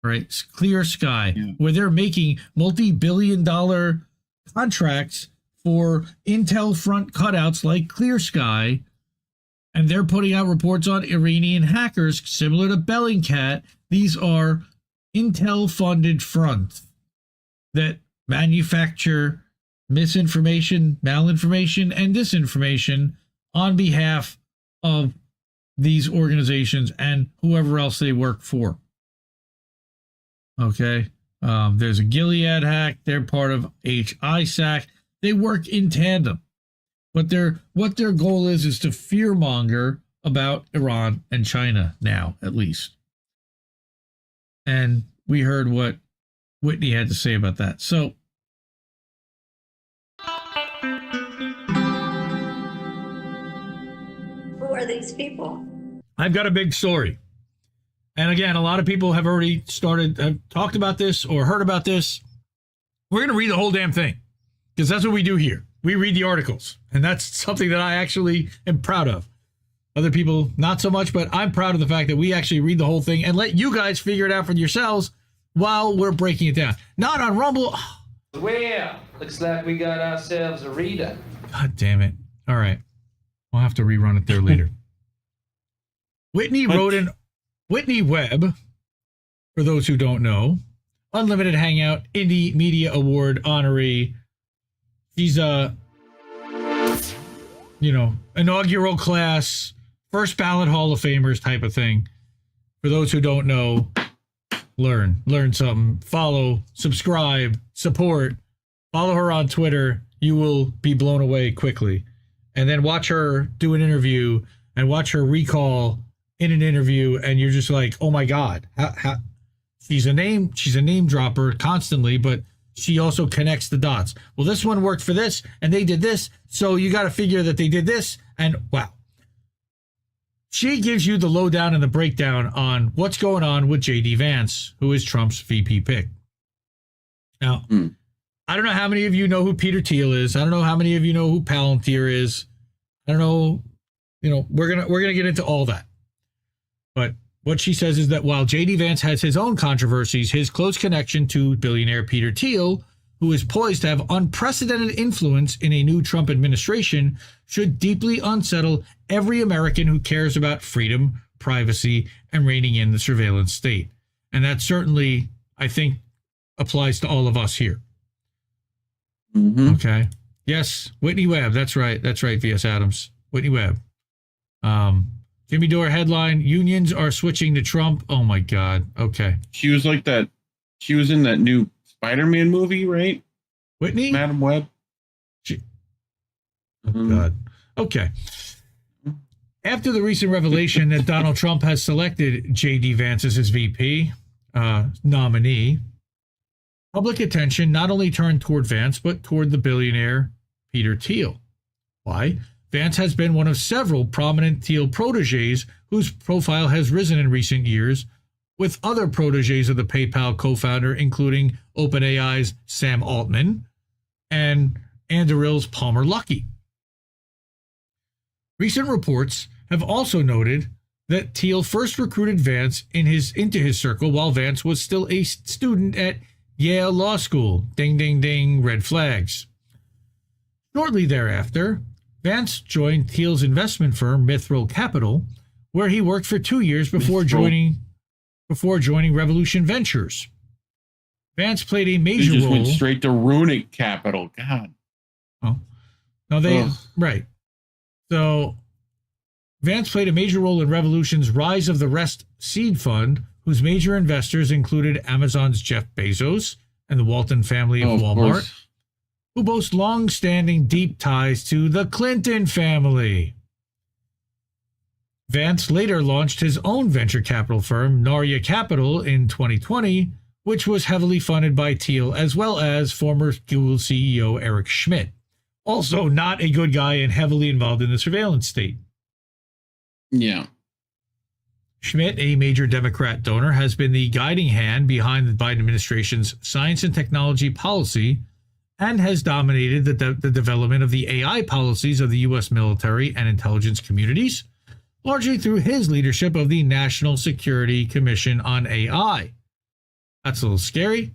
Right? It's Clear Sky, where they're making multi-billion-dollar contracts for Intel front cutouts like Clear Sky, and they're putting out reports on Iranian hackers similar to Bellingcat. These are Intel-funded fronts that manufacture misinformation, malinformation, and disinformation on behalf of these organizations and whoever else they work for. Okay. There's a Gilead hack. They're part of HISAC. They work in tandem. But what their goal is to fearmonger about Iran and China now, at least. And we heard what Whitney had to say about that. So, Who are these people? I've got a big story. And again, a lot of people have already have talked about this or heard about this. We're going to read the whole damn thing because that's what we do here. We read the articles, and that's something that I actually am proud of. Other people, not so much, but I'm proud of the fact that we actually read the whole thing and let you guys figure it out for yourselves while we're breaking it down. Not on Rumble. Well, looks like we got ourselves a reader. God damn it. All right. We'll have to rerun it there later. Whitney Webb, for those who don't know, Unlimited Hangout, Indie Media Award honoree. She's a, inaugural class, first ballot Hall of Famers type of thing. For those who don't know, learn something, follow, subscribe, support, follow her on Twitter. You will be blown away quickly. And then watch her do an interview and watch her recall in an interview. And you're just like, oh my God, she's a name dropper constantly, but she also connects the dots. Well, this one worked for this and they did this. So you got to figure that they did this. And wow. She gives you the lowdown and the breakdown on what's going on with J.D. Vance, who is Trump's VP pick. Now, I don't know how many of you know who Peter Thiel is. I don't know how many of you know who Palantir is. I don't know. We're gonna get into all that. But what she says is that while J.D. Vance has his own controversies, his close connection to billionaire Peter Thiel, who is poised to have unprecedented influence in a new Trump administration, should deeply unsettle every American who cares about freedom, privacy, and reining in the surveillance state. And that certainly, I think, applies to all of us here. Mm-hmm. Okay. Yes, Whitney Webb. That's right. V.S. Adams. Whitney Webb. Jimmy Dore headline: Unions are switching to Trump. Oh my God. Okay. She was like that. She was in that new Spider-Man movie, right? Whitney? Madam Webb. Oh God. Okay. After the recent revelation that Donald Trump has selected J.D. Vance as his VP nominee, public attention not only turned toward Vance, but toward the billionaire Peter Thiel. Why? Vance has been one of several prominent Thiel proteges whose profile has risen in recent years, with other proteges of the PayPal co-founder, including OpenAI's Sam Altman and Anduril's Palmer Luckey. Recent reports have also noted that Thiel first recruited Vance into his circle while Vance was still a student at Yale Law School. Ding, ding, ding, red flags. Shortly thereafter, Vance joined Thiel's investment firm, Mithril Capital, where he worked for 2 years before joining Revolution Ventures. Vance played a major role. Went straight to Runic Capital. God. Oh, no, right. So Vance played a major role in Revolution's Rise of the Rest seed fund, whose major investors included Amazon's Jeff Bezos and the Walton family of Walmart, who boast long-standing deep ties to the Clinton family. Vance later launched his own venture capital firm, Narya Capital, in 2020, which was heavily funded by Thiel, as well as former Google CEO Eric Schmidt, also not a good guy and heavily involved in the surveillance state. Yeah. Schmidt, a major Democrat donor, has been the guiding hand behind the Biden administration's science and technology policy and has dominated the development of the AI policies of the U.S. military and intelligence communities, largely through his leadership of the National Security Commission on AI. That's a little scary.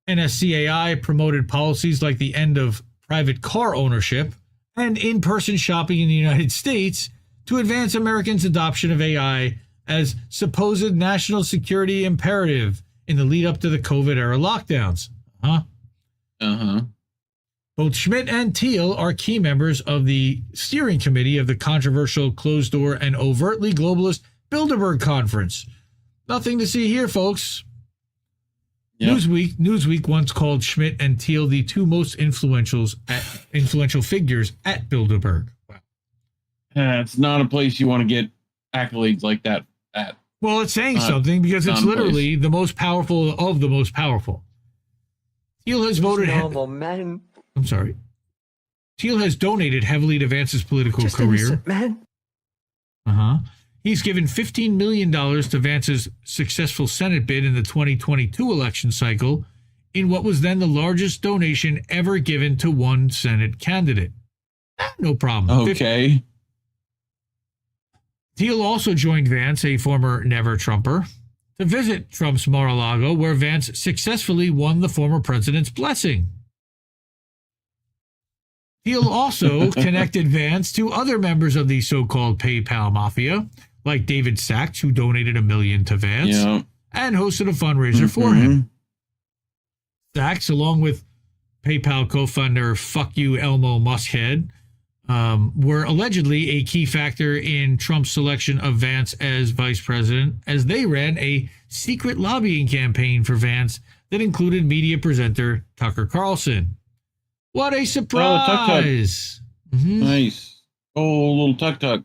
NSCAI promoted policies like the end of private car ownership and in-person shopping in the United States to advance Americans' adoption of AI as supposed national security imperative in the lead up to the COVID-era lockdowns. Both Schmidt and Thiel are key members of the steering committee of the controversial closed-door and overtly globalist Bilderberg Conference. Nothing to see here, folks. Yep. Newsweek once called Schmidt and Thiel the two most influential figures at Bilderberg. Wow. It's not a place you want to get accolades like that at. Well, it's saying something because it's literally the most powerful of the most powerful. Thiel has voted. I'm sorry. Thiel has donated heavily to Vance's political career. He's given $15 million to Vance's successful Senate bid in the 2022 election cycle in what was then the largest donation ever given to one Senate candidate. No problem. Okay. Thiel also joined Vance, a former never-Trumper, to visit Trump's Mar-a-Lago, where Vance successfully won the former president's blessing. Thiel also connected Vance to other members of the so-called PayPal mafia, like David Sachs, who donated $1 million to Vance and hosted a fundraiser for him. Sachs, along with PayPal co-founder Fuck You Elmo Muskhead, were allegedly a key factor in Trump's selection of Vance as vice president, as they ran a secret lobbying campaign for Vance that included media presenter Tucker Carlson. What a surprise! Nice. Oh, little Tuck.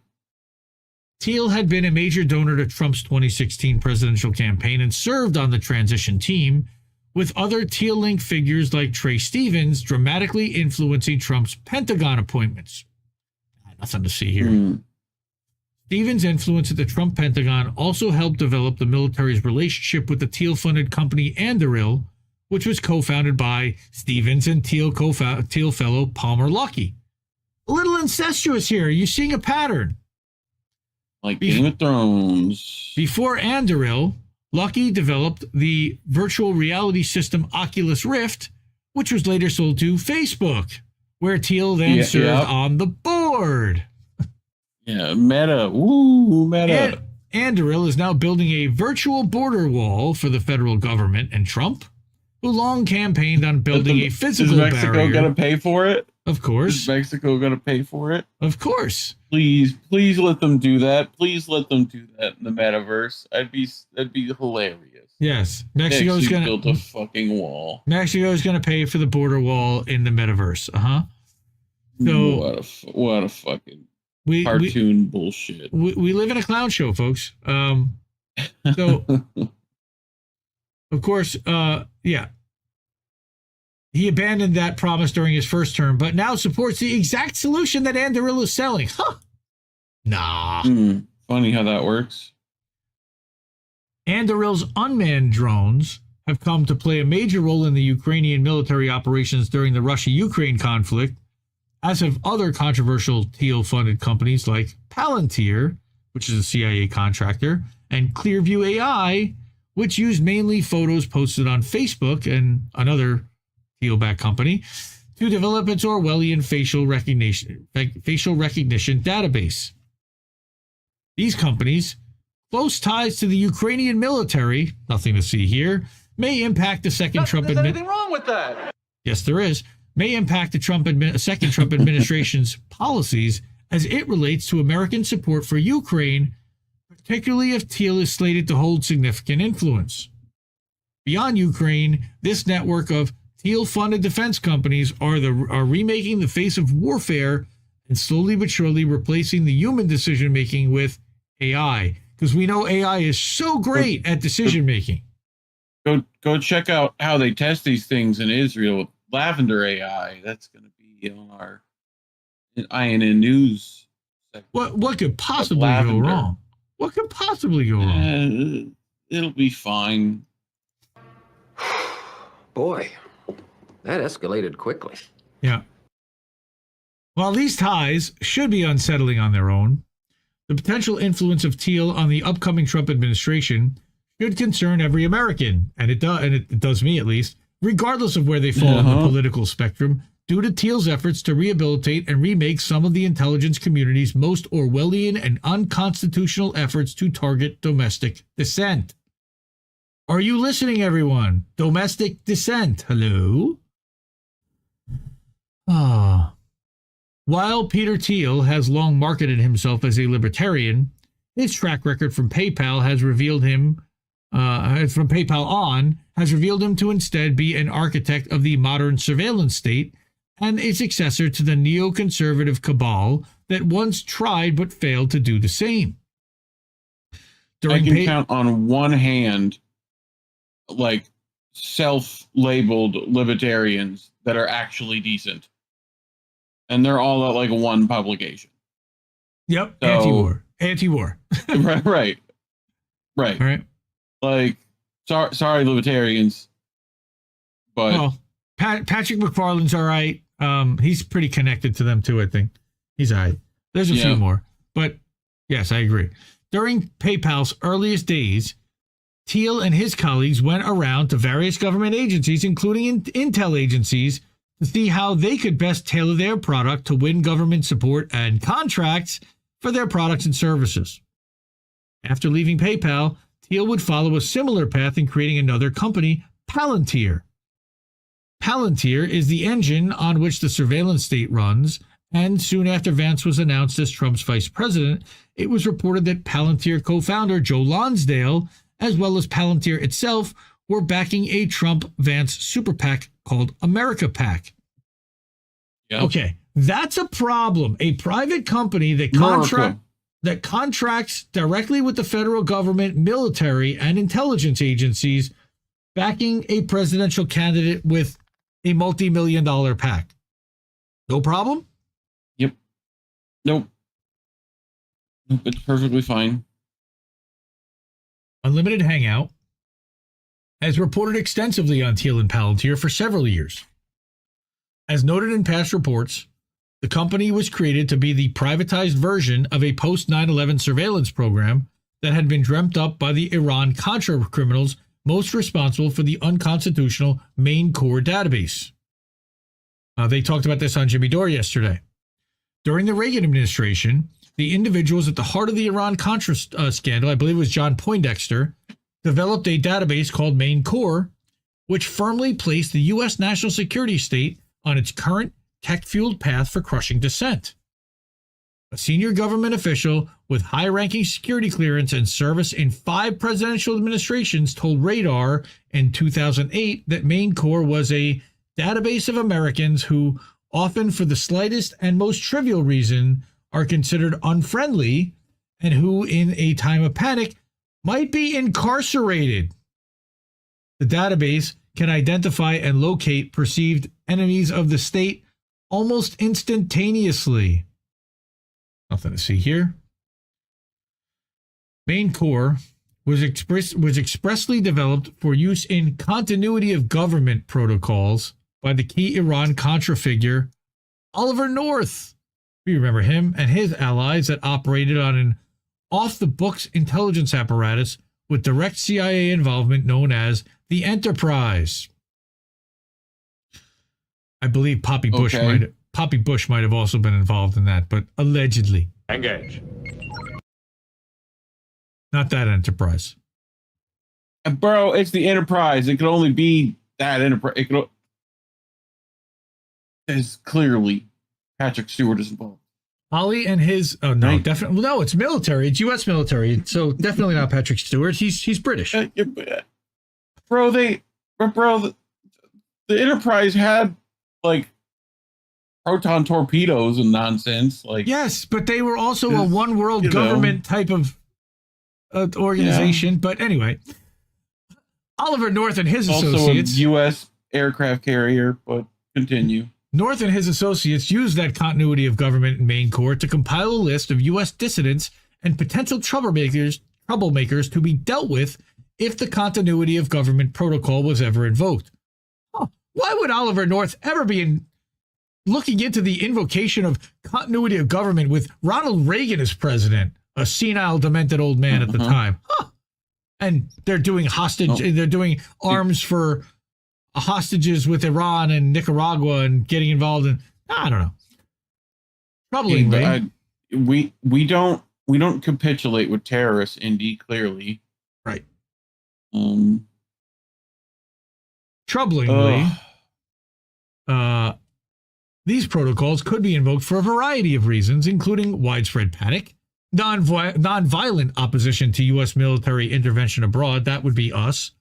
Thiel had been a major donor to Trump's 2016 presidential campaign and served on the transition team, with other Thiel-linked figures like Trey Stevens dramatically influencing Trump's Pentagon appointments. Nothing to see here. Stevens' influence at the Trump Pentagon also helped develop the military's relationship with the Thiel-funded company Anduril, which was co-founded by Stevens and Thiel fellow Palmer Luckey. A little incestuous here. Are you seeing a pattern? Like Game of Thrones. Before Anduril, Luckey developed the virtual reality system Oculus Rift, which was later sold to Facebook, where Thiel then served on the board. Yeah, Meta. Woo, Meta. Anduril is now building a virtual border wall for the federal government and Trump, who long campaigned on building a physical barrier. Is Mexico going to pay for it? Of course. Is Mexico going to pay for it? Of course. Please let them do that. Please let them do that in the metaverse. That'd be hilarious. Yes, Mexico's going to build a fucking wall. Mexico's going to pay for the border wall in the metaverse. So what a fucking cartoon bullshit. We live in a clown show, folks. So of course, he abandoned that promise during his first term, but now supports the exact solution that Anduril is selling. Nah. Funny how that works. Anduril's unmanned drones have come to play a major role in the Ukrainian military operations during the Russia-Ukraine conflict, as have other controversial Thiel-funded companies like Palantir, which is a CIA contractor, and Clearview AI, which used mainly photos posted on Facebook and another Thiel-backed company to develop its Orwellian facial recognition database. These companies, close ties to the Ukrainian military, nothing to see here, may impact the second Trump administration. There's anything wrong with that? Yes, there is. May impact the second Trump administration's policies as it relates to American support for Ukraine, particularly if Thiel is slated to hold significant influence. Beyond Ukraine, this network of Thiel-funded defense companies are remaking the face of warfare and slowly but surely replacing the human decision-making with AI. Because we know AI is so great at decision-making. Go check out how they test these things in Israel with Lavender AI. That's going to be on our INN News section. What could possibly go wrong? What could possibly go wrong? It'll be fine. Boy, that escalated quickly. Yeah. While these ties should be unsettling on their own, the potential influence of Thiel on the upcoming Trump administration should concern every American, and it does me at least, regardless of where they fall on the political spectrum, due to Thiel's efforts to rehabilitate and remake some of the intelligence community's most Orwellian and unconstitutional efforts to target domestic dissent. Are you listening, everyone? Domestic dissent. Hello? While Peter Thiel has long marketed himself as a libertarian, his track record from PayPal has revealed him to instead be an architect of the modern surveillance state and a successor to the neoconservative cabal that once tried but failed to do the same. I can count on one hand, like, self-labeled libertarians that are actually decent. And they're all at, like, one publication. Yep, So, anti-war. right. All right. Like, sorry, libertarians, but Well, Patrick McFarland's all right. He's pretty connected to them too, I think. He's all right. There's a few more. But yes, I agree. During PayPal's earliest days, Thiel and his colleagues went around to various government agencies, including intel agencies, to see how they could best tailor their product to win government support and contracts for their products and services. After leaving PayPal, Thiel would follow a similar path in creating another company, Palantir. Palantir is the engine on which the surveillance state runs, and soon after Vance was announced as Trump's vice president, it was reported that Palantir co-founder Joe Lonsdale, as well as Palantir itself, were backing a Trump-Vance super PAC called America PAC. Yep. Okay, that's a problem. A private company that contracts directly with the federal government, military, and intelligence agencies, backing a presidential candidate with a multi-million-dollar PAC. No problem? Yep. Nope. It's perfectly fine. Unlimited Hangout has reported extensively on Thiel and Palantir for several years. As noted in past reports, the company was created to be the privatized version of a post-9/11 surveillance program that had been dreamt up by the Iran-Contra criminals most responsible for the unconstitutional main core database. They talked about this on Jimmy Dore yesterday. During the Reagan administration, the individuals at the heart of the Iran-Contra scandal, I believe it was John Poindexter, developed a database called Main Core, which firmly placed the U.S. national security state on its current tech-fueled path for crushing dissent. A senior government official with high-ranking security clearance and service in 5 presidential administrations told Radar in 2008 that Main Core was a database of Americans who, often for the slightest and most trivial reason, are considered unfriendly and who, in a time of panic, might be incarcerated. The database can identify and locate perceived enemies of the state almost instantaneously. Nothing to see here. Main Core was expressly developed for use in continuity of government protocols by the key Iran-Contra figure, Oliver North. We remember him and his allies that operated on an off-the-books intelligence apparatus with direct CIA involvement known as the Enterprise. I believe Poppy Bush might have also been involved in that, but allegedly. Engage. Not that Enterprise. Bro, it's the Enterprise. It could only be that Enterprise. It's clearly Patrick Stewart is involved. Ollie and his definitely no, it's military. It's U.S. military, so definitely not Patrick Stewart. He's British. Bro, the Enterprise had like proton torpedoes and nonsense. Like, yes, but they were also a one world government type of organization. Yeah. But anyway, Oliver North and his associates, also a U.S. aircraft carrier. But continue. North and his associates used that continuity of government in Main Core to compile a list of U.S. dissidents and potential troublemakers to be dealt with if the continuity of government protocol was ever invoked. Huh. Why would Oliver North ever be looking into the invocation of continuity of government with Ronald Reagan as president, a senile, demented old man at the time? Huh. And they're doing they're doing arms for hostages with Iran and Nicaragua and getting involved in, I don't know. Troublingly. We don't capitulate with terrorists, Indy, clearly. Right. Troublingly, These protocols could be invoked for a variety of reasons, including widespread panic, non-violent opposition to U.S. military intervention abroad, that would be us,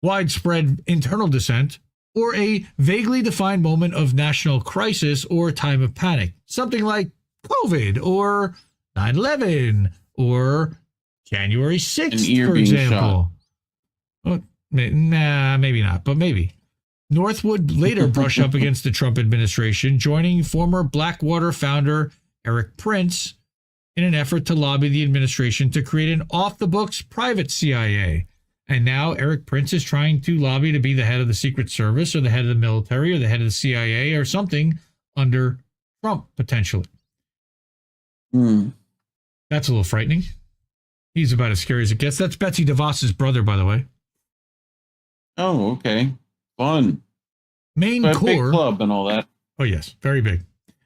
widespread internal dissent, or a vaguely defined moment of national crisis or time of panic, something like COVID or 9/11 or January 6th, for example. Well, nah, maybe not, but maybe. North would later brush up against the Trump administration, joining former Blackwater founder Eric Prince in an effort to lobby the administration to create an off-the-books private CIA. And now Eric Prince is trying to lobby to be the head of the Secret Service or the head of the military or the head of the CIA or something under Trump, potentially. That's a little frightening. He's about as scary as it gets. That's Betsy DeVos's brother, by the way. Oh, okay. Fun. Main But Core. big club and all that. Oh, yes. Very big.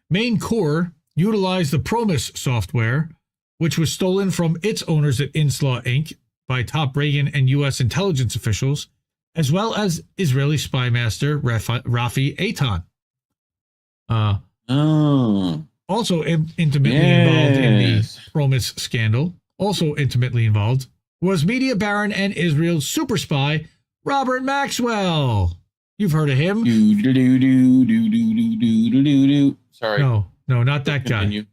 Main Core utilized the Promise software, which was stolen from its owners at Inslaw Inc. by top Reagan and U.S. intelligence officials, as well as Israeli spy master Rafi Eitan. Also intimately involved in the Promise scandal, also intimately involved, was media baron and Israel's super spy, Robert Maxwell. You've heard of him. Sorry. No, not that guy.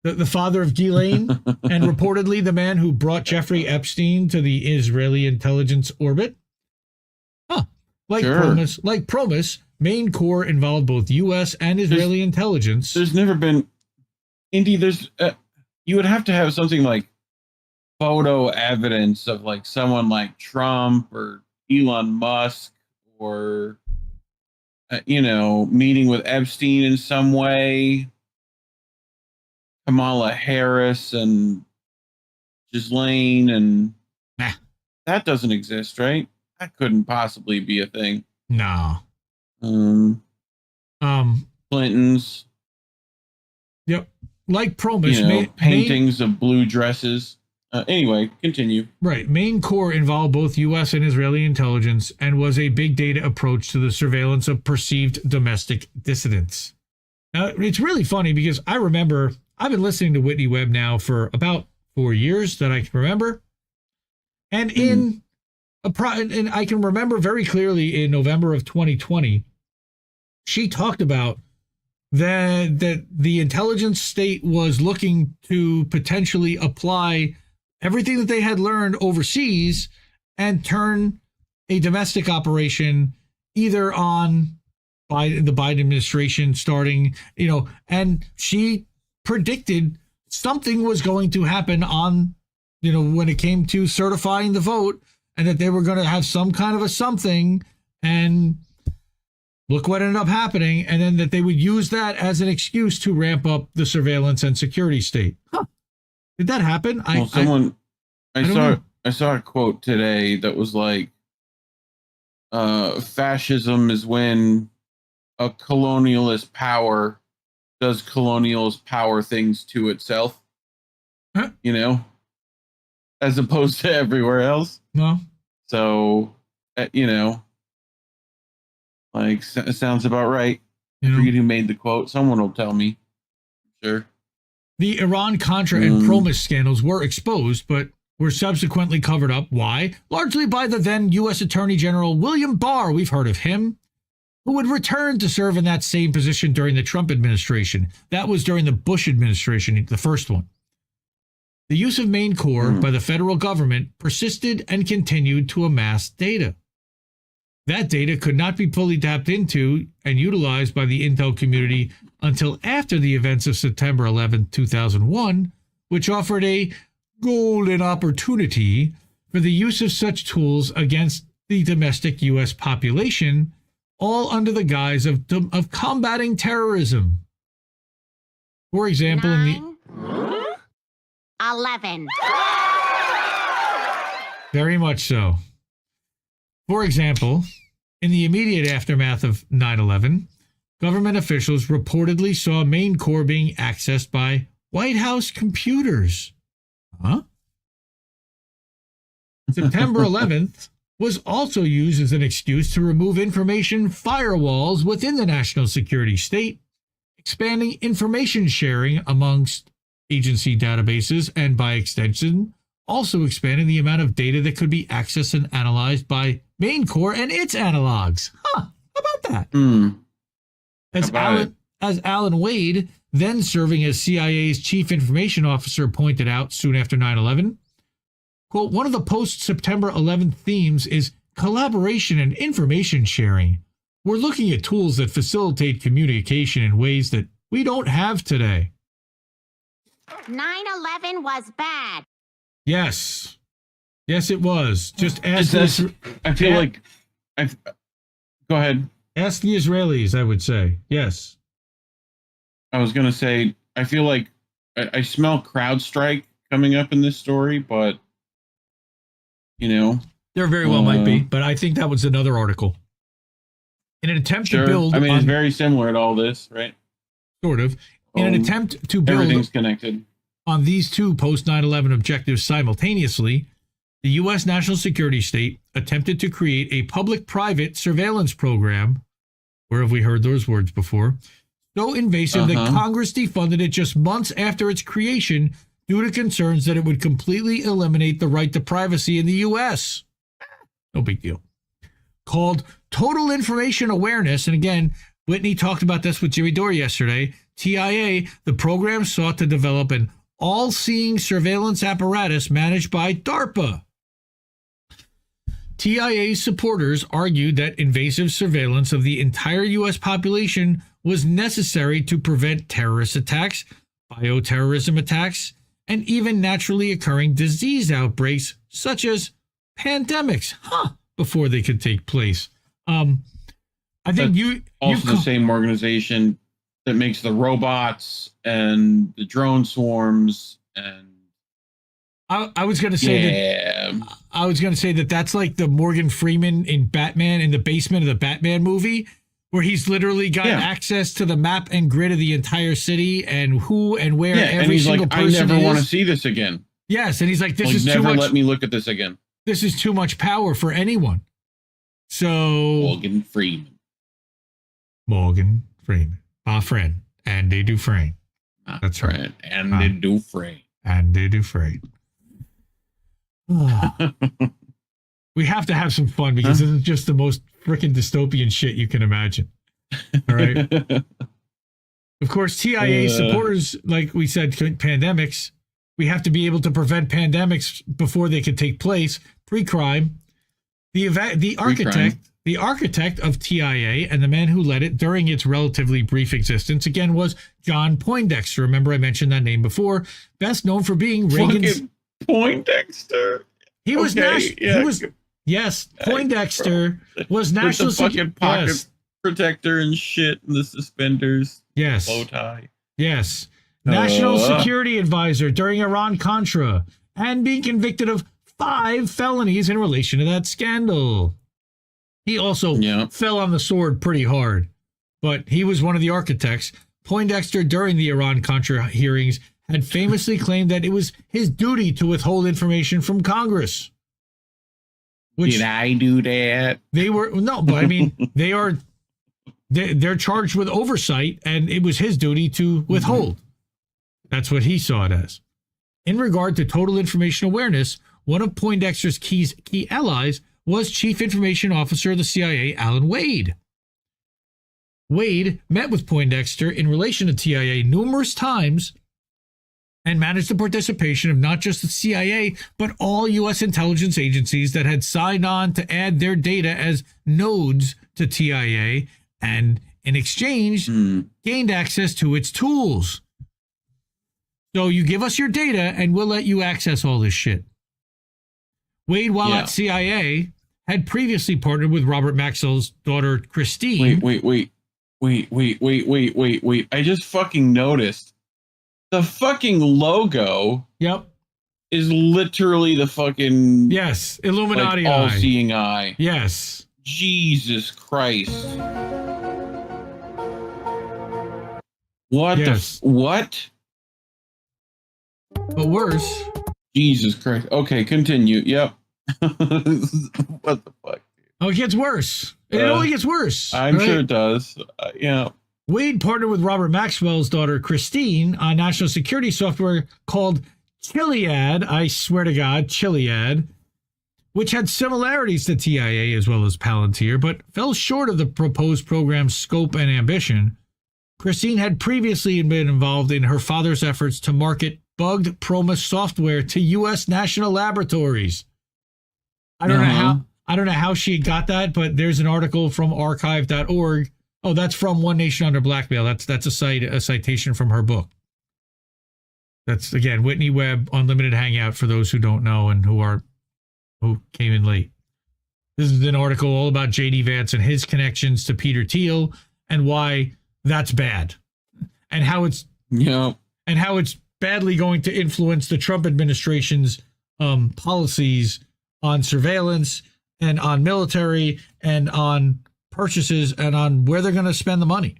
The father of Ghislaine, and reportedly the man who brought Jeffrey Epstein to the Israeli intelligence orbit. Like Promise, Main Core involved both U.S. and Israeli intelligence. There's never been, Indy. You would have to have something like photo evidence of like someone like Trump or Elon Musk or meeting with Epstein in some way. Kamala Harris and Ghislaine and that doesn't exist, right? That couldn't possibly be a thing. No. Clintons. Yep. Like Promise, paintings of blue dresses. Anyway, continue. Right. Main Core involved both U.S. and Israeli intelligence and was a big data approach to the surveillance of perceived domestic dissidents. Now, it's really funny because I remember I've been listening to Whitney Webb now for about 4 years that I can remember. And and I can remember very clearly in November of 2020, she talked about that the intelligence state was looking to potentially apply everything that they had learned overseas and turn a domestic operation either on the Biden administration starting, and she predicted something was going to happen on, when it came to certifying the vote, and that they were going to have some kind of a something, and look what ended up happening, and then that they would use that as an excuse to ramp up the surveillance and security state. Did that happen? I saw a quote today that was like, fascism is when a colonialist power does colonialist power things to itself, as opposed to everywhere else. No. So, like, sounds about right. I forget who made the quote. Someone will tell me. Sure. The Iran-Contra and Promise scandals were exposed, but were subsequently covered up. Why? Largely by the then U.S. Attorney General William Barr. We've heard of him. Who would return to serve in that same position during the Trump administration. That was during the Bush administration, the first one. The use of Main Core by the federal government persisted and continued to amass data. That data could not be fully tapped into and utilized by the intel community until after the events of September 11, 2001, which offered a golden opportunity for the use of such tools against the domestic U.S. population, all under the guise of combating terrorism. For example, 11. Very much so. For example, in the immediate aftermath of 9/11, government officials reportedly saw Main Core being accessed by White House computers. September 11th was also used as an excuse to remove information firewalls within the national security state expanding information sharing amongst agency databases, and by extension, also expanding the amount of data that could be accessed and analyzed by Main Corps and its analogs. Huh, how about that? As Alan Wade, then serving as CIA's chief information officer, pointed out soon after 9/11, quote, one of the post-September 11th themes is collaboration and information sharing. We're looking at tools that facilitate communication in ways that we don't have today. 9/11 was bad. Yes. Yes, it was. Just ask I feel like... Go ahead. Ask the Israelis, I would say. Yes. I was going to say, I feel like I smell CrowdStrike coming up in this story, but, you know. There very well might be, but I think that was another article. In an attempt to build... I mean, it's very similar to all this, right? Sort of. In an attempt to build... Everything's connected. On these two post-9/11 objectives simultaneously, the U.S. national security state attempted to create a public-private surveillance program, where have we heard those words before, so invasive that Congress defunded it just months after its creation due to concerns that it would completely eliminate the right to privacy in the U.S. No big deal. Called Total Information Awareness, and again, Whitney talked about this with Jimmy Dore yesterday, TIA, the program sought to develop an all-seeing surveillance apparatus managed by DARPA. TIA's supporters argued that invasive surveillance of the entire U.S. population was necessary to prevent terrorist attacks, bioterrorism attacks, and even naturally occurring disease outbreaks such as pandemics, before they could take place. I think the same organization that makes the robots and the drone swarms, and I was going to say that that's like the Morgan Freeman in Batman, in the basement of the Batman movie, where he's literally got access to the map and grid of the entire city and who and where every single person is. I never want to see this again. Yes, and he's like, this is too much. Never let me look at this again. This is too much power for anyone. So Morgan Freeman, my friend, Andy Dufresne. That's right, Andy Dufresne. Andy Dufresne. We have to have some fun because this is just the most freaking dystopian shit you can imagine. All right. Of course, TIA supporters, like we said, pandemics. We have to be able to prevent pandemics before they could take place. Pre-crime. The architect of TIA and the man who led it during its relatively brief existence again was John Poindexter. Remember, I mentioned that name before. Best known for being Reagan's. Poindexter. He was Poindexter was national fucking pocket protector and shit, and the suspenders. Yes. Bow tie. Yes. National security advisor during Iran-Contra and being convicted of 5 felonies in relation to that scandal. He also fell on the sword pretty hard, but he was one of the architects. Poindexter, during the Iran-Contra hearings, had famously claimed that it was his duty to withhold information from Congress. Did I do that? They were but I mean, they're charged with oversight, and it was his duty to withhold. That's what he saw it as. In regard to total information awareness, one of Poindexter's key allies was Chief Information Officer of the CIA, Alan Wade. Wade met with Poindexter in relation to TIA numerous times and managed the participation of not just the CIA, but all U.S. intelligence agencies that had signed on to add their data as nodes to TIA and, in exchange, gained access to its tools. So you give us your data and we'll let you access all this shit. Wade, while at CIA, had previously partnered with Robert Maxwell's daughter, Christine. Wait. I just fucking noticed. The fucking logo is literally the fucking Illuminati eye. All-seeing eye. Yes. Jesus Christ. What what? But worse. Jesus Christ. Okay, continue. Yep. What the fuck? Oh, it gets worse. It only gets worse. I'm sure it does. Yeah. Wade partnered with Robert Maxwell's daughter, Christine, on national security software called Chiliad. I swear to God, Chiliad, which had similarities to TIA as well as Palantir, but fell short of the proposed program's scope and ambition. Christine had previously been involved in her father's efforts to market bugged Promise software to U.S. national laboratories. I don't know how she got that, but there's an article from archive.org. Oh, that's from One Nation Under Blackmail. That's a citation from her book. That's, again, Whitney Webb, Unlimited Hangout, for those who don't know and who came in late. This is an article all about J.D. Vance and his connections to Peter Thiel and why that's bad, and how it's badly going to influence the Trump administration's policies on surveillance and on military and on purchases and on where they're going to spend the money.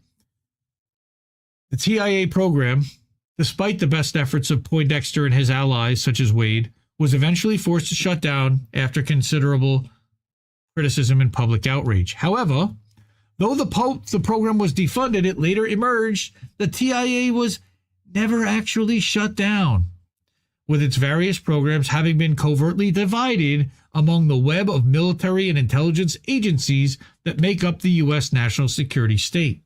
The TIA program, despite the best efforts of Poindexter and his allies, such as Wade, was eventually forced to shut down after considerable criticism and public outrage. However, though the program was defunded, it later emerged the TIA was never actually shut down, with its various programs having been covertly divided among the web of military and intelligence agencies that make up the U.S. national security state.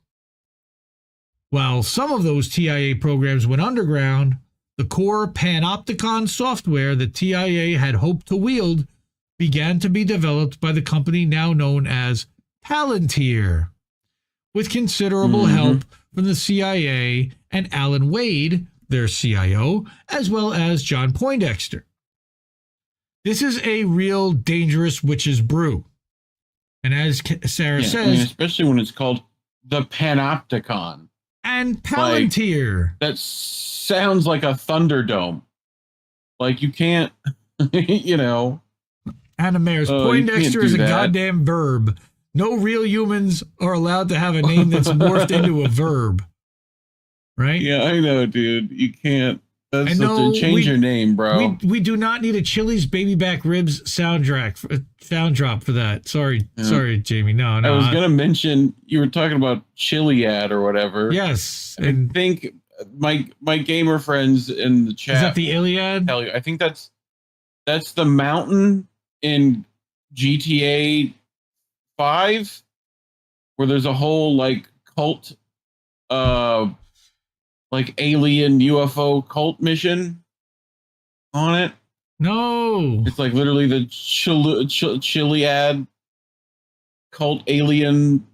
While some of those TIA programs went underground, the core panopticon software that TIA had hoped to wield began to be developed by the company now known as Palantir, with considerable help from the CIA and Alan Wade, their CIO, as well as John Poindexter. This is a real dangerous witch's brew. And as Sarah says... especially when it's called the Panopticon. And Palantir. That sounds like a Thunderdome. Like, you can't, Anna Mayers, Poindexter is a goddamn verb. No real humans are allowed to have a name that's morphed into a verb. Right? Yeah, I know, dude. You can't. Change your name, bro. We do not need a Chili's baby back ribs sound drop for that. Sorry, Jamie. No. I was gonna mention you were talking about Chiliad or whatever. Yes, I think my gamer friends in the chat. Is that the Iliad? Tell you, I think that's the mountain in GTA 5, where there's a whole like cult, like alien UFO cult mission on it. No, it's like literally the Chiliad cult alien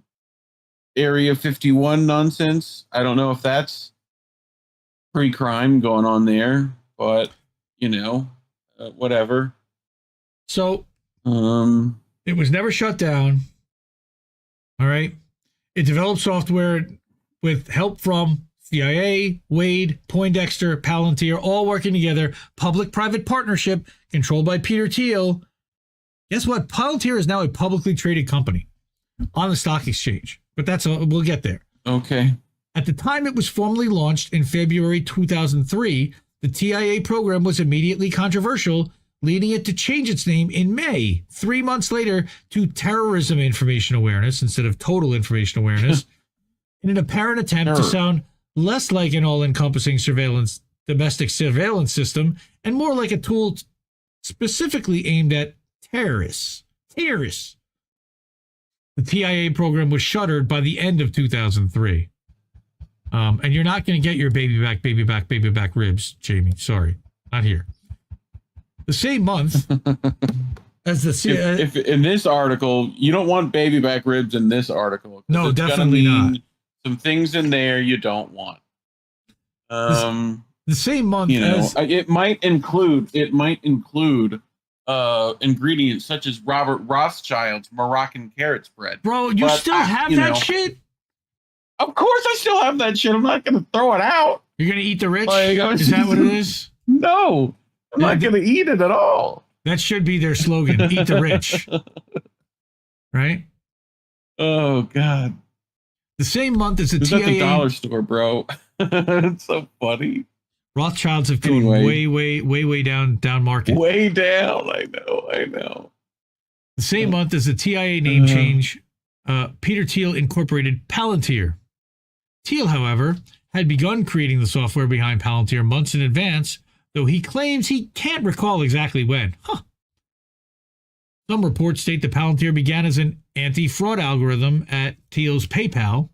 Area 51 nonsense. I don't know if that's pre-crime going on there, but whatever. So it was never shut down. All right, it developed software with help from CIA, Wade, Poindexter, Palantir, all working together. Public-private partnership controlled by Peter Thiel. Guess what? Palantir is now a publicly traded company on the stock exchange. But we'll get there. Okay. At the time it was formally launched in February 2003, the TIA program was immediately controversial, leading it to change its name in May, 3 months later, to Terrorism Information Awareness instead of Total Information Awareness, in an apparent attempt to sound less like an all-encompassing domestic surveillance system, and more like a tool specifically aimed at terrorists. The TIA program was shuttered by the end of 2003. And you're not going to get your baby back ribs, Jamie. Sorry, not here. The same month as the... If in this article, you don't want baby back ribs in this article. No, definitely not. Some things in there you don't want. The same month as it might include ingredients such as Robert Rothschild's Moroccan carrot spread. Bro, you still have that shit? Of course I still have that shit. I'm not going to throw it out. You're going to eat the rich? Is that what it is? No, I'm not going to eat it at all. That should be their slogan, eat the rich. Right? Oh, God. The same month as the It's TIA... at the dollar store, bro. It's so funny. Rothschilds have gone way down market. Way down. I know. The same month as the TIA name change, Peter Thiel incorporated Palantir, Thiel, however, had begun creating the software behind Palantir months in advance, though he claims he can't recall exactly when. Some reports state that Palantir began as an anti-fraud algorithm at Thiel's PayPal.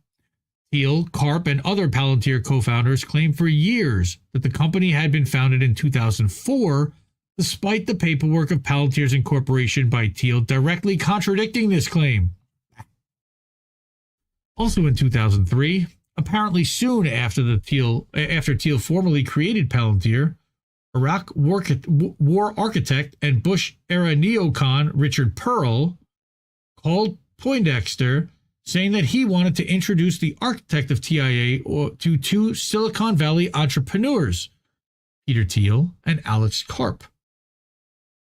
Thiel, Karp, and other Palantir co-founders claimed for years that the company had been founded in 2004, despite the paperwork of Palantir's incorporation by Thiel directly contradicting this claim. Also in 2003, apparently soon after Thiel formally created Palantir, Iraq war architect and Bush-era neocon Richard Pearl called Poindexter, saying that he wanted to introduce the architect of TIA to two Silicon Valley entrepreneurs, Peter Thiel and Alex Karp.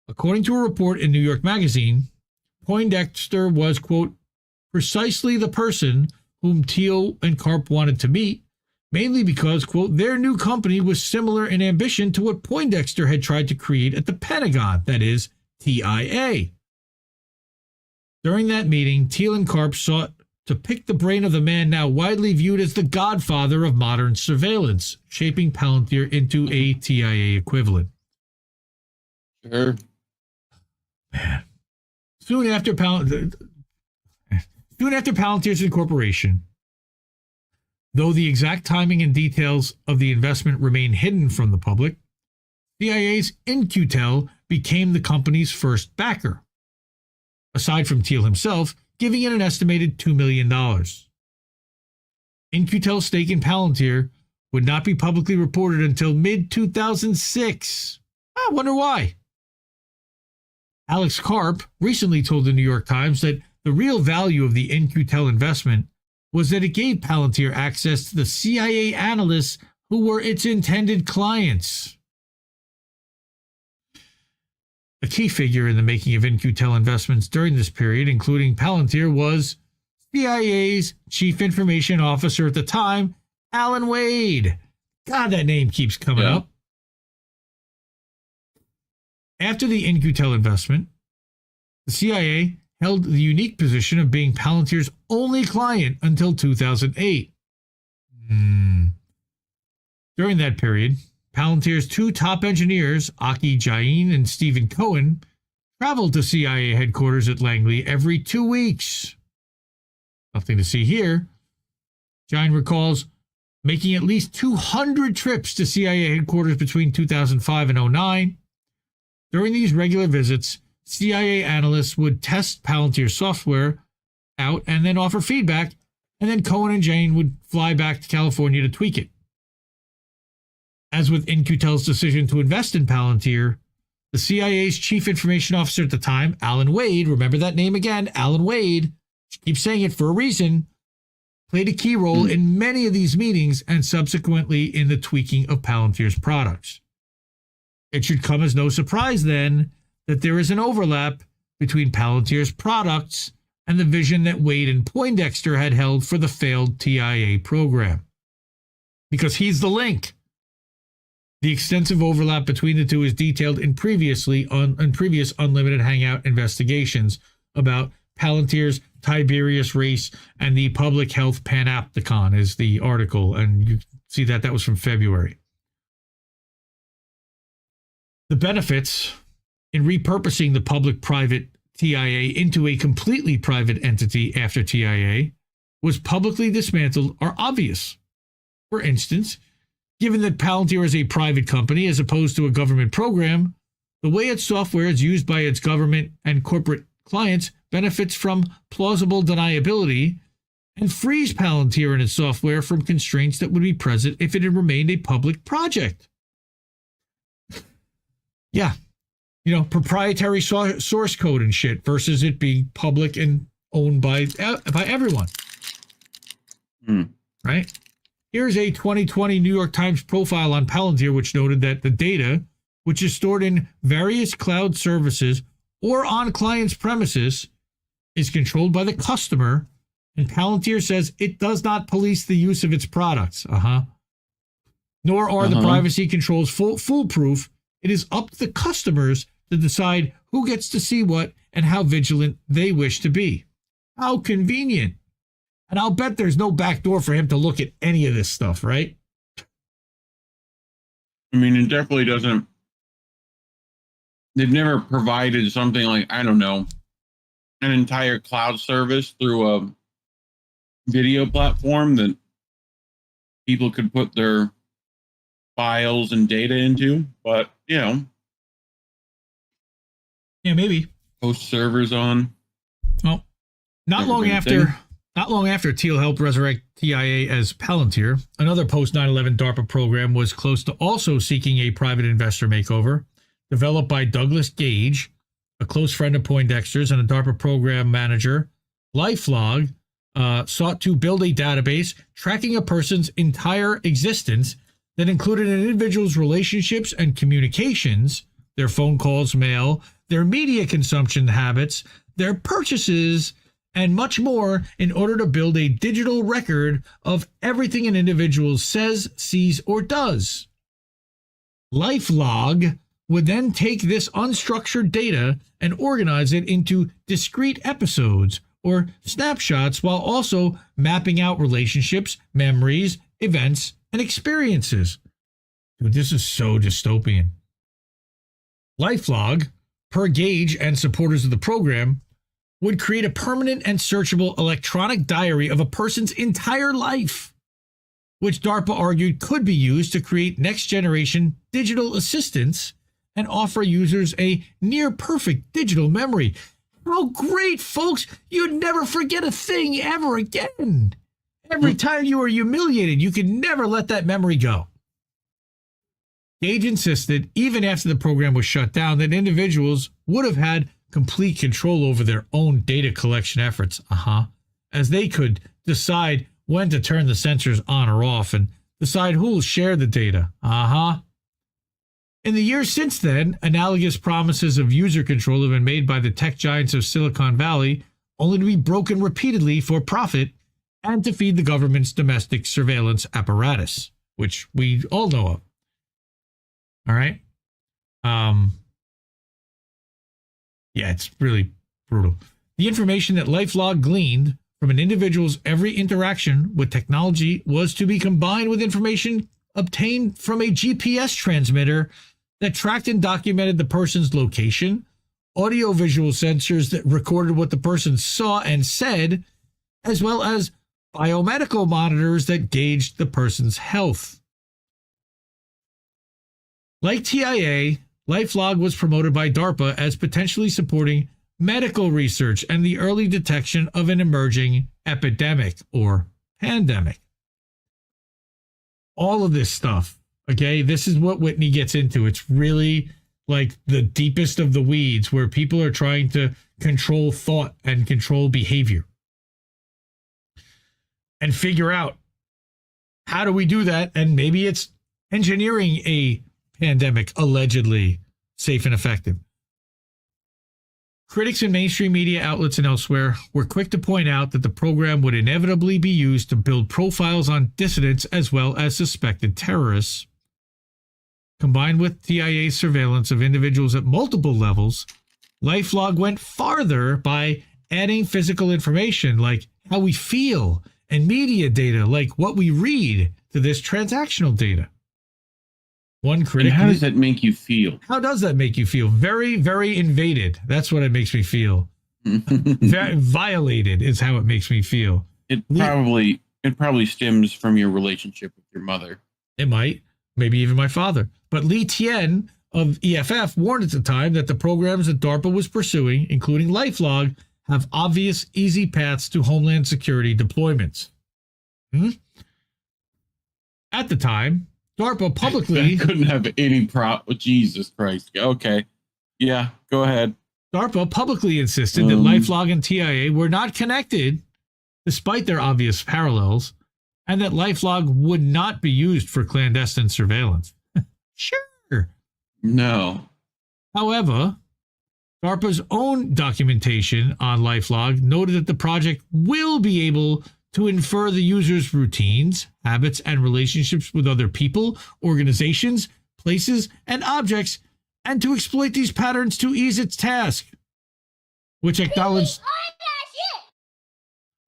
According to a report in New York Magazine, Poindexter was, quote, precisely the person whom Thiel and Karp wanted to meet, mainly because, quote, their new company was similar in ambition to what Poindexter had tried to create at the Pentagon, that is, TIA. During that meeting, Thiel and Karp sought to pick the brain of the man now widely viewed as the godfather of modern surveillance, shaping Palantir into a TIA equivalent. Sure. Man. Soon after Palantir's incorporation, though the exact timing and details of the investment remain hidden from the public, CIA's In-Q-Tel became the company's first backer, aside from Thiel himself, giving it an estimated $2 million. In-Q-Tel's stake in Palantir would not be publicly reported until mid-2006. I wonder why. Alex Karp recently told the New York Times that the real value of the In-Q-Tel investment was that it gave Palantir access to the CIA analysts who were its intended clients. A key figure in the making of In-Q-Tel investments during this period, including Palantir, was CIA's chief information officer at the time, Alan Wade. God, that name keeps coming up. After the In-Q-Tel investment, the CIA held the unique position of being Palantir's only client until 2008. During that period, Palantir's two top engineers, Aki Jain and Stephen Cohen, traveled to CIA headquarters at Langley every 2 weeks. Nothing to see here. Jain recalls making at least 200 trips to CIA headquarters between 2005 and 2009. During these regular visits, CIA analysts would test Palantir's software out and then offer feedback, and then Cohen and Jain would fly back to California to tweak it. As with In-Q-Tel's decision to invest in Palantir, the CIA's chief information officer at the time, Alan Wade, remember that name again, Alan Wade, keep saying it for a reason, played a key role in many of these meetings and subsequently in the tweaking of Palantir's products. It should come as no surprise then that there is an overlap between Palantir's products and the vision that Wade and Poindexter had held for the failed TIA program. Because he's the link. The extensive overlap between the two is detailed in previous Unlimited Hangout investigations about Palantir's Tiberius race and the public health panopticon is the article, and you see that was from February. The benefits in repurposing the public-private TIA into a completely private entity after TIA was publicly dismantled are obvious. For instance, given that Palantir is a private company as opposed to a government program, the way its software is used by its government and corporate clients benefits from plausible deniability and frees Palantir and its software from constraints that would be present if it had remained a public project. Yeah. Proprietary source code and shit versus it being public and owned by everyone. Right? Here's a 2020 New York Times profile on Palantir, which noted that the data, which is stored in various cloud services or on clients' premises, is controlled by the customer, and Palantir says it does not police the use of its products. Nor are the privacy controls foolproof. It is up to the customers to decide who gets to see what and how vigilant they wish to be. How convenient. And I'll bet there's no back door for him to look at any of this stuff, right? I mean, it definitely doesn't. They've never provided something like, I don't know, an entire cloud service through a video platform that people could put their files and data into. But, you know, Yeah, maybe. host servers on. Well, not Never long been a after. thing. Not long after Thiel helped resurrect TIA as Palantir, another post 9/11 DARPA program was close to also seeking a private investor makeover. Developed by Douglas Gage, a close friend of Poindexter's and a DARPA program manager, LifeLog sought to build a database tracking a person's entire existence that included an individual's relationships and communications, their phone calls, mail, their media consumption habits, their purchases, and much more in order to build a digital record of everything an individual says, sees, or does. LifeLog would then take this unstructured data and organize it into discrete episodes or snapshots while also mapping out relationships, memories, events, and experiences. Dude, this is so dystopian. LifeLog, per Gage and supporters of the program, would create a permanent and searchable electronic diary of a person's entire life, which DARPA argued could be used to create next-generation digital assistants and offer users a near-perfect digital memory. How great, folks! You'd never forget a thing ever again. Every time you were humiliated, you could never let that memory go. Gage insisted, even after the program was shut down, that individuals would have had complete control over their own data collection efforts, as they could decide when to turn the sensors on or off and decide who will share the data, In the years since then, analogous promises of user control have been made by the tech giants of Silicon Valley, only to be broken repeatedly for profit and to feed the government's domestic surveillance apparatus, which we all know of. All right? Yeah, it's really brutal. The information that LifeLog gleaned from an individual's every interaction with technology was to be combined with information obtained from a GPS transmitter that tracked and documented the person's location, audio-visual sensors that recorded what the person saw and said, as well as biomedical monitors that gauged the person's health. Like TIA, LifeLog was promoted by DARPA as potentially supporting medical research and the early detection of an emerging epidemic or pandemic. All of this stuff, okay, this is what Whitney gets into. It's really like the deepest of the weeds where people are trying to control thought and control behavior and figure out how do we do that. And maybe it's engineering a pandemic, allegedly safe and effective. Critics in mainstream media outlets and elsewhere were quick to point out that the program would inevitably be used to build profiles on dissidents as well as suspected terrorists. Combined with TIA's surveillance of individuals at multiple levels, LifeLog went farther by adding physical information like how we feel and media data like what we read to this transactional data. One critic. And how does that make you feel? How does that make you feel? Very, very invaded. That's what it makes me feel. Very violated is how it makes me feel. It probably stems from your relationship with your mother. It might, maybe even my father. But Lee Tien of EFF warned at the time that the programs that DARPA was pursuing, including LifeLog, have obvious, easy paths to Homeland Security deployments. At the time, DARPA publicly couldn't have any Jesus Christ. Okay. Yeah, go ahead. DARPA publicly insisted that LifeLog and TIA were not connected, despite their obvious parallels, and that LifeLog would not be used for clandestine surveillance. Sure. No. However, DARPA's own documentation on LifeLog noted that the project will be able to infer the user's routines, habits, and relationships with other people, organizations, places, and objects, and to exploit these patterns to ease its task, which acknowledged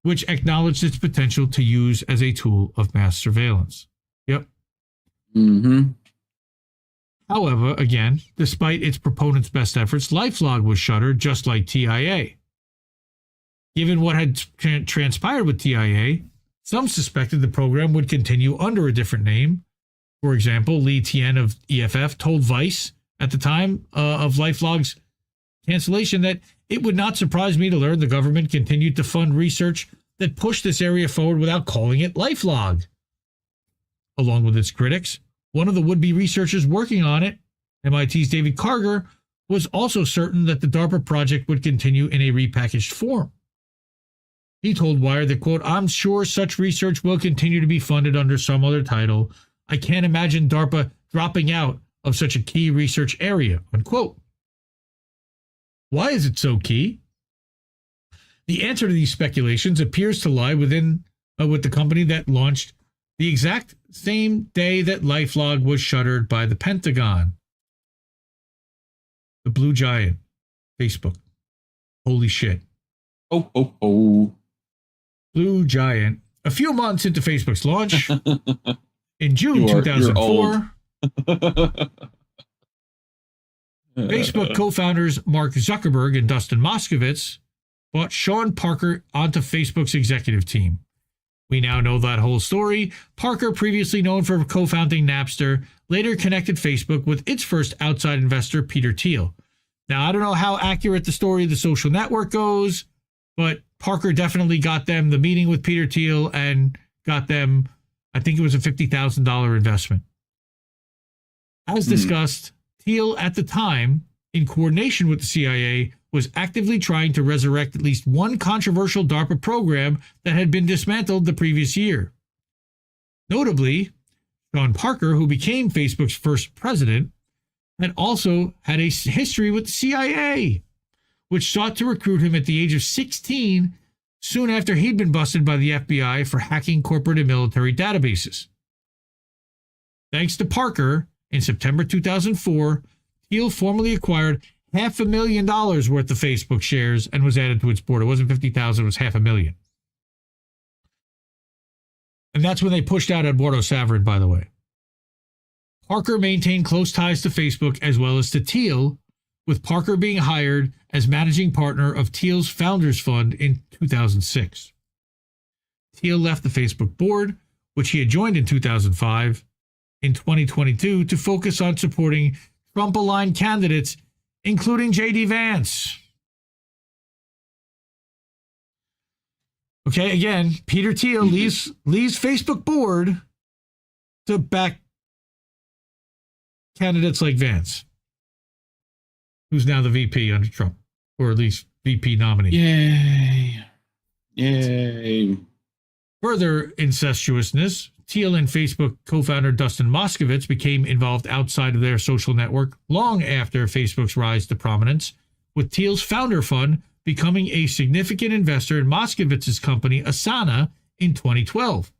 which acknowledged its potential to use as a tool of mass surveillance. Yep. Mm-hmm. However, again, despite its proponents' best efforts, LifeLog was shuttered just like TIA. Given what had transpired with TIA, some suspected the program would continue under a different name. For example, Lee Tien of EFF told Vice at the time of LifeLog's cancellation that it would not surprise me to learn the government continued to fund research that pushed this area forward without calling it LifeLog. Along with its critics, one of the would-be researchers working on it, MIT's David Karger, was also certain that the DARPA project would continue in a repackaged form. He told Wired that, quote, "I'm sure such research will continue to be funded under some other title. I can't imagine DARPA dropping out of such a key research area," unquote. Why is it so key? The answer to these speculations appears to lie with the company that launched the exact same day that LifeLog was shuttered by the Pentagon. The Blue Giant, Facebook. Holy shit. Oh, oh, oh. Blue Giant. A few months into Facebook's launch, in June 2004, Facebook co-founders Mark Zuckerberg and Dustin Moskovitz brought Sean Parker onto Facebook's executive team. We now know that whole story. Parker, previously known for co-founding Napster, later connected Facebook with its first outside investor, Peter Thiel. Now, I don't know how accurate the story of the social network goes, but Parker definitely got them the meeting with Peter Thiel and got them, I think it was a $50,000 investment. As discussed, Thiel at the time, in coordination with the CIA, was actively trying to resurrect at least one controversial DARPA program that had been dismantled the previous year. Notably, Sean Parker, who became Facebook's first president, had also had a history with the CIA, which sought to recruit him at the age of 16, soon after he'd been busted by the FBI for hacking corporate and military databases. Thanks to Parker, in September 2004, Thiel formally acquired $500,000 worth of Facebook shares and was added to its board. It wasn't 50,000, it was $500,000. And that's when they pushed out Eduardo Saverin, by the way. Parker maintained close ties to Facebook as well as to Thiel, with Parker being hired as managing partner of Thiel's Founders Fund in 2006. Thiel left the Facebook board, which he had joined in 2005, in 2022 to focus on supporting Trump-aligned candidates, including J.D. Vance. Okay, again, Peter Thiel leaves Facebook board to back candidates like Vance, who's now the VP under Trump, or at least VP nominee. Yay. Yay. Further incestuousness, Thiel and Facebook co-founder Dustin Moskovitz became involved outside of their social network long after Facebook's rise to prominence, with Thiel's founder fund becoming a significant investor in Moskovitz's company Asana in 2012.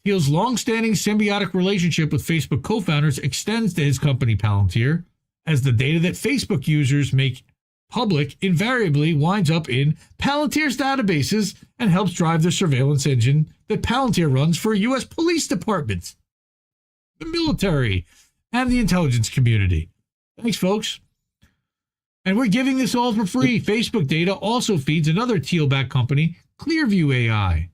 Thiel's long-standing symbiotic relationship with Facebook co-founders extends to his company Palantir, as the data that Facebook users make public invariably winds up in Palantir's databases and helps drive the surveillance engine that Palantir runs for U.S. police departments, the military, and the intelligence community. Thanks, folks. And we're giving this all for free. Facebook data also feeds another Thiel-backed company, Clearview AI.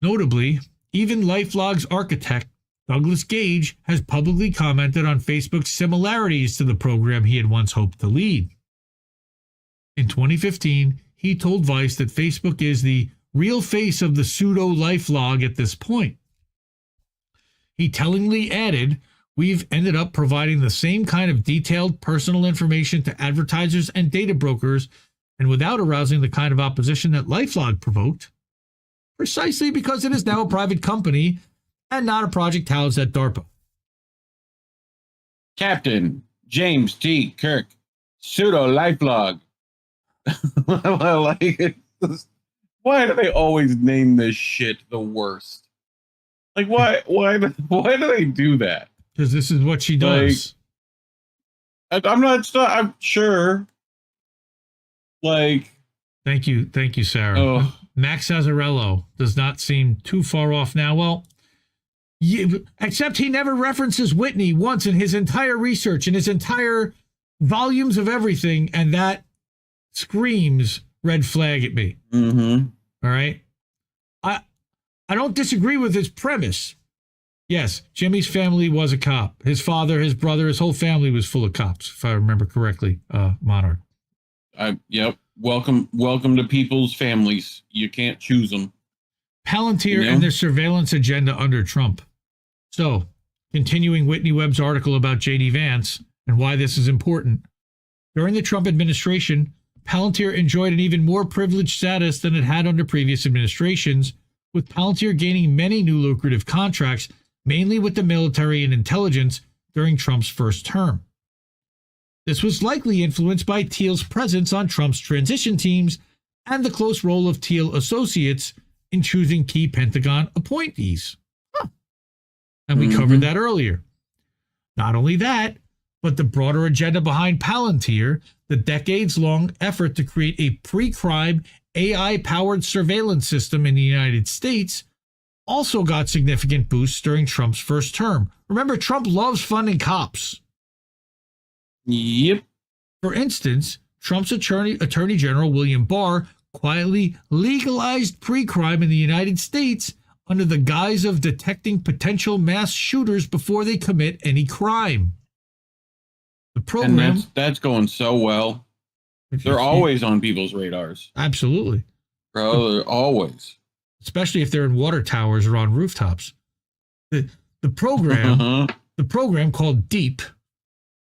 Notably, even LifeLog's architect, Douglas Gage, has publicly commented on Facebook's similarities to the program he had once hoped to lead. In 2015, he told Vice that Facebook is the real face of the pseudo-LifeLog at this point. He tellingly added, "We've ended up providing the same kind of detailed personal information to advertisers and data brokers, and without arousing the kind of opposition that LifeLog provoked, precisely because it is now a private company and not a project housed at DARPA." Captain James T. Kirk, pseudo lifelog. Like, why do they always name this shit the worst? Like, why do they do that? Because this is what she does. I'm sure. Like, Thank you, Sarah. oh, Max Azzarello does not seem too far off now. Well, except he never references Whitney once in his entire research, in his entire volumes of everything, and that screams red flag at me. mm-hmm. All right? I don't disagree with his premise. Yes, Jimmy's family was a cop. His father, his brother, his whole family was full of cops, if I remember correctly, Monarch. Yep. Welcome to people's families. You can't choose them. Palantir and their surveillance agenda under Trump. So, continuing Whitney Webb's article about J.D. Vance and why this is important. During the Trump administration, Palantir enjoyed an even more privileged status than it had under previous administrations, with Palantir gaining many new lucrative contracts, mainly with the military and intelligence, during Trump's first term. This was likely influenced by Thiel's presence on Trump's transition teams and the close role of Thiel associates in choosing key Pentagon appointees. And we covered that earlier. Not only that, but the broader agenda behind Palantir, the decades-long effort to create a pre-crime AI-powered surveillance system in the United States, also got significant boosts during Trump's first term. Remember, Trump loves funding cops. Yep. For instance, Trump's Attorney General William Barr quietly legalized pre-crime in the United States under the guise of detecting potential mass shooters before they commit any crime. The program... And that's going so well. They're always on people's radars. Absolutely. Bro, they're always. Especially if they're in water towers or on rooftops. The program, the program called DEEP,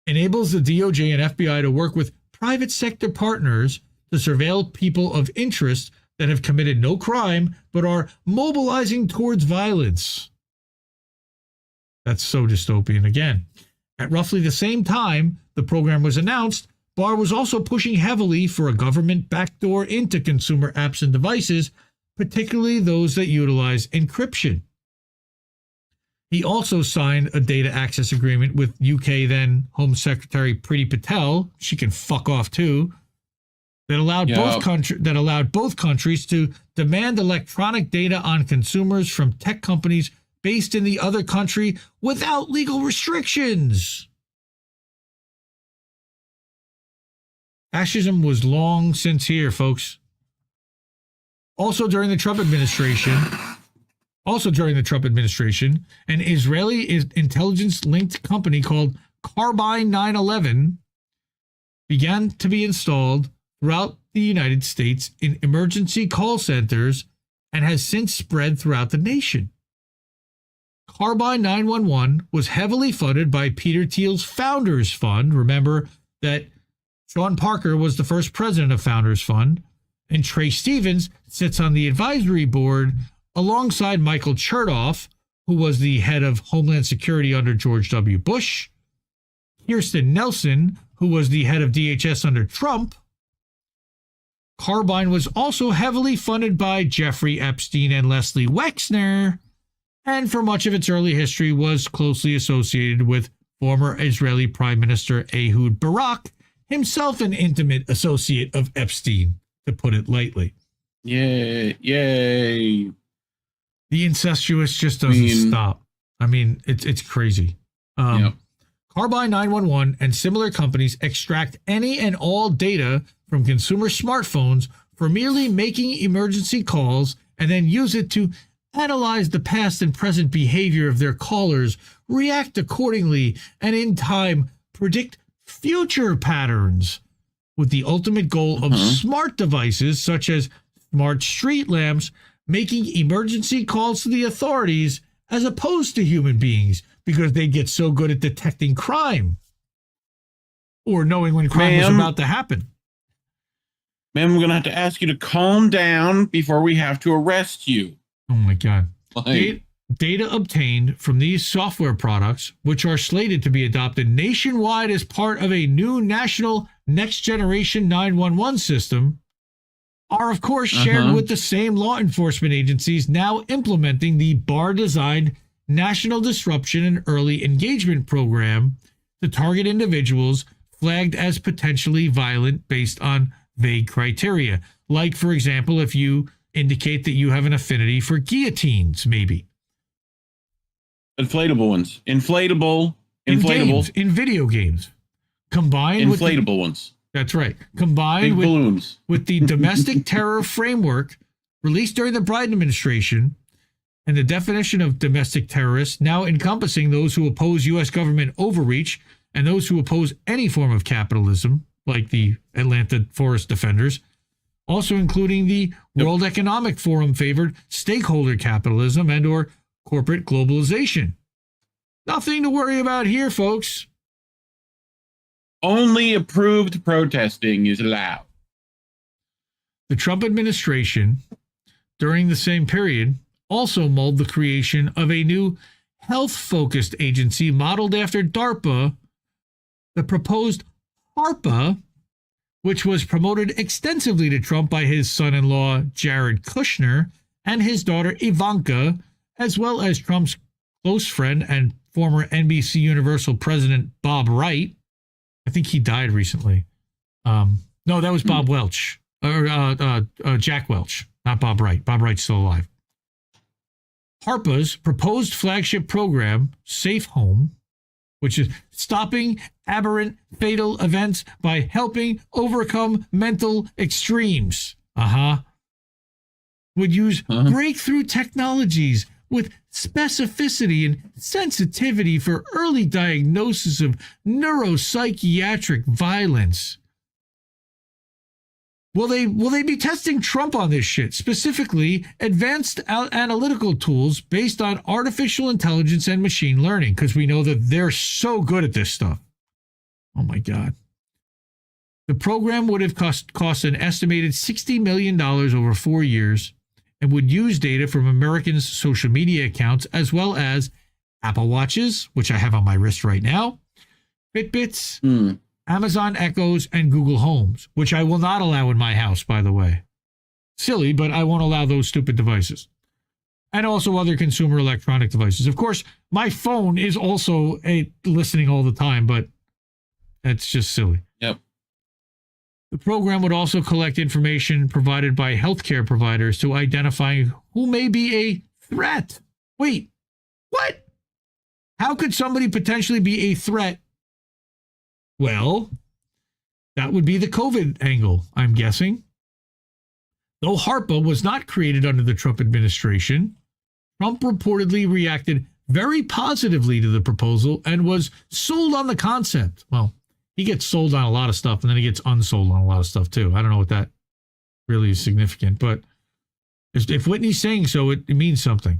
enables the DOJ and FBI to work with private sector partners to surveil people of interest that have committed no crime but are mobilizing towards violence. That's so dystopian again. At roughly the same time the program was announced, Barr was also pushing heavily for a government backdoor into consumer apps and devices, particularly those that utilize encryption. He also signed a data access agreement with UK then Home Secretary Priti Patel, she can fuck off too, that allowed both countries to demand electronic data on consumers from tech companies based in the other country without legal restrictions. Fascism was long since here, folks. Also during the Trump administration, an Israeli intelligence-linked company called Carbine 911 began to be installed throughout the United States in emergency call centers and has since spread throughout the nation. Carbine 911 was heavily funded by Peter Thiel's Founders Fund. Remember that Sean Parker was the first president of Founders Fund, and Trey Stevens sits on the advisory board alongside Michael Chertoff, who was the head of Homeland Security under George W. Bush, Kirsten Nelson, who was the head of DHS under Trump. Carbine was also heavily funded by Jeffrey Epstein and Leslie Wexner, and for much of its early history was closely associated with former Israeli Prime Minister Ehud Barak, himself an intimate associate of Epstein, to put it lightly. Yay. The incestuous just doesn't stop. I mean, it's crazy. Carbine 911 and similar companies extract any and all data from consumer smartphones for merely making emergency calls and then use it to analyze the past and present behavior of their callers, react accordingly, and in time predict future patterns, with the ultimate goal of smart devices such as smart street lamps making emergency calls to the authorities as opposed to human beings because they get so good at detecting crime or knowing when crime was about to happen. Ma'am, we're going to have to ask you to calm down before we have to arrest you. Oh my God. Data obtained from these software products, which are slated to be adopted nationwide as part of a new national next generation 911 system, are of course shared with the same law enforcement agencies now implementing the Barr-designed National Disruption and Early Engagement Program to target individuals flagged as potentially violent based on vague criteria. Like, for example, if you indicate that you have an affinity for guillotines, maybe. Inflatable ones. Inflatable. In games, in video games. Combined with Inflatable ones. That's right. Combined Big with balloons. with the domestic terror framework released during the Biden administration and the definition of domestic terrorists now encompassing those who oppose U.S. government overreach and those who oppose any form of capitalism, like the Atlanta Forest Defenders, also including the World Economic Forum favored stakeholder capitalism and or corporate globalization. Nothing to worry about here, folks. Only approved protesting is allowed. The Trump administration, during the same period, also mulled the creation of a new health-focused agency modeled after DARPA, the proposed HARPA, which was promoted extensively to Trump by his son-in-law, Jared Kushner, and his daughter, Ivanka, as well as Trump's close friend and former NBC Universal president, Bob Wright. I think he died recently. No, that was Bob Welch. Or Jack Welch, not Bob Wright. Bob Wright's still alive. HARPA's proposed flagship program, Safe Home, which is stopping aberrant fatal events by helping overcome mental extremes. Would use breakthrough technologies with specificity and sensitivity for early diagnosis of neuropsychiatric violence. Will they be testing Trump on this shit? Specifically, advanced analytical tools based on artificial intelligence and machine learning, because we know that they're so good at this stuff. Oh my God. The program would have cost an estimated $60 million over 4 years and would use data from Americans' social media accounts as well as Apple Watches, which I have on my wrist right now, Fitbits, Amazon Echoes, and Google Homes, which I will not allow in my house, by the way. Silly, but I won't allow those stupid devices. And also other consumer electronic devices. Of course, my phone is also listening all the time, but that's just silly. Yep. The program would also collect information provided by healthcare providers to identify who may be a threat. Wait, what? How could somebody potentially be a threat? Well, that would be the COVID angle, I'm guessing. Though HARPA was not created under the Trump administration, Trump reportedly reacted very positively to the proposal and was sold on the concept. Well, he gets sold on a lot of stuff and then he gets unsold on a lot of stuff too. I don't know what that really is significant, but if Whitney's saying so, it means something.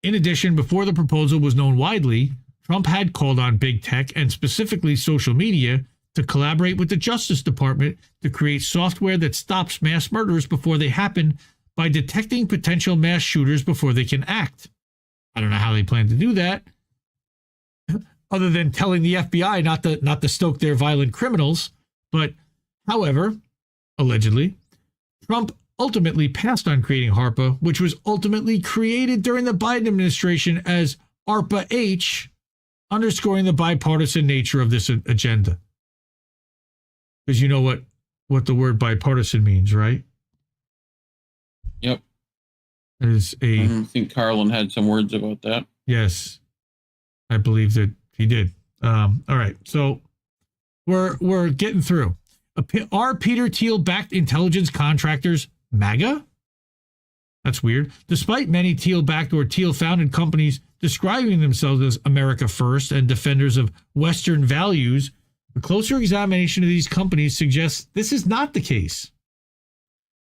In addition, before the proposal was known widely, Trump had called on big tech and specifically social media to collaborate with the Justice Department to create software that stops mass murders before they happen by detecting potential mass shooters before they can act. I don't know how they plan to do that, other than telling the FBI not to stoke their violent criminals. But, however, allegedly, Trump ultimately passed on creating HARPA, which was ultimately created during the Biden administration as ARPA-H, underscoring the bipartisan nature of this agenda. Because you know what the word bipartisan means, right? Yep. It is a... I think Carlin had some words about that. Yes, I believe that he did. All right, so we're getting through. Are Peter Thiel-backed intelligence contractors MAGA? That's weird. Despite many Thiel-backed or Thiel-founded companies describing themselves as America First and defenders of Western values, a closer examination of these companies suggests this is not the case.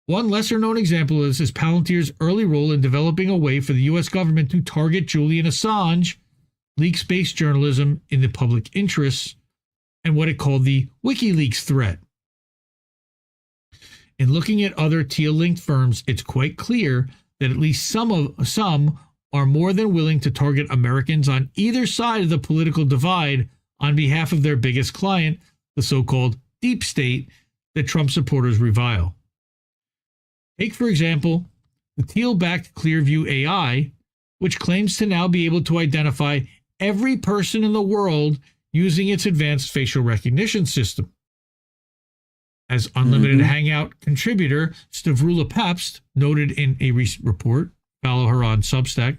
One lesser-known example is Palantir's early role in developing a way for the U.S. government to target Julian Assange, leak space journalism in the public interest, and what it called the WikiLeaks threat. In looking at other Thiel-linked firms, it's quite clear that at least some are more than willing to target Americans on either side of the political divide on behalf of their biggest client, the so-called deep state that Trump supporters revile. Take, for example, the Thiel-backed Clearview AI, which claims to now be able to identify every person in the world using its advanced facial recognition system. As Unlimited Hangout contributor Stavrula Pabst noted in a recent report, follow her on Substack.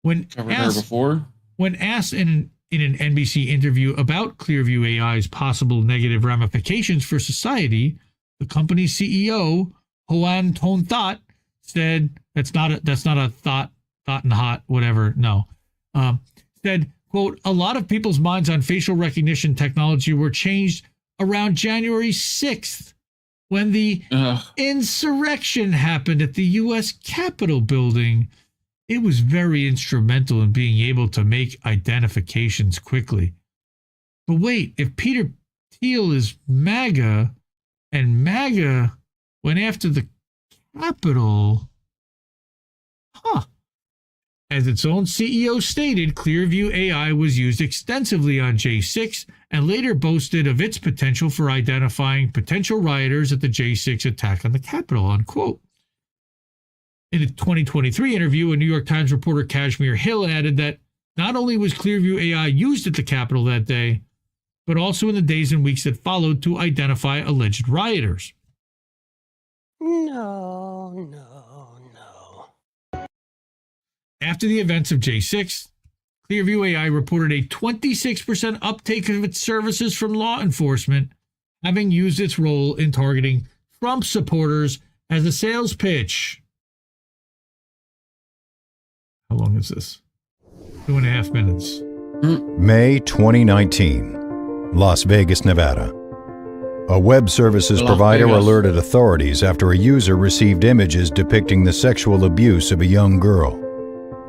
When asked in an NBC interview about Clearview AI's possible negative ramifications for society, the company's CEO, Hoan Ton That, said, that's not a thought and hot, whatever, no. Said, quote, a lot of people's minds on facial recognition technology were changed around January 6th when the insurrection happened at the U.S. Capitol building. It was very instrumental in being able to make identifications quickly. But wait, if Peter Thiel is MAGA and MAGA went after the Capitol, As its own CEO stated, Clearview AI was used extensively on J6 and later boasted of its potential for identifying potential rioters at the J6 attack on the Capitol, unquote. In a 2023 interview, a New York Times reporter, Kashmir Hill, added that not only was Clearview AI used at the Capitol that day, but also in the days and weeks that followed to identify alleged rioters. No. After the events of J6, Clearview AI reported a 26% uptake of its services from law enforcement, having used its role in targeting Trump supporters as a sales pitch. How long is this? 2.5 minutes. May 2019, Las Vegas, Nevada. A web services provider alerted authorities after a user received images depicting the sexual abuse of a young girl.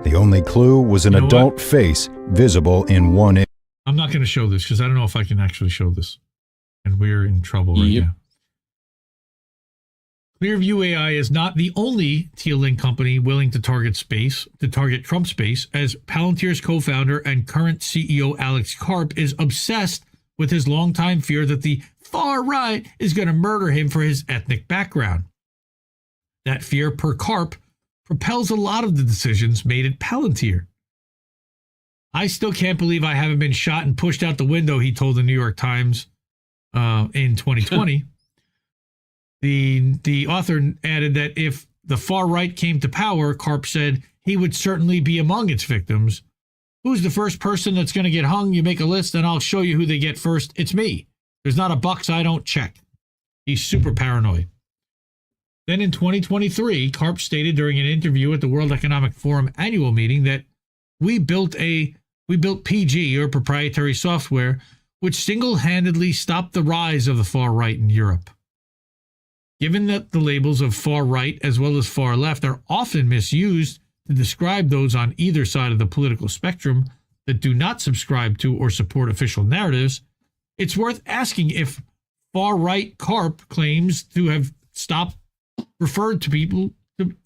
The only clue was an adult face visible in one image. I'm not going to show this because I don't know if I can actually show this. And we're in trouble right now. Clearview AI is not the only Thiel company willing to target Trump space, as Palantir's co-founder and current CEO Alex Karp is obsessed with his longtime fear that the far right is going to murder him for his ethnic background. That fear, per Karp, propels a lot of the decisions made at Palantir. I still can't believe I haven't been shot and pushed out the window, he told the New York Times in 2020. The author added that if the far right came to power, Karp said he would certainly be among its victims. Who's the first person that's going to get hung? You make a list and I'll show you who they get first. It's me. There's not a box I don't check. He's super paranoid. Then in 2023, Karp stated during an interview at the World Economic Forum annual meeting that we built PG, or proprietary software, which single-handedly stopped the rise of the far right in Europe. Given that the labels of far right as well as far left are often misused to describe those on either side of the political spectrum that do not subscribe to or support official narratives, it's worth asking if far right Karp claims to have stopped referred to people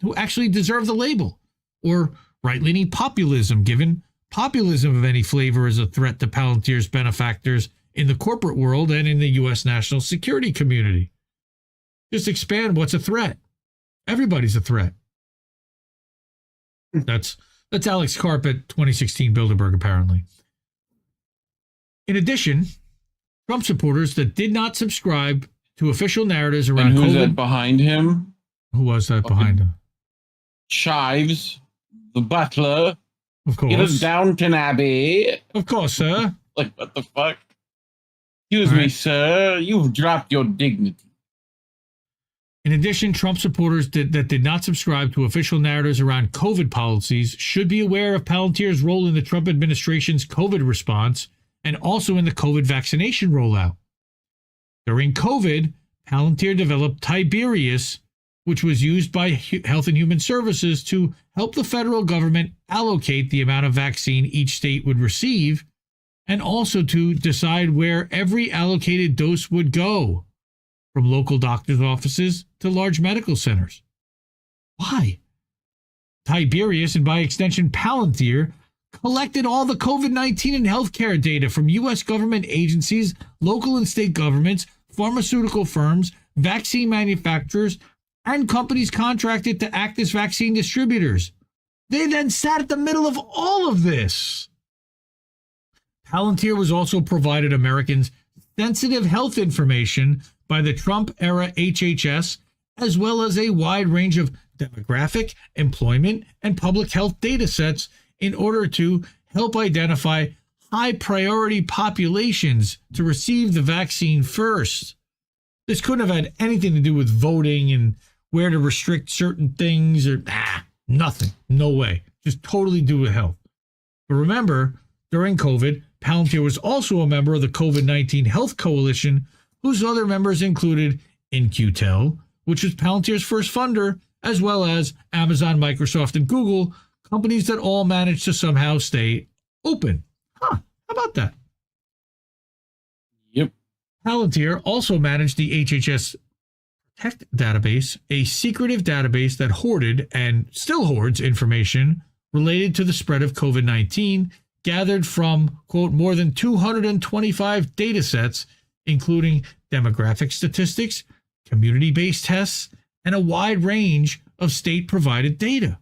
who actually deserve the label, or right-leaning populism, given populism of any flavor is a threat to Palantir's benefactors in the corporate world and in the U.S. national security community. Just expand what's a threat. Everybody's a threat. That's Alex Karp at 2016 Bilderberg, apparently. In addition, Trump supporters that did not subscribe to official narratives around and who's COVID. that behind him? Who was that behind him? Chives, the butler. Of course. It is Downton Abbey. Of course, sir. Like, what the fuck? Excuse me, sir. You've dropped your dignity. In addition, Trump supporters that did not subscribe to official narratives around COVID policies should be aware of Palantir's role in the Trump administration's COVID response and also in the COVID vaccination rollout. During COVID, Palantir developed Tiberius, which was used by Health and Human Services to help the federal government allocate the amount of vaccine each state would receive, and also to decide where every allocated dose would go, from local doctors' offices to large medical centers. Why? Tiberius, and by extension Palantir, collected all the COVID-19 and healthcare data from U.S. government agencies, local and state governments, pharmaceutical firms, vaccine manufacturers, and companies contracted to act as vaccine distributors. They then sat at the middle of all of this. Palantir was also provided Americans sensitive health information by the Trump-era HHS, as well as a wide range of demographic, employment, and public health data sets in order to help identify high-priority populations to receive the vaccine first. This couldn't have had anything to do with voting and where to restrict certain things or nothing. No way. Just totally do with health. But remember, during COVID, Palantir was also a member of the COVID-19 Health Coalition, whose other members included In-Q-Tel, which was Palantir's first funder, as well as Amazon, Microsoft, and Google, companies that all managed to somehow stay open. How about that? Yep. Palantir also managed the HHS Protect database, a secretive database that hoarded and still hoards information related to the spread of COVID-19, gathered from, quote, more than 225 data sets, including demographic statistics, community-based tests, and a wide range of state-provided data.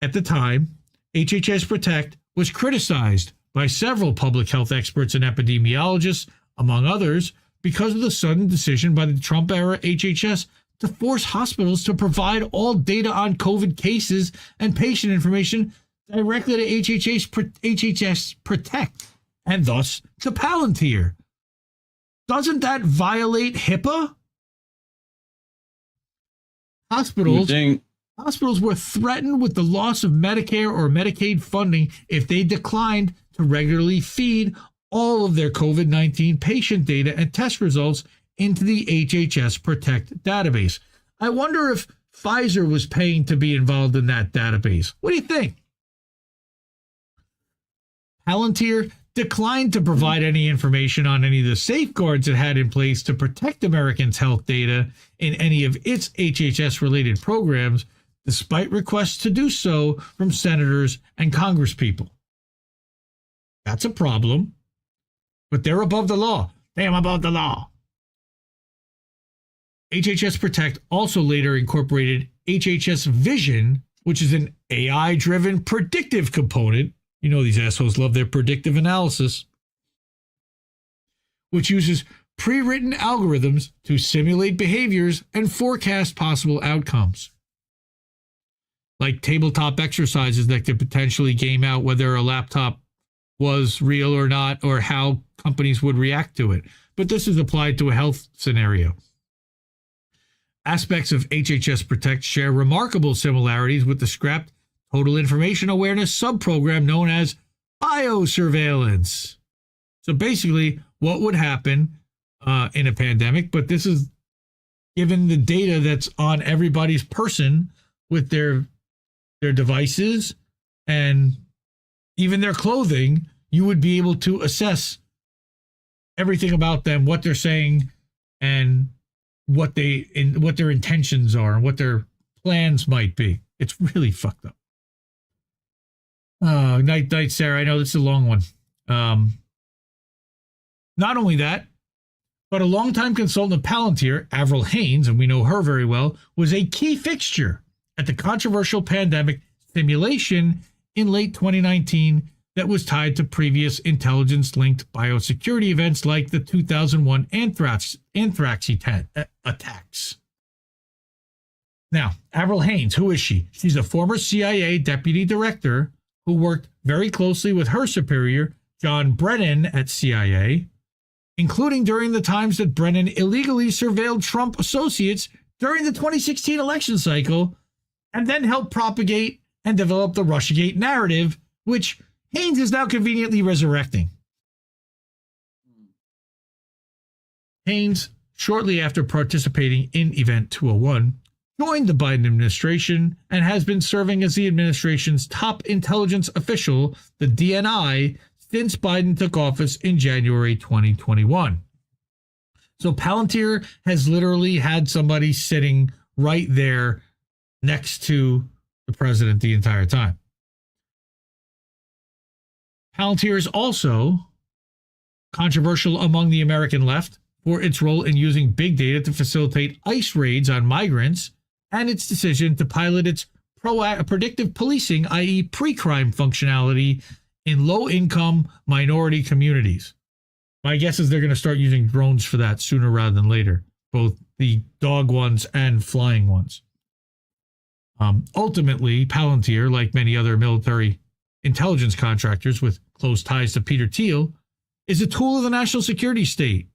At the time, HHS Protect was criticized by several public health experts and epidemiologists, among others, because of the sudden decision by the Trump-era HHS to force hospitals to provide all data on COVID cases and patient information directly to HHS Protect, and thus to Palantir. Doesn't that violate HIPAA? Hospitals were threatened with the loss of Medicare or Medicaid funding if they declined to regularly feed all of their COVID-19 patient data and test results into the HHS Protect database. I wonder if Pfizer was paying to be involved in that database. What do you think? Palantir declined to provide any information on any of the safeguards it had in place to protect Americans' health data in any of its HHS-related programs, despite requests to do so from senators and congresspeople. That's a problem, but they're above the law. Damn, above the law. HHS Protect also later incorporated HHS Vision, which is an AI-driven predictive component. You know these assholes love their predictive analysis, which uses pre-written algorithms to simulate behaviors and forecast possible outcomes, like tabletop exercises that could potentially game out whether a laptop was real or not, or how companies would react to it. But this is applied to a health scenario. Aspects of HHS Protect share remarkable similarities with the scrapped Total Information Awareness subprogram known as biosurveillance. So basically, what would happen in a pandemic, but this is given the data that's on everybody's person with their devices and even their clothing, you would be able to assess everything about them, what they're saying, and what their intentions are and what their plans might be. It's really fucked up. Night, Sarah. I know this is a long one. Not only that, but a longtime consultant of Palantir, Avril Haines, and we know her very well, was a key fixture at the controversial pandemic simulation in late 2019 that was tied to previous intelligence-linked biosecurity events like the 2001 anthrax attacks. Now, Avril Haines, who is she? She's a former CIA deputy director who worked very closely with her superior, John Brennan, at CIA, including during the times that Brennan illegally surveilled Trump associates during the 2016 election cycle, and then helped propagate and develop the Russiagate narrative, which Haines is now conveniently resurrecting. Haines, shortly after participating in Event 201, joined the Biden administration and has been serving as the administration's top intelligence official, the DNI, since Biden took office in January 2021. So Palantir has literally had somebody sitting right there next to the president the entire time. Palantir is also controversial among the American left for its role in using big data to facilitate ICE raids on migrants and its decision to pilot its predictive policing, i.e. pre-crime functionality, in low-income minority communities. My guess is they're going to start using drones for that sooner rather than later, both the dog ones and flying ones. Ultimately, Palantir, like many other military intelligence contractors with close ties to Peter Thiel, is a tool of the national security state,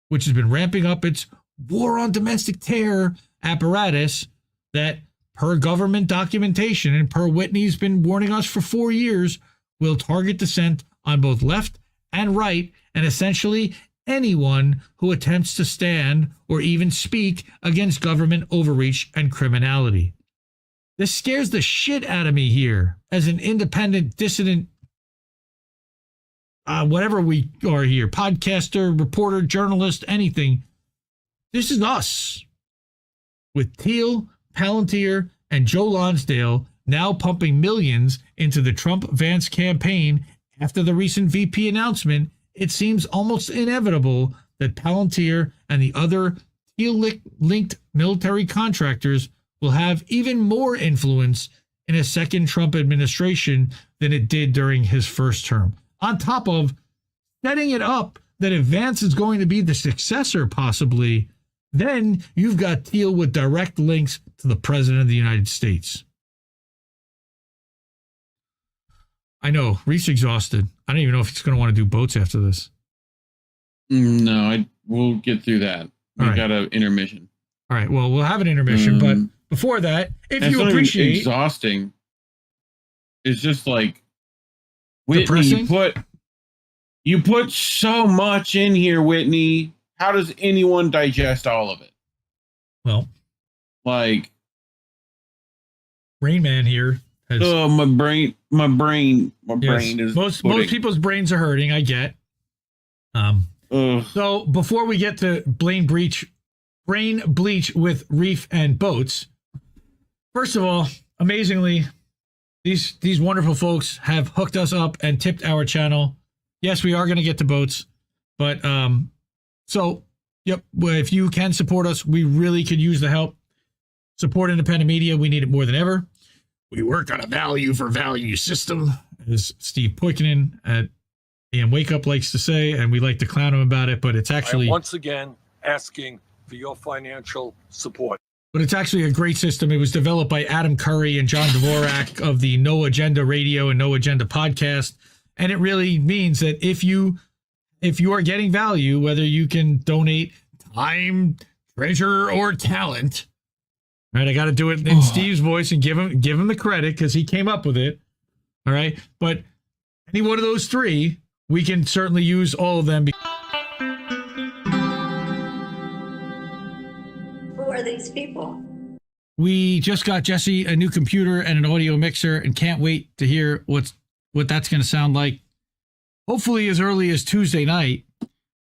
which has been ramping up its war on domestic terror apparatus that, per government documentation and per Whitney's been warning us for 4 years, will target dissent on both left and right, and essentially anyone who attempts to stand or even speak against government overreach and criminality. This scares the shit out of me here as an independent, dissident, whatever we are here, podcaster, reporter, journalist, anything. This is us. With Thiel, Palantir, and Joe Lonsdale now pumping millions into the Trump-Vance campaign after the recent VP announcement, it seems almost inevitable that Palantir and the other Thiel-linked military contractors will have even more influence in a second Trump administration than it did during his first term. On top of setting it up that if Vance is going to be the successor, possibly, then you've got Thiel with direct links to the President of the United States. I know, Reese exhausted. I don't even know if he's going to want to do boats after this. No, we'll get through that. We got an intermission. All right, well, we'll have an intermission, but before that, if you appreciate... exhausting. It's just like, Whitney, depressing? you put so much in here, Whitney. How does anyone digest all of it? Well, like, Rain Man here has... Oh, my brain is... Most people's brains are hurting, I get. So before we get to brain bleach with reef and boats, first of all, amazingly, these wonderful folks have hooked us up and tipped our channel. Yes, we are going to get to boats, but so yep, well, if you can support us, we really could use the help. Support independent media. We need it more than ever. We work on a value for value system, as Steve Poikinen at AM Wake Up likes to say, and we like to clown him about it, but it's actually... once again asking for your financial support. But it's actually a great system. It was developed by Adam Curry and John Dvorak of the No Agenda Radio and No Agenda podcast. And it really means that if you are getting value, whether you can donate time, treasure, or talent, right? I got to do it in Steve's voice and give him the credit because he came up with it. All right. But any one of those three, we can certainly use all of them. Who are these people? We just got Jesse a new computer and an audio mixer and can't wait to hear what that's going to sound like. Hopefully as early as Tuesday night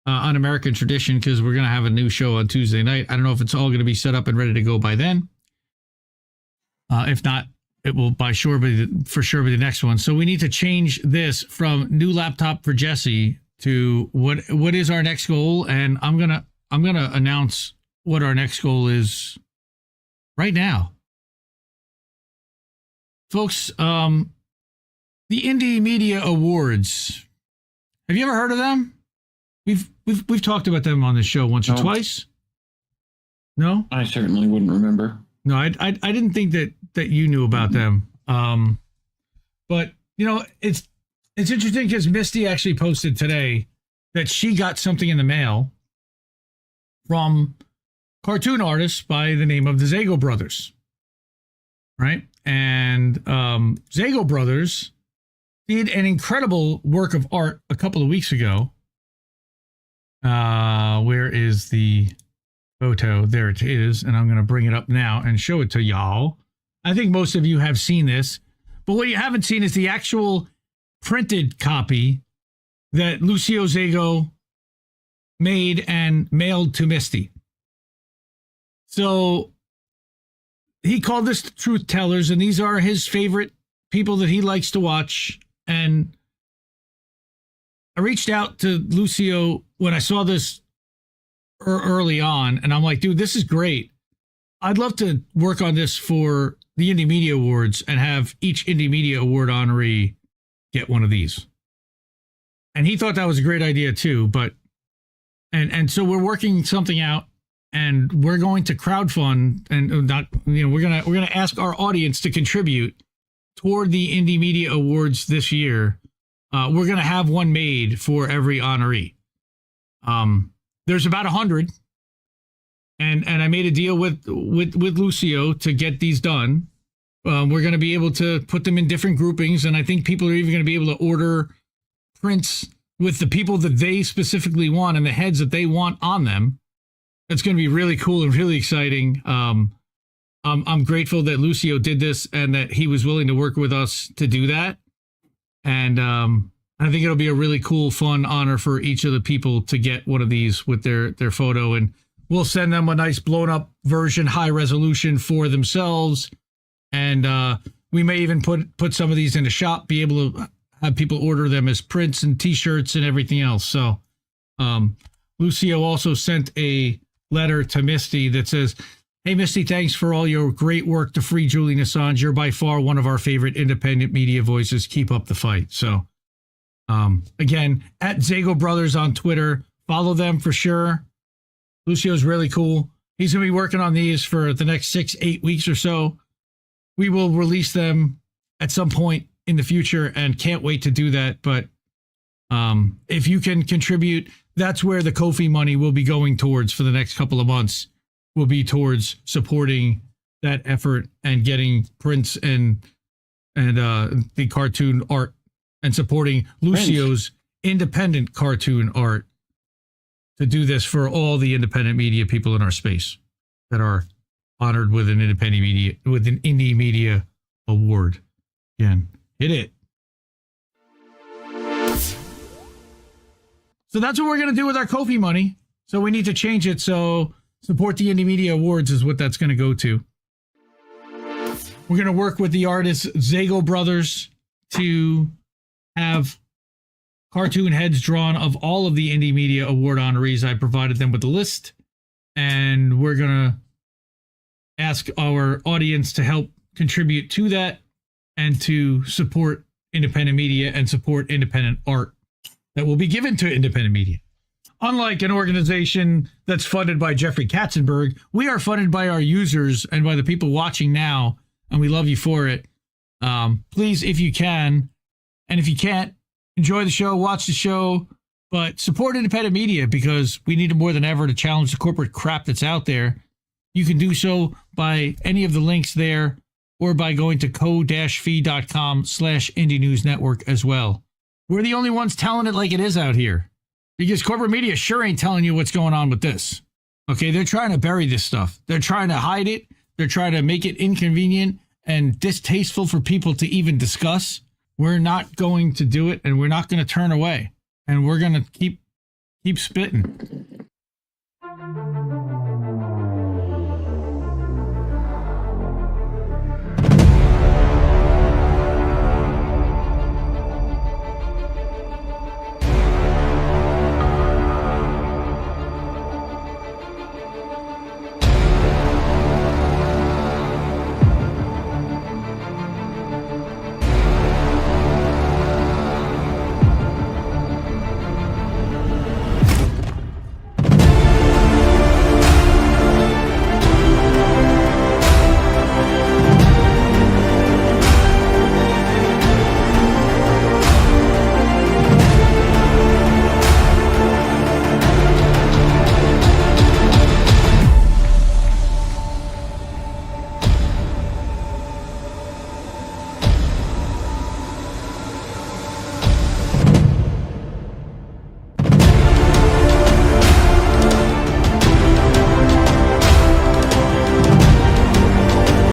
on American Tradition, because we're going to have a new show on Tuesday night. I don't know if it's all going to be set up and ready to go by then. If not, it will for sure be the next one. So we need to change this from new laptop for Jesse to what is our next goal, and I'm gonna announce what our next goal is right now, folks. The Indie Media Awards. Have you ever heard of them? We've talked about them on this show once or twice. No, I certainly wouldn't remember. No, I didn't think that you knew about them. But you know, it's interesting because Misty actually posted today that she got something in the mail from cartoon artists by the name of the Zago Brothers, right? And Zago Brothers did an incredible work of art a couple of weeks ago. Where is the photo? There it is, and I'm going to bring it up now and show it to y'all. I think most of you have seen this, but what you haven't seen is the actual printed copy that Lucio Zago made and mailed to Misty. So he called this the Truth Tellers, and these are his favorite people that he likes to watch. And I reached out to Lucio when I saw this early on, and I'm like, dude, this is great. I'd love to work on this for the Indie Media Awards and have each Indie Media Award honoree get one of these. and he thought that was a great idea too. But and so we're working something out, and we're going to crowdfund, and not, we're gonna ask our audience to contribute toward the Indie Media Awards this year. We're gonna have one made for every honoree. There's about 100, and I made a deal with Lucio to get these done. We're going to be able to put them in different groupings, and I think people are even going to be able to order prints with the people that they specifically want and the heads that they want on them. It's going to be really cool and really exciting. I'm grateful that Lucio did this and that he was willing to work with us to do that. And I think it'll be a really cool, fun honor for each of the people to get one of these with their photo, and we'll send them a nice blown up version, high resolution for themselves. And we may even put some of these in a shop, be able to have people order them as prints and t-shirts and everything else. So Lucio also sent a letter to Misty that says, "Hey, Misty, thanks for all your great work to free Julian Assange. You're by far one of our favorite independent media voices. Keep up the fight." So again, at Zago Brothers on Twitter, follow them for sure. Lucio's really cool. He's going to be working on these for the next 6-8 weeks or so. We will release them at some point in the future and can't wait to do that. But if you can contribute, that's where the Ko-fi money will be going towards for the next couple of months, will be towards supporting that effort and getting prints and the cartoon art, and supporting Lucio's independent cartoon art to do this for all the independent media people in our space that are honored with an indie media award. Again, hit it. So that's what we're going to do with our Ko-fi money. So we need to change it. So support the Indie Media Awards is what that's going to go to. We're going to work with the artists Zago Brothers to have cartoon heads drawn of all of the Indie Media Award honorees. I provided them with a list, and we're going to ask our audience to help contribute to that and to support independent media and support independent art that will be given to independent media. Unlike an organization that's funded by Jeffrey Katzenberg, we are funded by our users and by the people watching now, and we love you for it. Please, if you can, and if you can't, enjoy the show, watch the show, but support independent media, because we need it more than ever to challenge the corporate crap that's out there. You can do so by any of the links there, or by going to ko-fi.com/Indie News Network as well. We're the only ones telling it like it is out here, because corporate media sure ain't telling you what's going on with this. Okay, they're trying to bury this stuff. They're trying to hide it. They're trying to make it inconvenient and distasteful for people to even discuss. We're not going to do it, and we're not going to turn away, and we're going to keep spitting.